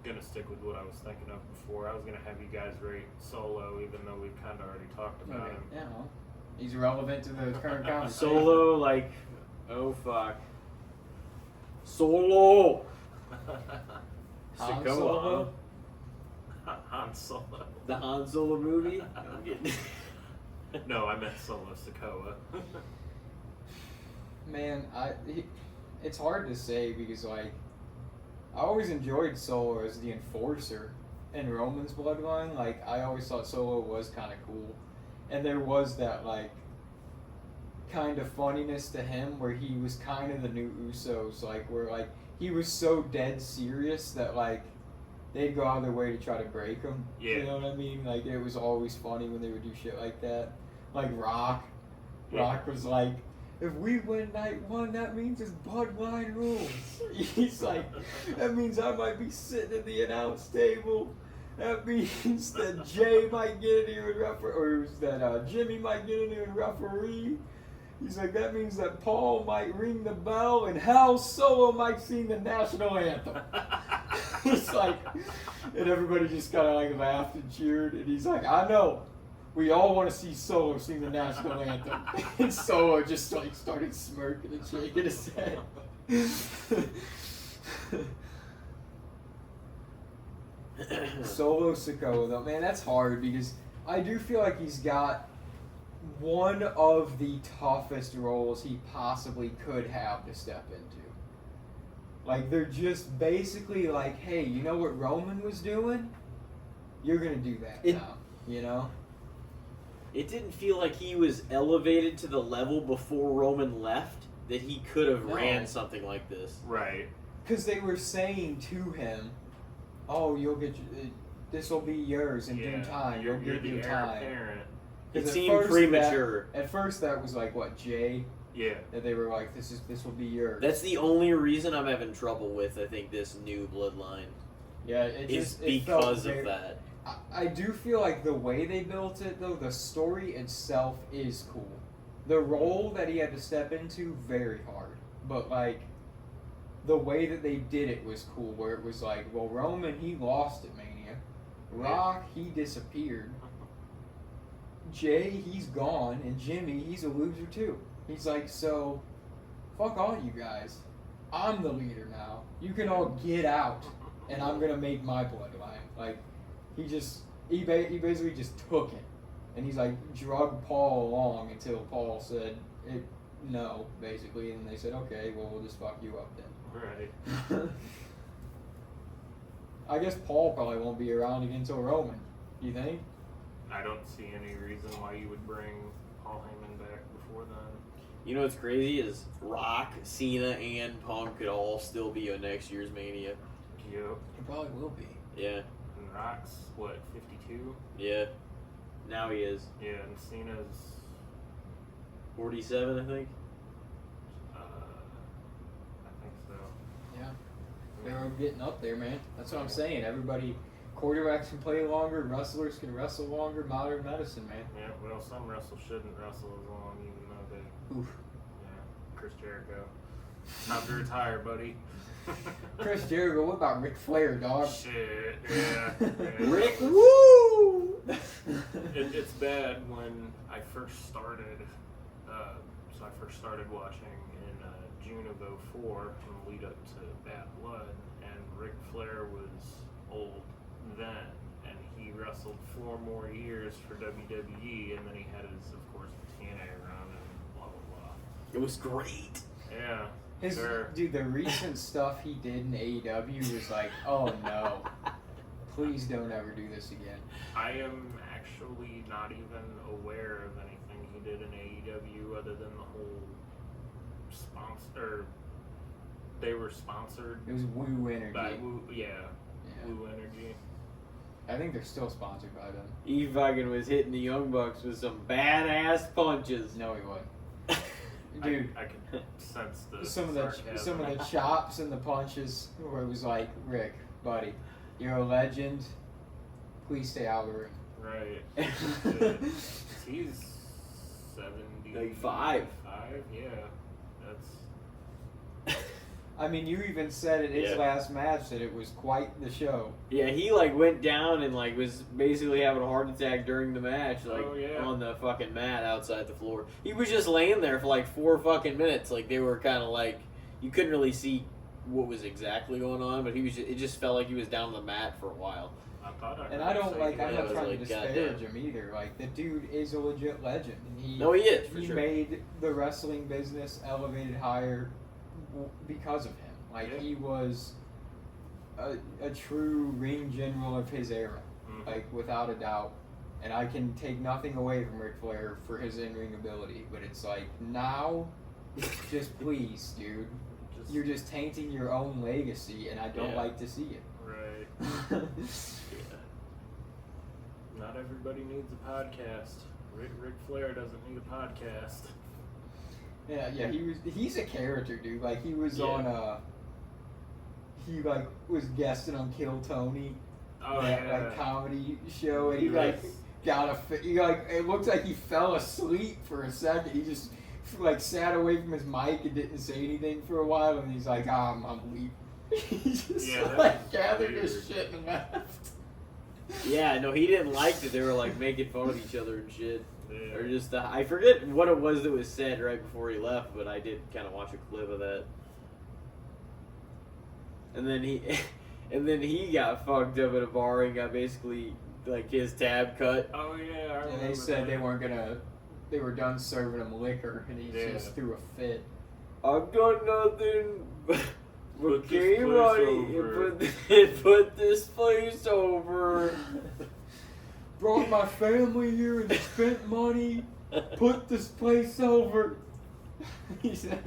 gonna stick with what I was thinking of before. I was gonna have you guys rate Solo, even though we've kind of already talked about Okay. him. Yeah, well, he's relevant to the current conversation. Solo, like, oh fuck. Solo! Han Sikoa, Solo? Han Solo. The Han Solo movie? I'm getting- No, I meant Solo Sikoa. Man, it's hard to say because, like, I always enjoyed Solo as the enforcer in Roman's bloodline. Like, I always thought Solo was kind of cool. And there was that, like, kind of funniness to him where he was kind of the new Usos. Like, where, like, he was so dead serious that, like, they'd go out of their way to try to break him. Yeah. You know what I mean? Like, it was always funny when they would do shit like that. Like, Rock. Yeah. Rock was like, if we win night one, that means it's bloodline rules. He's like, that means I might be sitting at the announce table. That means that Jay might get in here and referee, or that Jimmy might get in here and referee. He's like, that means that Paul might ring the bell and Hal Solo might sing the national anthem. He's like, and everybody just kind of like laughed and cheered. And he's like, I know. We all want to see Solo sing the national anthem. And Solo just like started smirking and shaking his head. Solo Sikoa though, man, that's hard because I do feel like he's got one of the toughest roles he possibly could have to step into. Like, they're just basically like, hey, you know what Roman was doing? You're gonna do that now, you know? It didn't feel like he was elevated to the level before Roman left that he could have ran something like this. Right. Because they were saying to him, oh, you'll get, this will be yours in due time. You'll You're get the your heir time. apparent. It 'Cause at seemed first premature. At first that was like, what, Jay? Yeah. That they were like, this will be yours. That's the only reason I'm having trouble with, I think, this new bloodline. Yeah, it Is just it felt because very, of that. I do feel like the way they built it, though, the story itself is cool. The role that he had to step into, very hard. But, like, the way that they did it was cool, where it was like, well, Roman, he lost at Mania. Rock, he disappeared. Jay, he's gone. And Jimmy, he's a loser, too. He's like, so, fuck all you guys. I'm the leader now. You can all get out, and I'm going to make my bloodline. Like, he basically just took it. And he's like, drug Paul along until Paul said, no, basically. And they said, okay, well, we'll just fuck you up then. Right. I guess Paul probably won't be around again until Roman. You think? I don't see any reason why you would bring Paul Heyman back before then. You know what's crazy is Rock, Cena, and Punk could all still be on next year's Mania. Yep. He probably will be. Yeah, And Rock's, what, 52? yeah. Now he is Yeah, and Cena's, 47, I think. I think so. Yeah. They're getting up there, man. That's what I'm saying. Everybody, quarterbacks can play longer, wrestlers can wrestle longer. Modern medicine, man. Yeah, well, some wrestlers shouldn't wrestle as long, even though they, Oof. yeah, Chris Jericho. Time to retire, buddy. Chris Jericho, what about Ric Flair, dog? Shit, yeah. Rick, woo! It's bad when I first started, so I first started watching in June of '04 in the lead up to Bad Blood, and Ric Flair was old then, and he wrestled 4 more years for WWE, and then he had his, of course, TNA run and blah, blah, blah. It was great. Yeah. Dude, the recent stuff he did in AEW was like, oh no. Please don't ever do this again. I am actually not even aware of anything he did in AEW other than the whole sponsor. They were sponsored It was Woo Energy. by Woo, yeah, Yeah. Woo Energy. I think they're still sponsored by them. He fucking was hitting the Young Bucks with some badass punches. No, he wasn't. Dude, I can sense the some of sarcasm. the chops and the punches where it was like, Rick, buddy, you're a legend. Please stay out of the ring. Right. He's 70. Like 5. 5, yeah. That's. I mean, you even said in his Yeah. last match that it was quite the show. Yeah, he like went down and like was basically having a heart attack during the match, like Oh, yeah. on the fucking mat outside the floor. He was just laying there for like 4 fucking minutes. Like they were kind of like you couldn't really see what was exactly going on, but he was. It just felt like he was down on the mat for a while. I thought I And heard I don't say like. he I'm Yeah, not it was trying to like, disparage goddamn. him either. Like the dude is a legit legend, and he No, he is for he sure. made the wrestling business elevated higher because of him. Like Yeah. he was a true ring general of his era, Mhm. like without a doubt. And I can take nothing away from Ric Flair for his in-ring ability, but it's like now, just please, dude, Just, you're just tainting your own legacy, and I don't Yeah. like to see it. right. Not everybody needs a podcast. Ric Flair doesn't need a podcast. Yeah, he's a character, dude. Like he was Yeah. on he like was guesting on Kill Tony, Oh that yeah. like comedy show, and he He like was- he like it looked like he fell asleep for a second. He just like sat away from his mic and didn't say anything for a while, and he's like, I'm leaving. He just Yeah, that like was gathered weird. his shit and left. Yeah, no, he didn't like that they were like making fun of each other and shit. Yeah. Or just I forget what it was that was said right before he left, but I did kind of watch a clip of that. and then he got fucked up at a bar and got basically like his tab cut. Oh yeah, I And remember they said that. they weren't gonna. They were done serving him liquor, and he Yeah. just threw a fit. I've done nothing but Put this came place on over. and put this place over. Brought my family here and spent money. Put this place over. He said,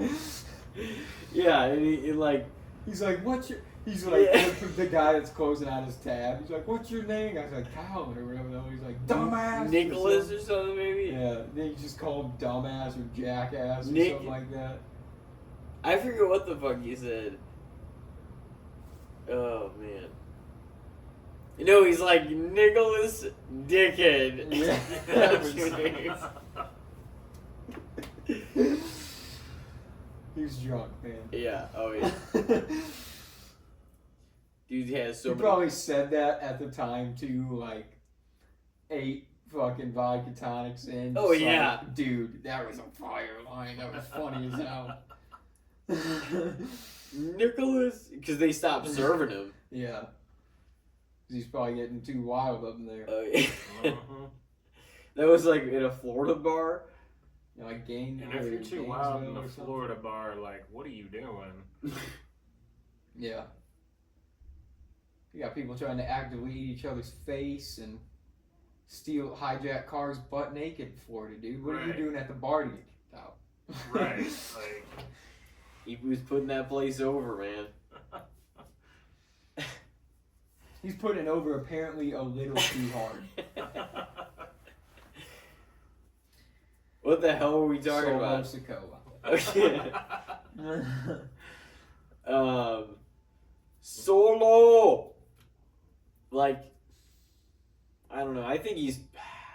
Yeah, and he like he's like, what's your? He's like, Yeah. the guy that's closing out his tab. He's like, what's your name? I was like, Calvin or whatever. He's like, dumbass. Nicholas or or something maybe. yeah, then you just call him dumbass or jackass or Nick- something like that. I forget what the fuck he said. Oh man. No, he's like Nicholas Dickhead. Yeah. That's your name. He was drunk, man. Yeah. Oh yeah. Dude has so He many. probably said that at the time too, like 8 fucking vodka tonics in. Oh, just like, yeah. dude, that was a fire line. That was funny as hell. Nicholas, because they stopped serving him. Yeah. 'Cause he's probably getting too wild up in there. Oh yeah. Mhm. That was like in a Florida bar. You know, like Gain. And if you're too wild in Gainesville a or something. Florida bar, like, what are you doing? Yeah. You got people trying to actively eat each other's face and hijack cars butt naked in Florida, dude. What are you Right. doing at the bar to get kicked out? Right. Like, He was putting that place over, man. He's putting it over apparently a little too hard. What the hell were we talking Solo about? Sikoa. Okay. Solo. Like, I don't know. I think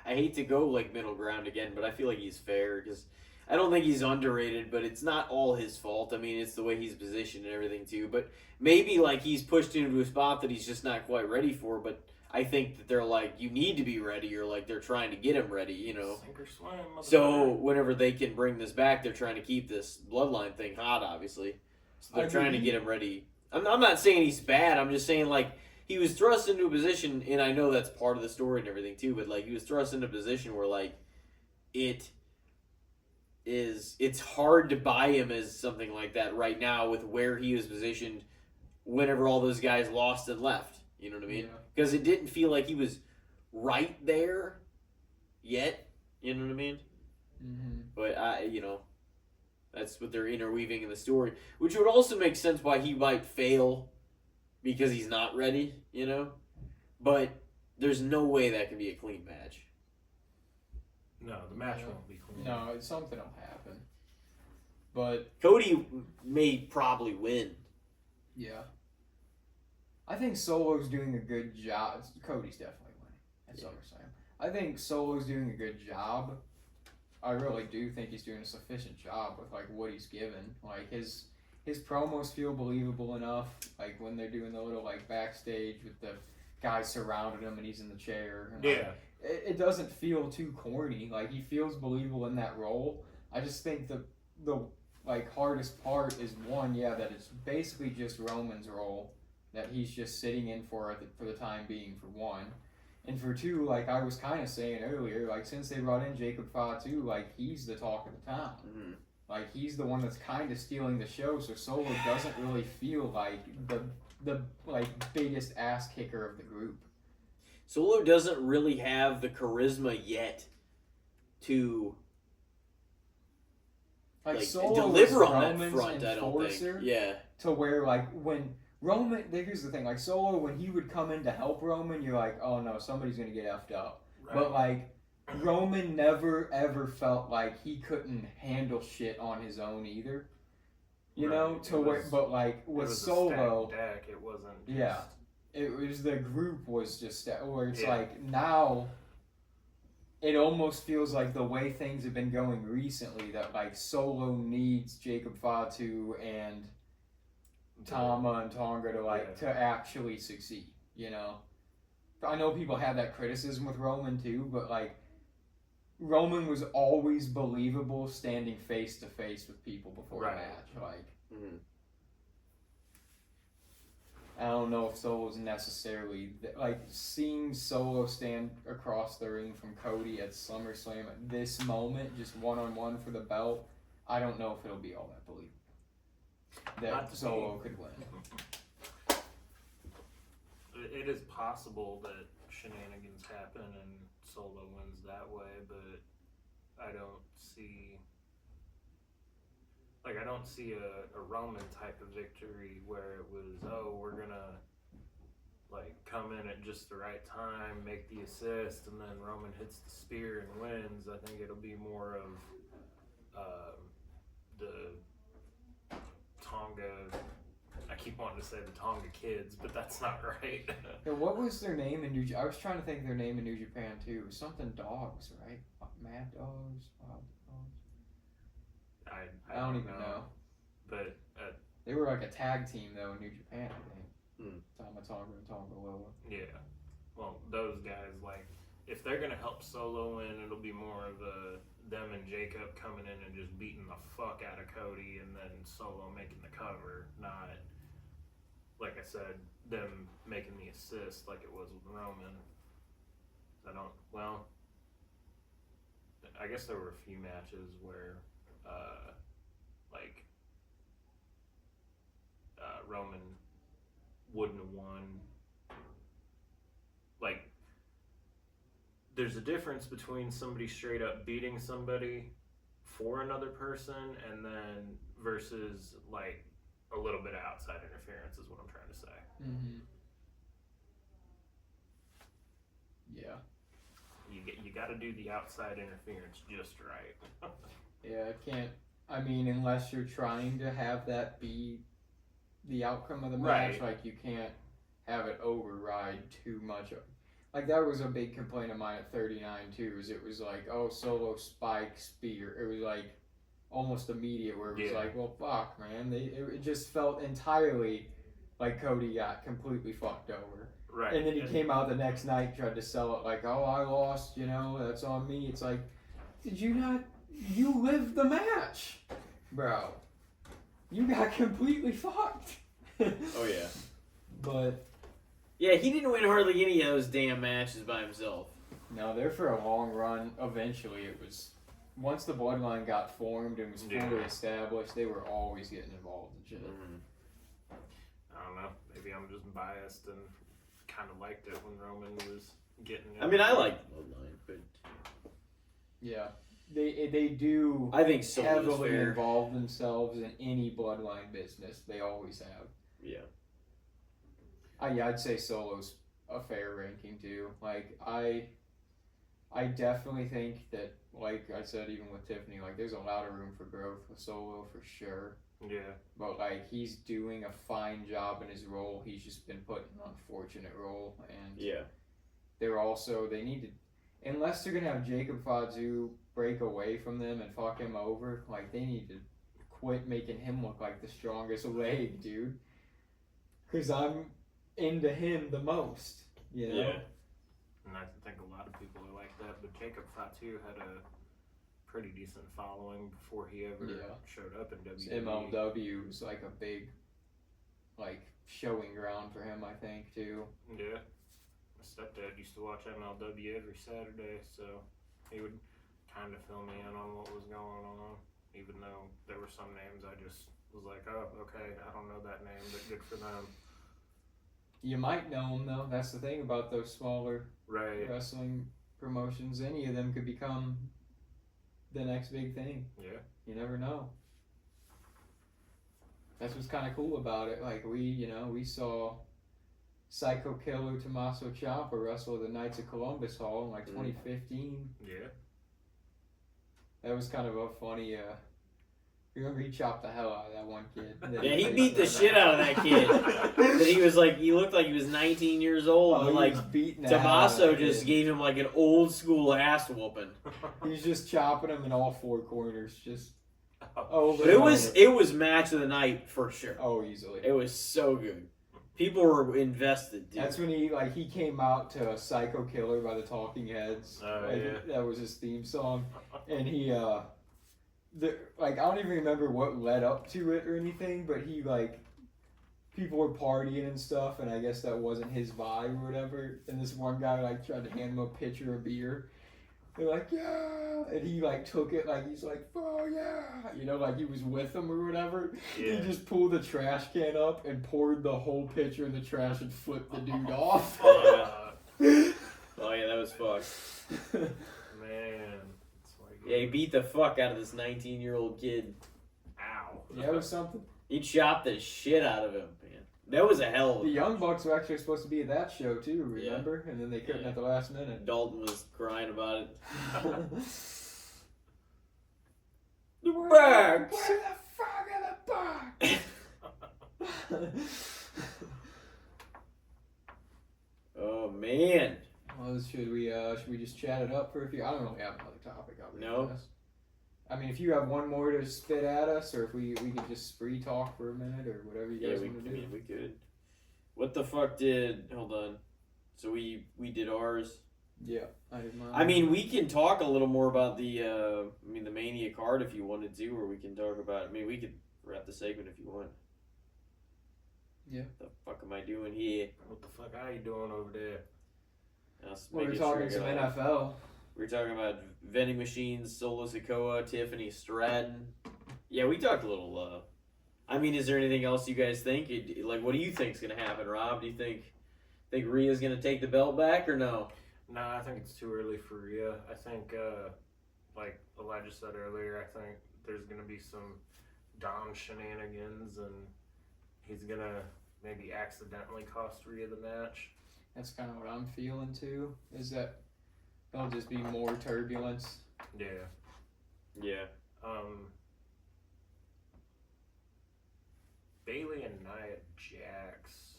I hate to go like middle ground again, but I feel like he's fair because I don't think he's underrated, but it's not all his fault. I mean, it's the way he's positioned and everything too. But maybe like he's pushed into a spot that he's just not quite ready for. But I think that they're like, you need to be ready, or like they're trying to get him ready, you know. sink or swim. So motherfucker. whenever they can bring this back, they're trying to keep this bloodline thing hot, obviously. So they're I trying to mean- get him ready. I'm not saying he's bad. I'm just saying like he was thrust into a position, and I know that's part of the story and everything too. But like he was thrust into a position where like it's hard to buy him as something like that right now with where he was positioned. Whenever all those guys lost and left, you know what I mean? Yeah. Because it didn't feel like he was right there yet. You know what I mean? Mm-hmm. But that's what they're interweaving in the story, which would also make sense why he might fail because he's not ready, you know. But there's no way that can be a clean match. No, the match won't be clean. No, something will happen. But Cody may probably win. yeah, I think Solo's doing a good job. Cody's definitely winning at Yeah. SummerSlam. I think Solo's doing a good job. I really do think he's doing a sufficient job with like what he's given. Like his promos feel believable enough. Like when they're doing the little like backstage with the guys surrounding him and he's in the chair. And, like, Yeah. it doesn't feel too corny. Like he feels believable in that role. I just think the like hardest part is one, that it's basically just Roman's role that he's just sitting in for the time being, for one. And for two, like I was kind of saying earlier, like since they brought in Jacob Fatu, like he's the talk of the town. Mm-hmm. Like he's the one that's kind of stealing the show, so Solo doesn't really feel like the like biggest ass kicker of the group. Solo doesn't really have the charisma yet to Like like Solo deliver was on that Roman's front. I don't enforcer. think. Yeah. To where like when Roman, here's the thing, like Solo, when he would come in to help Roman, you're like, oh no, somebody's gonna get effed up. Right. But like Roman never ever felt like he couldn't handle shit on his own either. You know, Right. to It where, was- but like it with was Solo, a stacked deck. It wasn't. Just, Yeah. it was the group was just where it's Yeah. like now. It almost feels like the way things have been going recently that like Solo needs Jacob Fatu and Tama and Tonga to Yeah. to actually succeed, you know. I know people have that criticism with Roman too, but like Roman was always believable standing face to face with people before a Right. match. Like Mm-hmm. I don't know if Solo's necessarily like seeing Solo stand across the ring from Cody at SummerSlam at this moment, just 1-on-1 for the belt. I don't know if it'll be all that believable that Solo could win. It is possible that shenanigans happen and Solo wins that way, but I don't see a Roman type of victory where it was, oh, we're gonna like come in at just the right time, make the assist, and then Roman hits the spear and wins. I think it'll be more of the Tonga. I keep wanting to say the Tonga kids, but that's not right. And what was their name in New Japan? I was trying to think of their name in New Japan too. It was something Dogs, right? Mad Dogs? Wild Dogs? I don't even know. But they were like a tag team though in New Japan, I think. Tama Tonga and Tonga Loa. Yeah. Well, those guys, like, if they're going to help Solo win, it'll be more of them and Jacob coming in and just beating the fuck out of Cody and then Solo making the cover, not, like I said, them making the assist like it was with Roman. I guess there were a few matches where, Roman wouldn't have won. Like, there's a difference between somebody straight up beating somebody for another person and then versus, like, a little bit of outside interference is what I'm trying to say. Mm-hmm. Yeah. You got to do the outside interference just right. Yeah, it can't. I mean, unless you're trying to have that be the outcome of the match, Right. like you can't have it override too much. Like that was a big complaint of mine at 39 too. Is it was like, oh, Solo spike spear. It was like almost immediate where it was like, well, fuck, man. It just felt entirely like Cody got completely fucked over. Right. And then he came out the next night, tried to sell it like, oh, I lost, that's on me. It's like, did you not? You lived the match, bro. You got completely fucked. Oh, yeah. But yeah, he didn't win hardly any of those damn matches by himself. no, there for a long run. Eventually, it was once the bloodline got formed and was fully established, they were always getting involved in shit. I don't know. Maybe I'm just biased and kind of liked it when Roman was getting it. I mean, I like Bloodline, but Yeah, they do. I think Solo's heavily fair. involve themselves in any bloodline business. They always have. Yeah. I'd say Solo's a fair ranking too. Like I definitely think that, like I said, even with Tiffany, like there's a lot of room for growth with Solo for sure. Yeah. But like he's doing a fine job in his role. He's just been put in an unfortunate role, and Yeah. they need to, unless they're gonna have Jacob Fatu break away from them and fuck him over, like they need to quit making him look like the strongest leg, dude. Cause I'm into him the most, Yeah. And I think a lot of people are like that, but Jacob Fatu had a pretty decent following before he ever showed up in WWE. MLW was like a big, like, showing ground for him, I think, too. Yeah. My stepdad used to watch MLW every Saturday, so he would kind of fill me in on what was going on, even though there were some names I just was like, oh, okay, I don't know that name, but good for them. You might know him, though. That's the thing about those smaller wrestling promotions. Any of them could become the next big thing. Yeah. You never know. That's what's kind of cool about it. Like, we saw Psycho Killer Tommaso Ciampa wrestle at the Knights of Columbus Hall in, like, 2015. Yeah. That was kind of a funny, remember he chopped the hell out of that one kid. Yeah, he beat the shit out of that kid. That he looked like he was 19 years old, and like Tommaso just gave him like an old school ass whooping. He's just chopping him in all four corners, just over. But it was match of the night for sure. Oh, easily. It was so good. People were invested, dude. That's when he came out to Psycho Killer by the Talking Heads. That was his theme song, and he I don't even remember what led up to it or anything, but he people were partying and stuff, and I guess that wasn't his vibe or whatever. And this one guy like tried to hand him a pitcher of beer. They're like, yeah, and he like took it like he's like, oh yeah, you know, like he was with them or whatever. Yeah. He just pulled the trash can up and poured the whole pitcher in the trash and flipped the dude off. Oh yeah, that was fucked. man. Yeah, he beat the fuck out of this 19-year-old kid. Ow. Yeah, it was something. He chopped the shit out of him, man. That was a hell of a The Young match. Bucks were actually supposed to be at that show too, remember? And then they couldn't Yeah. at the last minute. Dalton was crying about it. The Bucks! Where the fuck are the Bucks? Oh man. Well, should we just chat it up for a few? I don't really have another topic. I'll be No? honest. I mean, if you have one more to spit at us, or if we could just spree talk for a minute, or whatever you guys want to do. we could. What the fuck did? Hold on. So we did ours. Yeah, I did mine. I mean, we can talk a little more about the the Mania card if you wanted to, or we can talk about. I mean, we could wrap the segment if you want. Yeah. The fuck am I doing here? What the fuck are you doing over there? We're talking some NFL. We were talking about vending machines, Solo Sikoa, Tiffany, Stratton. Yeah, we talked a little. I mean, is there anything else you guys think? Like, what do you think's gonna happen, Rob? Do you think Rhea's gonna take the belt back or no? No, I think it's too early for Rhea. I think, like Elijah said earlier, I think there's gonna be some Dom shenanigans, and he's gonna maybe accidentally cost Rhea the match. That's kind of what I'm feeling too. Is that there'll just be more turbulence. Yeah. Yeah. Bailey and Nia Jax.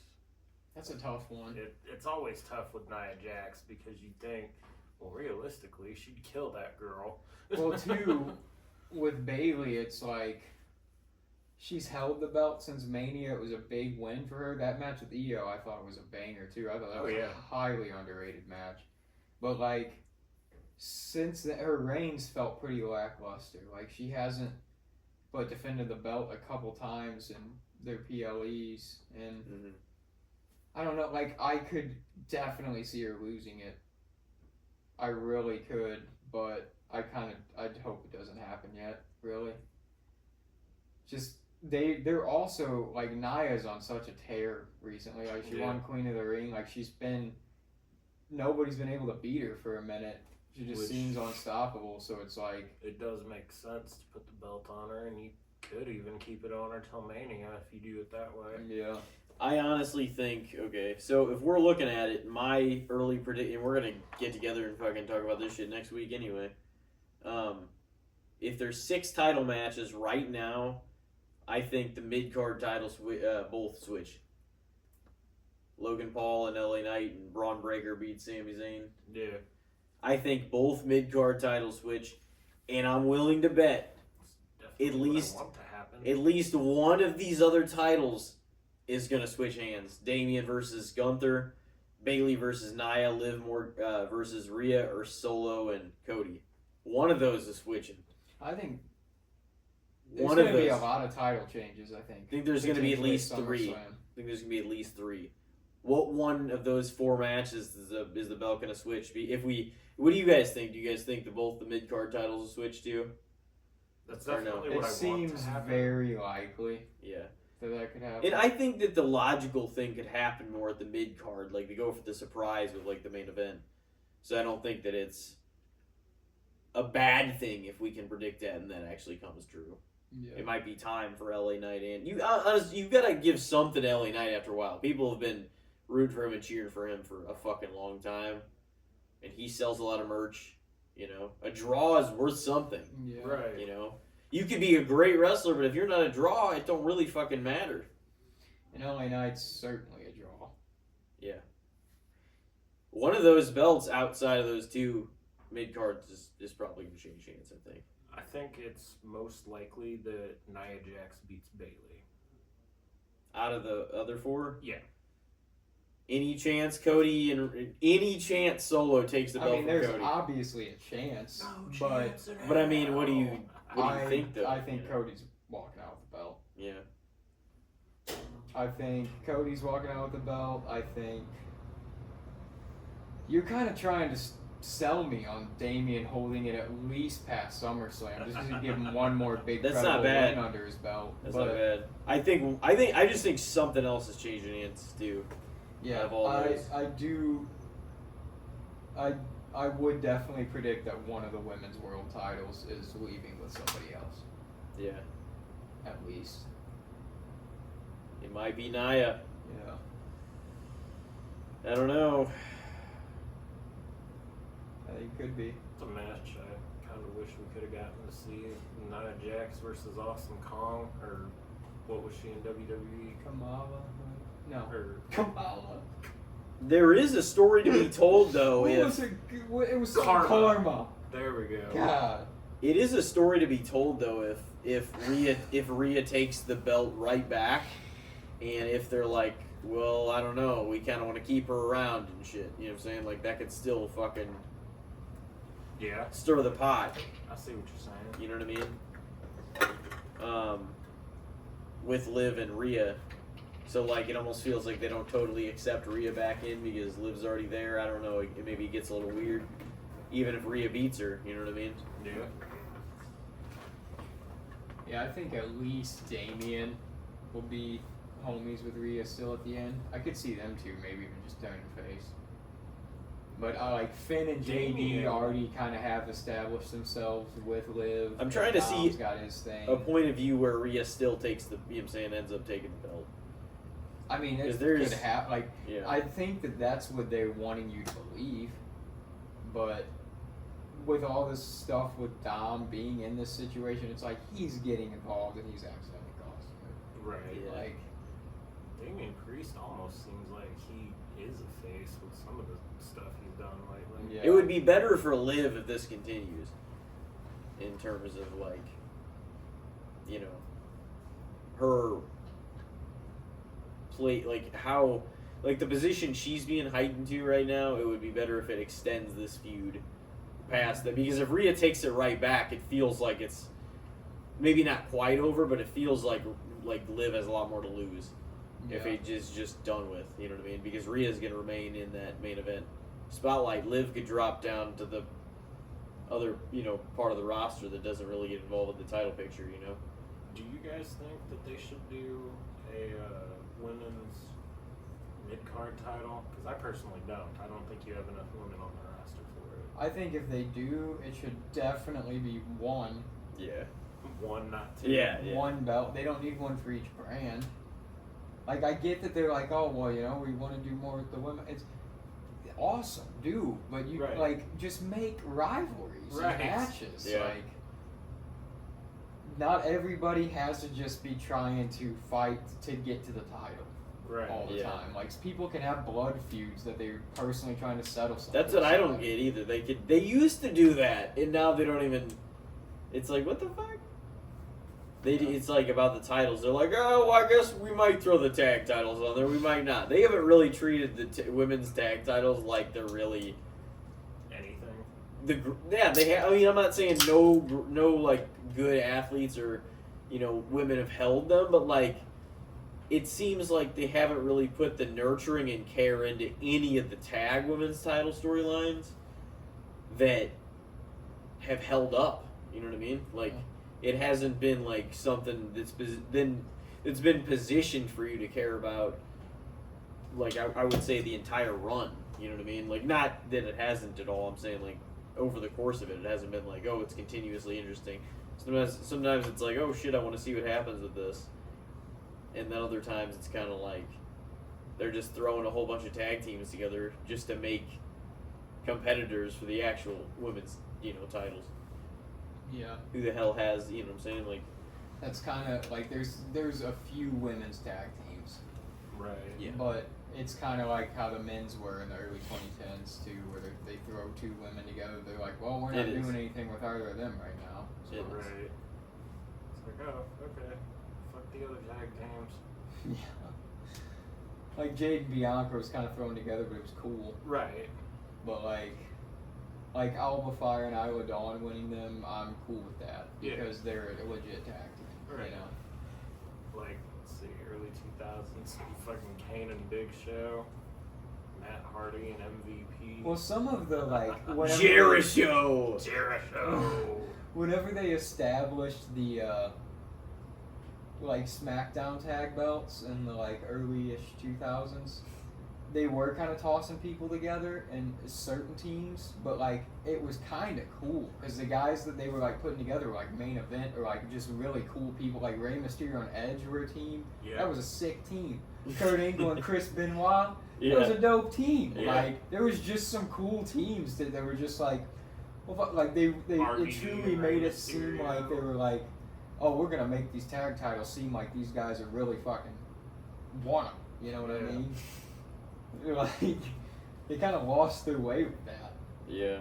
That's a tough one. It's always tough with Nia Jax because you think, well, realistically, she'd kill that girl. Well, too, with Bailey, it's like she's held the belt since Mania. It was a big win for her. That match with Io, I thought was a banger too. I thought that was a highly underrated match. But like, since her reigns felt pretty lackluster. Like she hasn't, but defended the belt a couple times in their PLEs, and I don't know. Like I could definitely see her losing it. I really could, but I hope it doesn't happen yet. Really. Just they're also like Nia's on such a tear recently. Like she won Queen of the Ring. Like nobody's been able to beat her for a minute. She just seems unstoppable. So it's like it does make sense to put the belt on her, and you could even keep it on her till Mania if you do it that way. Yeah. I honestly think, okay, so if we're looking at it, my early prediction, we're going to get together and fucking talk about this shit next week anyway. If there's 6 title matches right now, I think the mid-card titles both switch. Logan Paul and LA Knight and Braun Breaker beat Sami Zayn. Yeah. I think both mid-card titles switch, and I'm willing to bet at least one of these other titles is going to switch hands. Damian versus Gunther, Bailey versus Nia, Liv versus Rhea, or Solo and Cody. One of those is switching. I think there's going to be a lot of title changes, I think. I think there's going to be at least 3. What one of those 4 matches is the belt going to switch? What do you guys think? Do you guys think both the mid-card titles will switch too? That's definitely what I want to happen. It seems very likely. Yeah. That could happen. And I think that the logical thing could happen more at the mid-card, like to go for the surprise with like the main event. So I don't think that it's a bad thing if we can predict that and that actually comes true. Yeah. It might be time for LA Knight, and honestly, you've got to give something to LA Knight after a while. People have been rooting for him and cheering for him for a fucking long time, and he sells a lot of merch. You know, a draw is worth something. Yeah. Right. You know, you could be a great wrestler, but if you're not a draw, it don't really fucking matter. And LA Knight's certainly a draw. Yeah. One of those belts outside of those 2 mid cards is probably gonna change hands, I think. I think it's most likely that Nia Jax beats Bailey. Out of the other 4? Yeah. Any chance Cody and any chance Solo takes the belt from there's Cody? obviously a chance, But I mean, what do you think though? I think Cody's walking out with the belt. Yeah. I think Cody's walking out with the belt. I think you're kind of trying to sell me on Damian holding it at least past SummerSlam, just to give him one more big That's credible not bad. win under his belt. That's but not bad. I just think something else has changed in hands too. yeah, Of all those. I would definitely predict that one of the women's world titles is leaving with somebody else, Yeah. at least. It might be Nia. Yeah. I don't know. It could be. It's a match I kind of wish we could have gotten to see. Nia Jax versus Awesome Kong, or what was she in WWE? Kamala? No. Or Kamala. There is a story to be told though. What If was it? It was Karma. Karma. there we go. God. it is a story to be told though, if Rhea takes the belt right back, and if they're like, well, I don't know, we kind of want to keep her around and shit. You know what I'm saying? Like that could still fucking Yeah, stir the pot. I see what you're saying. You know what I mean? With Liv and Rhea. So, like, it almost feels like they don't totally accept Rhea back in because Liv's already there. I don't know. Maybe it gets a little weird. Even if Rhea beats her. You know what I mean? Yeah. Yeah, I think at least Damian will be homies with Rhea still at the end. I could see them two maybe even just turning face. But like Finn and JD Damian. already kind of have established themselves with Liv. I'm trying to see Dom's got his thing. A point of view where Rhea still takes the, you know what I'm saying, ends up taking the belt. I mean, it 'Cause there's- could happen. Like, Yeah. I think that's what they're wanting you to believe. But with all this stuff with Dom being in this situation, it's like he's getting involved and he's accidentally causing it. Right. Yeah. Like, Damian Priest almost seems like he is a face with some of the stuff he's done lately. yeah. It would be better for Liv if this continues. In terms of, like, you know, her play, like, how, like, the position she's being heightened to right now, it would be better if it extends this feud past that. Because if Rhea takes it right back, it feels like it's maybe not quite over, but it feels like Liv has a lot more to lose if yeah. it is just done with. You know what I mean? Because Rhea's going to remain in that main event spotlight. Liv could drop down to the other, you know, part of the roster that doesn't really get involved with the title picture, you know? Do you guys think that they should do a women's mid-card title? Because I personally don't. I don't think you have enough women on the roster for it. I think if they do, it should definitely be one. Yeah. One, not two. Yeah. One belt. They don't need one for each brand. Like, I get that they're like, oh, well, you know, we want to do more with the women. It's awesome, do, but you, Right. like, just make rivalries Right. and matches. Yeah. Like, not everybody has to just be trying to fight to get to the title Right. all the Yeah. time. Like, people can have blood feuds that they're personally trying to settle something. That's what I don't get either. They used to do that, and now they don't even. It's like, what the fuck? It's like about the titles. They're like, oh, well, I guess we might throw the tag titles on there. We might not. They haven't really treated the women's tag titles like they're really Anything. they have. I mean, I'm not saying no like good athletes or, you know, women have held them, but like, it seems like they haven't really put the nurturing and care into any of the tag women's title storylines that have held up. You know what I mean? Like, it hasn't been like something that's been positioned for you to care about. Like, I would say the entire run. You know what I mean? Like, not that it hasn't at all. I'm saying, like, over the course of it, it hasn't been like, oh, it's continuously interesting. Sometimes it's like, oh shit, I want to see what happens with this. And then other times it's kind of like they're just throwing a whole bunch of tag teams together just to make competitors for the actual women's, you know, titles. Yeah. Who the hell has, you know what I'm saying? Like, That's kind of like there's a few women's tag teams, Right. Yeah. but it's kind of like how the men's were in the early 2010s too, where they throw two women together. They're like, well, we're not It is. doing anything with either of them right now. So It is. Right. It's like, oh, okay. Fuck the other tag teams. yeah. Like Jade and Bianca was kind of thrown together, but it was cool. Right. But like Alba Fire and Isla Dawn winning them, I'm cool with that Yeah. because they're a legit tag team. Right. You know. Like, let's see, early 2000s, fucking Kane and Big Show, Matt Hardy and MVP. Well, some of the like whenever Jericho. whenever they established the like SmackDown tag belts in the like early-ish 2000s, they were kind of tossing people together in certain teams, but like it was kind of cool because the guys that they were like putting together were like main event or like just really cool people. Like Rey Mysterio and Edge were a team. Yeah. That was a sick team. Kurt Angle and Chris Benoit. Yeah. That was a dope team. Yeah. Like there was just some cool teams that were just like, well, like they it RVD truly and made Rey it seem Mysterio. like they were like, oh, we're gonna make these tag titles seem like these guys are really fucking want them. You know what I Yeah. mean? They're like they kind of lost their way with that. Yeah.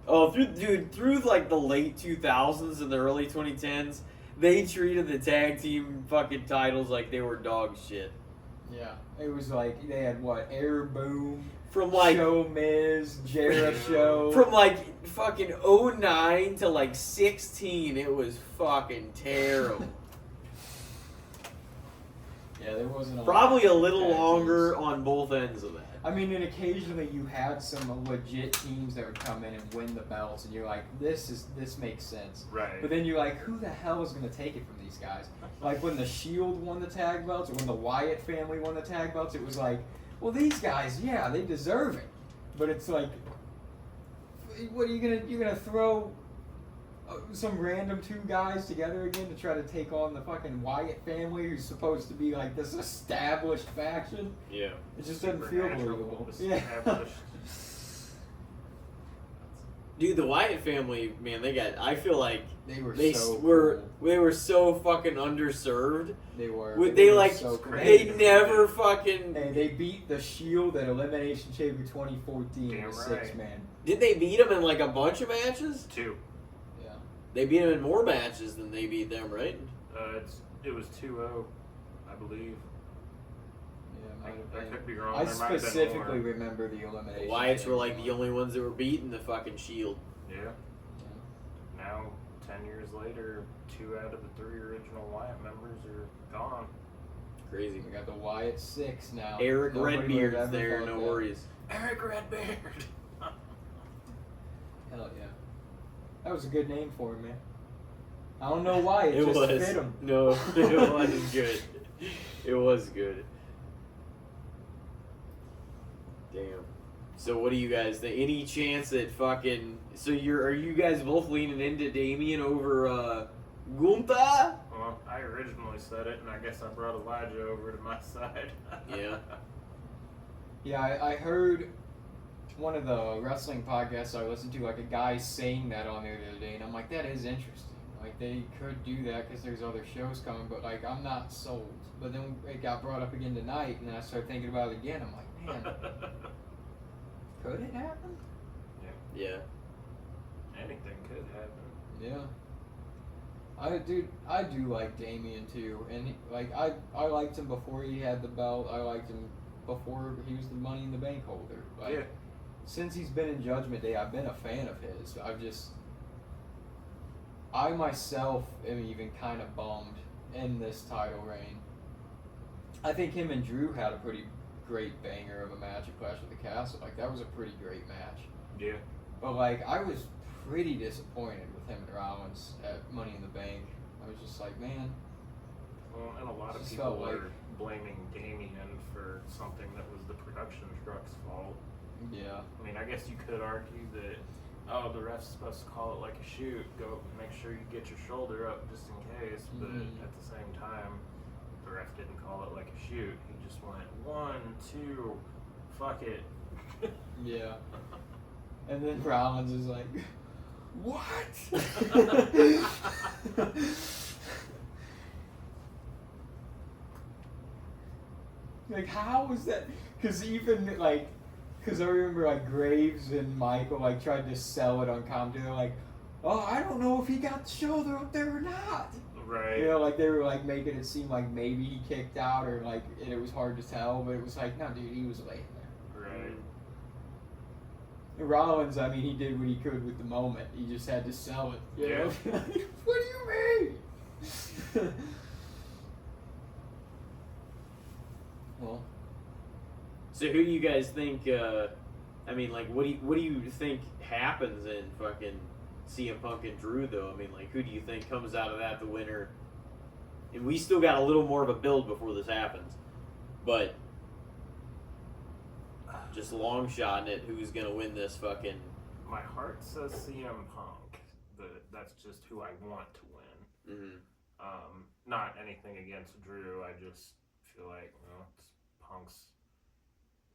Oh, through like the late 2000s and the early 2010s, they treated the tag team fucking titles like they were dog shit. Yeah, it was like they had what Air Boom, From like Show Miz, Jericho. from like fucking 09 to like 16, it was fucking terrible. Yeah, there wasn't Probably a little tag longer teams. on both ends of that. I mean, and occasionally you had some legit teams that would come in and win the belts, and you're like, this makes sense. Right. But then you're like, who the hell is going to take it from these guys? Like when the Shield won the tag belts, or when the Wyatt family won the tag belts, it was like, well, these guys, yeah, they deserve it. But it's like, what are you gonna? You're gonna throw some random two guys together again to try to take on the fucking Wyatt family, who's supposed to be like this established faction? Yeah. It just doesn't feel Supernatural, believable. Yeah. established. Dude, the Wyatt family, man, I feel like They were they so were cool. they were so fucking underserved. They were. They were like so cool. they never fucking Hey, they beat the Shield at Elimination Chamber 2014 Damn with right. 6-man. did they beat them in like a bunch of matches? 2. Yeah. They beat them in more matches than they beat them, right? It was 2-0, I believe. Yeah, I, might have I been. could be wrong. I There might have been specifically more. remember the The Elimination Wyatts were Chamber like the one. only ones that were beating the fucking Shield. Yeah. Now, 10 years later, 2 out of the 3 original Wyatt members are gone. Crazy. We got the Wyatt 6 now. Eric Nobody would've Redbeard's ever there, thought no that. worries. Eric Redbeard! Hell yeah. That was a good name for him, man. I don't know why, it It just was. fit him. No, it was good. It was good. Damn. So what do you guys think? Any chance that fucking are you guys both leaning into Damien over Gunther? Well, I originally said it, and I guess I brought Elijah over to my side. Yeah. Yeah, I heard one of the wrestling podcasts I listened to, like a guy saying that on there the other day, and I'm like, that is interesting. Like, they could do that because there's other shows coming, but like, I'm not sold. But then it got brought up again tonight, and then I started thinking about it again. I'm like, man, could it happen? Yeah. Anything could happen. Yeah. I do like Damien too, and I liked him before he had the belt. I liked him before he was the Money in the Bank holder. Like, Yeah. since he's been in Judgment Day, I've been a fan of his. I myself am even kind of bummed in this title reign. I think him and Drew had a pretty great banger of a match at Clash of the Castle. Like, that was a pretty great match. Yeah. But like, I was pretty disappointed with him and Rollins at Money in the Bank. I was just like, man. Well, and a lot of Just people felt like- were blaming Damien for something that was the production truck's fault. Yeah. I mean, I guess you could argue that, oh, the ref's supposed to call it like a shoot. Go make sure you get your shoulder up just in case. But Mhm. at the same time, the ref didn't call it like a shoot. He just went 1, 2, fuck it. Yeah. And then Rollins is like, what? Like, how was that? Because even, like, because I remember, like, Graves and Michael, like, tried to sell it on commentary. They're like, oh, I don't know if he got the shoulder up there or not. Right. You know, like, they were, like, making it seem like maybe he kicked out or, like, and it was hard to tell. But it was like, no, dude, he was laying there. Right. Rollins, I mean, he did what he could with the moment. He just had to sell it. You know? What do you mean? Well, So who do you guys think? I mean, like, what do you think happens in fucking CM Punk and Drew though? I mean, like, who do you think comes out of that the winner? And we still got a little more of a build before this happens, but just long shot in it. Who's gonna win this fucking? My heart says CM Punk, but that's just who I want to win. Mm-hmm. Not anything against Drew. I just feel like, it's Punk's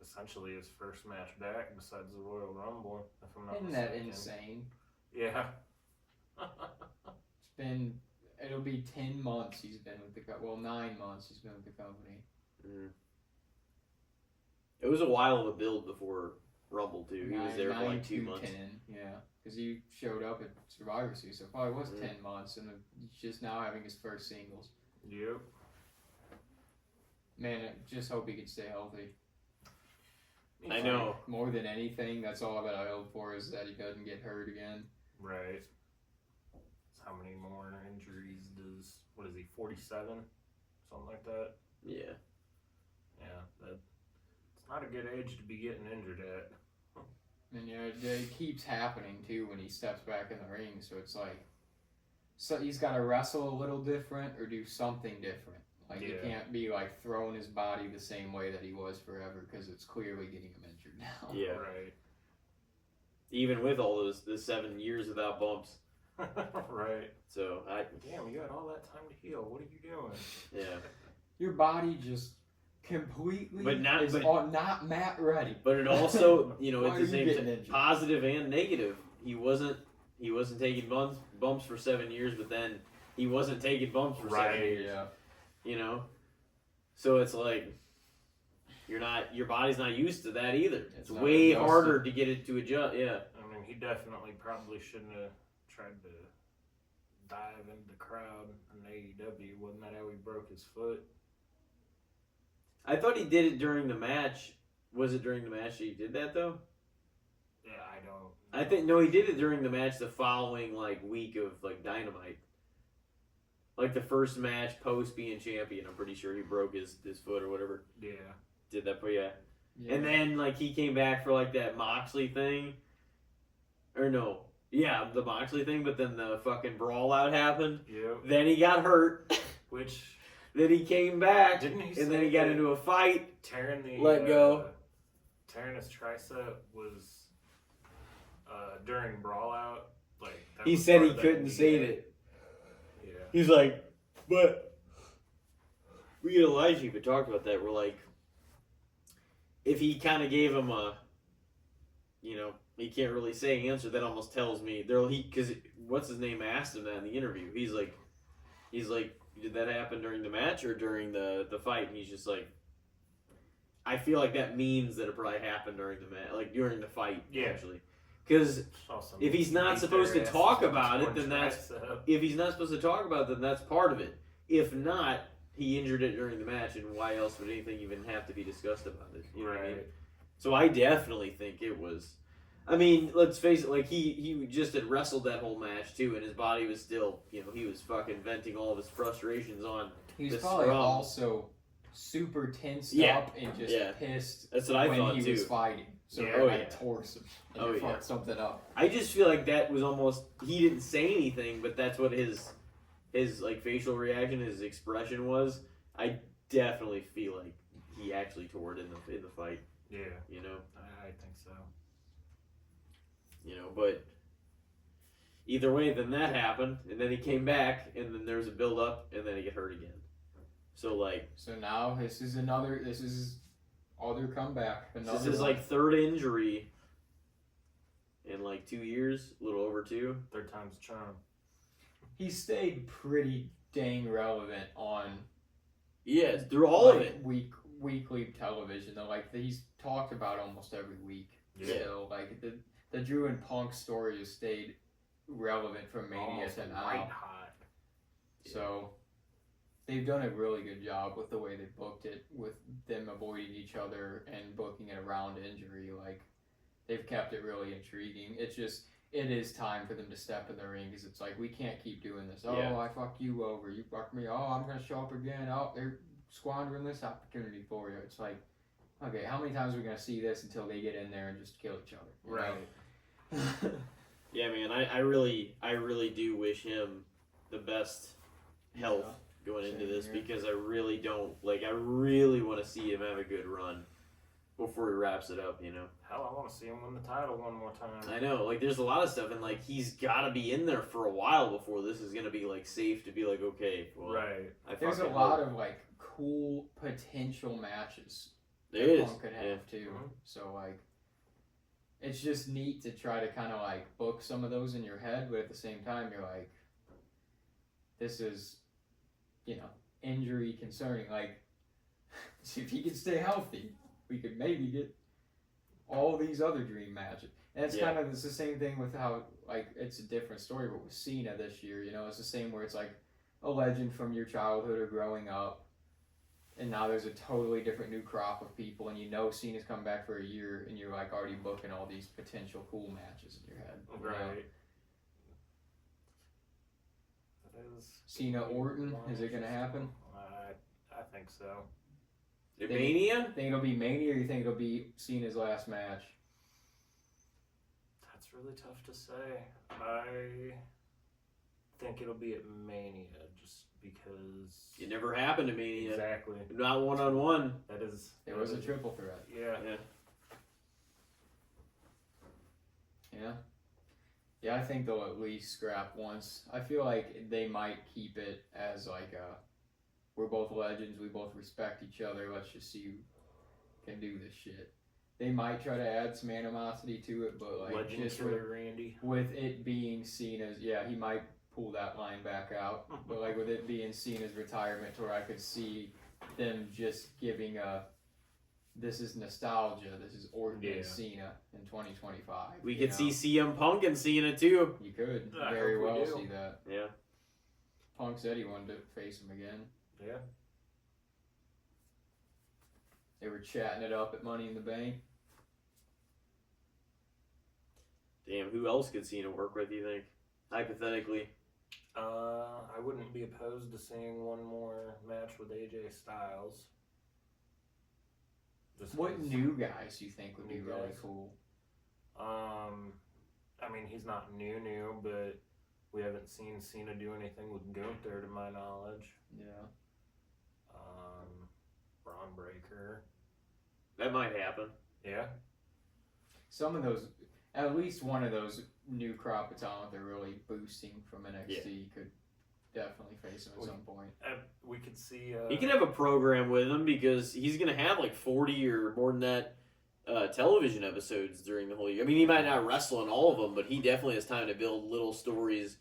essentially his first match back besides the Royal Rumble, if I'm not isn't mistaken. that insane? Yeah. It'll be 10 months he's been with the company. Well, 9 months he's been with the company. Mm-hmm. It was a while of a build before Rumble too. He was there for like 2 months. 10, yeah. Because he showed up at Survivor Series, so it probably was 10 months, and he's just now having his first singles. Yep. Man, I just hope he can stay healthy. I know. Like, more than anything, that's all that I hope for is that he doesn't get hurt again. Right. So how many more injuries does, what is he, 47? Something like that? Yeah. Yeah, it's not a good age to be getting injured at. And it keeps happening too when he steps back in the ring, so it's like, so he's got to wrestle a little different or do something different. Like, he can't be like throwing his body the same way that he was forever, because it's clearly getting him injured now. Yeah. Right. Even with all the 7 years without bumps. Right. So Damn, you had all that time to heal. What are you doing? yeah. Your body just completely not Matt ready. But it also, at Why the are same you getting time, injured? positive and negative. He wasn't taking bumps for 7 years, but then he wasn't taking bumps for 7 years. Yeah. So it's like your body's not used to that either. It's not way adjusted. harder to get it to adjust. Yeah. I mean, he definitely probably shouldn't have tried to dive into the crowd in AEW. Wasn't that how he broke his foot? I thought he did it during the match. Was it during the match that he did that though? Yeah, I don't. I think no, he did it during the match the following week of Dynamite. Like the first match post being champion, I'm pretty sure he broke his foot or whatever. Yeah. Did that, but yeah. And then he came back for that Moxley thing. Or no. Yeah, the Moxley thing, but then the fucking brawl out happened. Yep. Then he got hurt. Which Then he came back. Didn't he and then say he got that into a fight. tearing the Let go. Tearing his tricep was during brawl out. That He was said part he of the couldn't NDA. say it. Yeah. He's like, but we and Elijah even talked about that. We're like, if he kind of gave him a, he can't really say answer. That almost tells me because what's his name asked him that in the interview. He's like, did that happen during the match or during the fight? And he's just like, I feel like that means that it probably happened during the match, during the fight, actually. Because if he's not supposed to talk about it, then that's part of it. If not, he injured it during the match, and why else would anything even have to be discussed about it? You know what I mean? So I definitely think it was. I mean, let's face it. He just had wrestled that whole match too, and his body was still, he was fucking venting all of his frustrations on. He was this probably scrum. also super tensed up and just pissed. That's what I when thought he was too. fighting. So Yeah. tore something up. I just feel like that was almost he didn't say anything, but that's what his facial reaction, his expression was. I definitely feel like he actually tore it in the fight. Yeah. I think so. But either way, then that happened, and then he came back, and then there was a build up, and then he get hurt again. So now this is other comeback. This is his third injury in 2 years, a little over 2. Third time's a charm. He stayed pretty dang relevant on through all of it. Weekly television though. He's talked about almost every week. Yeah. Still, the Drew and Punk story has stayed relevant from Mania to now. White hot. So they've done a really good job with the way they booked it, with them avoiding each other and booking it around injury. They've kept it really intriguing. It is time for them to step in the ring, because it's we can't keep doing this. Oh, I fucked you over. You fucked me. Oh, I'm going to show up again. Oh, they're squandering this opportunity for you. It's like, okay, how many times are we gonna see this until they get in there and just kill each other? Right. Yeah, man, I really do wish him the best health going into Same this here. because I really want to see him have a good run before he wraps it up, Hell, I want to see him win the title one more time. I know, there's a lot of stuff, and he's got to be in there for a while before this is gonna be safe to be okay. Well, Right. There's a lot of cool potential matches There is. Punk could have too. Mhm. So it's just neat to try to kind of book some of those in your head, but at the same time you're like, this is, injury concerning. See if he can stay healthy, we could maybe get all these other dream matches. And it's it's the same thing with how it's a different story, but with Cena this year, it's the same where it's a legend from your childhood or growing up. And now there's a totally different new crop of people, and Cena's come back for a year, and you're already booking all these potential cool matches in your head. Right. That is. Cena Orton, is it gonna happen? I think so. Mania? Think it'll be Mania, or you think it'll be Cena's last match? That's really tough to say. I think it'll be at Mania, just because. It never happened to Mania. Exactly. Not 1-on-1. That is. It was a triple threat. Yeah. Yeah, I think they'll at least scrap once. I feel like they might keep it as we're both legends, we both respect each other, let's just see who can do this shit. They might try to add some animosity to it, but Legend just Killer Randy. with it being Cena's, he might pull that line back out. But with it being Cena's retirement tour, I could see them just giving this is nostalgia. This is Orton and Cena in 2025. We could see CM Punk and Cena too. You could I very hope we well do. see that. Yeah. Punk said he wanted to face him again. Yeah. They were chatting it up at Money in the Bank. Damn, who else could Cena work with, you think? Hypothetically. I wouldn't be opposed to seeing one more match with AJ Styles. Just What 'cause, new guys do you think would be New really guys? cool? I mean, he's not new, but we haven't seen Cena do anything with Gunther, to my knowledge. Yeah. Braun Breaker. That might happen. Yeah. Some of those, at least one of those new crop of talent they're really boosting from NXT could definitely face him at some point. We could see. He can have a program with him because he's going to have 40 or more than that television episodes during the whole year. I mean, he might not wrestle in all of them, but he definitely has time to build little stories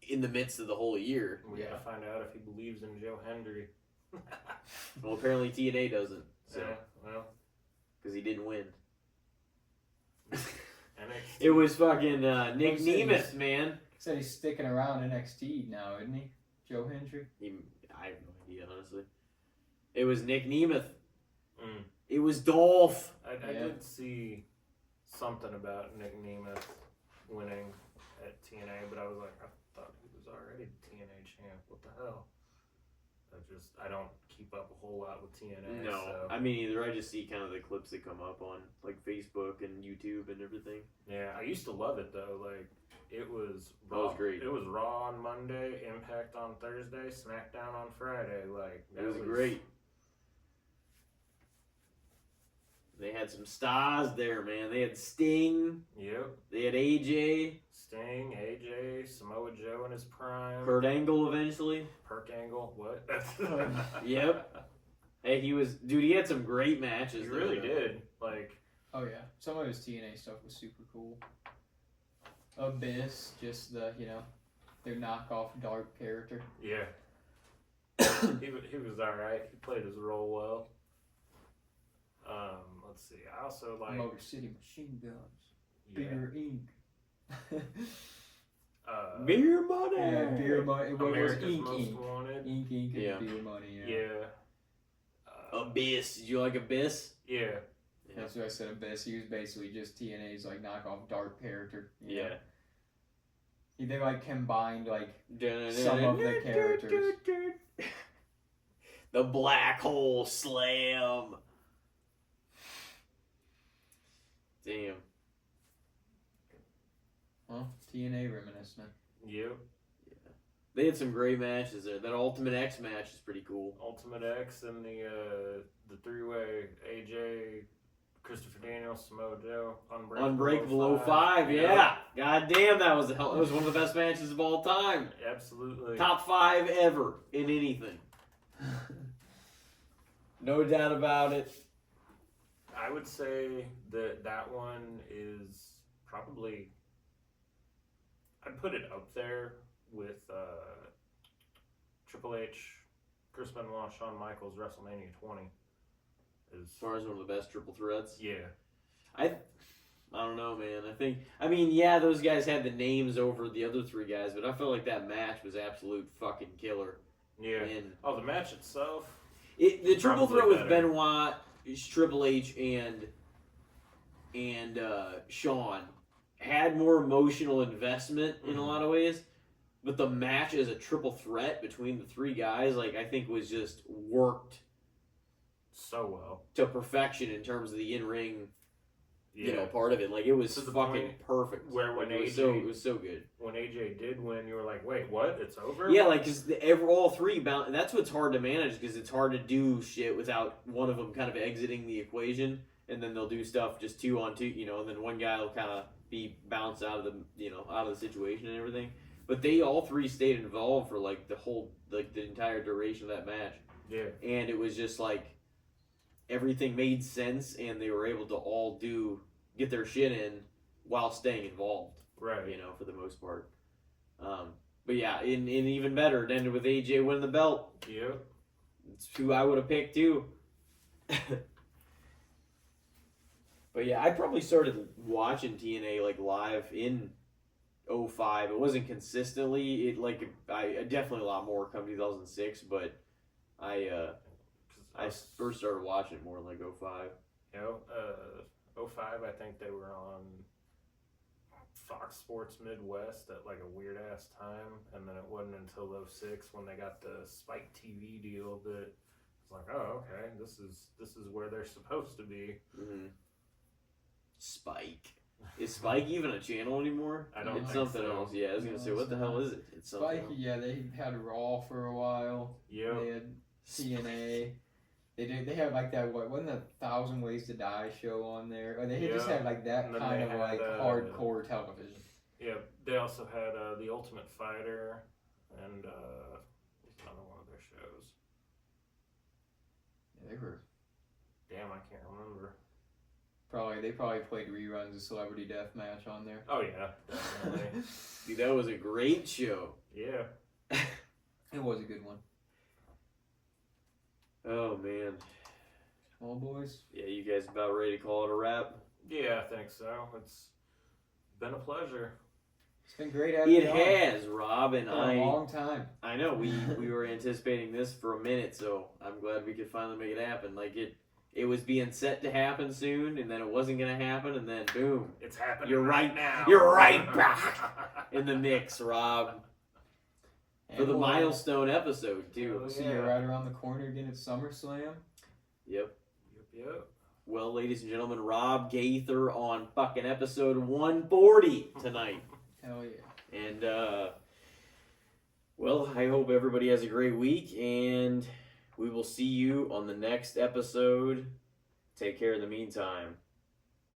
in the midst of the whole year. We gotta find out if he believes in Joe Hendry. Well, apparently TNA doesn't. So, Yeah, well. because he didn't win. NXT. It was fucking Nick Who said Nemeth, he's- man. Said he's sticking around NXT now, isn't he? Joe Hendry? I have no idea, honestly. It was Nick Nemeth. Mm. It was Dolph. I did see something about Nick Nemeth winning at TNA, but I was like, I thought he was already TNA champ. What the hell? I don't keep up a whole lot with TNA. No, So. I mean either. I just see kind of the clips that come up on Facebook and YouTube and everything. Yeah, I used to love it though. It was That was great. It was Raw on Monday, Impact on Thursday, SmackDown on Friday. It was great. They had some stars there, man. They had Sting. Yep. They had AJ. Sting, AJ, Samoa Joe in his prime. Kurt Angle eventually. Perk Angle. What? Yep. Hey, he had some great matches. He though, really though. did. Oh yeah, some of his TNA stuff was super cool. Abyss, just the their knockoff dark character. Yeah. he was alright. He played his role well. Let's see. I also like Motor City Machine Guns, yeah, Beer Inc. Beer money. Yeah, Beer Money. What was America's Inc. Most Inc. Wanted. Inc. Inc. Yeah. and Beer Money. Yeah. Abyss. Did you like Abyss? Yeah. That's what I said. Abyss. He was basically just TNA's knockoff dark character. you know? They combined some of the characters. The Black Hole Slam. Damn. Well, TNA reminiscent. Yep. They had some great matches there. That Ultimate X match is pretty cool. Ultimate X and the three-way AJ, Christopher Daniels, Samoa Joe, Unbreakable 05, yeah. God damn, that was one of the best matches of all time. Absolutely. Top 5 ever in anything. No doubt about it. I would say that one is probably, I'd put it up there with Triple H, Chris Benoit, Shawn Michaels, WrestleMania 20. As far as one of the best triple threats? Yeah. I don't know, man. I mean, yeah, those guys had the names over the other 3 guys, but I felt like that match was absolute fucking killer. Yeah. And the match itself? the triple threat with better. Benoit, Triple H, and Shawn had more emotional investment in a lot of ways, but the match as a triple threat between the 3 guys, like, I think was just worked so well to perfection in terms of the in-ring, yeah. part of it. Like, it was To the fucking point perfect. where when it was so good. When AJ did win, you were like, wait, what? It's over? Yeah, like, because all 3 bound. That's what's hard to manage, because it's hard to do shit without one of them kind of exiting the equation, and then they'll do stuff just 2-on-2, and then one guy will kind of be bounced out of the, out of the situation and everything. But they all 3 stayed involved for like the entire duration of that match. Yeah. And it was just like everything made sense, and they were able to all get their shit in while staying involved. Right. For the most part. But yeah, and even better, it ended with AJ winning the belt. Yep. It's who I would have picked too. But yeah, I probably started watching TNA like live in 05. It wasn't consistently. I definitely a lot more come 2006, but I first started watching it more in like 05. 05, I think they were on Fox Sports Midwest at like a weird ass time, and then it wasn't until 06 when they got the Spike TV deal that it's like, oh, okay, this is where they're supposed to be. Mm-hmm. Spike. Is Spike even a channel anymore? I don't It's think something so. else. Yeah, I was gonna say, what the hell is it? It's something Spike, else. yeah, they had Raw for a while. Yep. They had TNA. They had like that, wasn't that 1,000 Ways to Die show on there? Or they just Yeah. had like that And then kind they of had, like hardcore television. Yeah, they also had The Ultimate Fighter and another one of their shows. Yeah, they were Damn, I can't remember. they probably played reruns of Celebrity Deathmatch on there. Oh yeah, definitely. Dude, that was a great show. Yeah. It was a good one. Oh man. Well, boys, Yeah, you guys about ready to call it a wrap? Yeah, I think so. It's been a pleasure. it's been great having It you on. has, Rob, and For a long time. I know we were anticipating this for a minute, so I'm glad we could finally make it happen. Like it was being set to happen soon, and then it wasn't gonna happen, and then boom, It's happening You're right now. you're right back in the mix, Rob, for And the we'll milestone episode too. see you right around the corner again at SummerSlam. Yep. Yep. Well, ladies and gentlemen, Rob Gaither on fucking episode 140 tonight. Hell yeah. And, well, I hope everybody has a great week, and we will see you on the next episode. Take care in the meantime.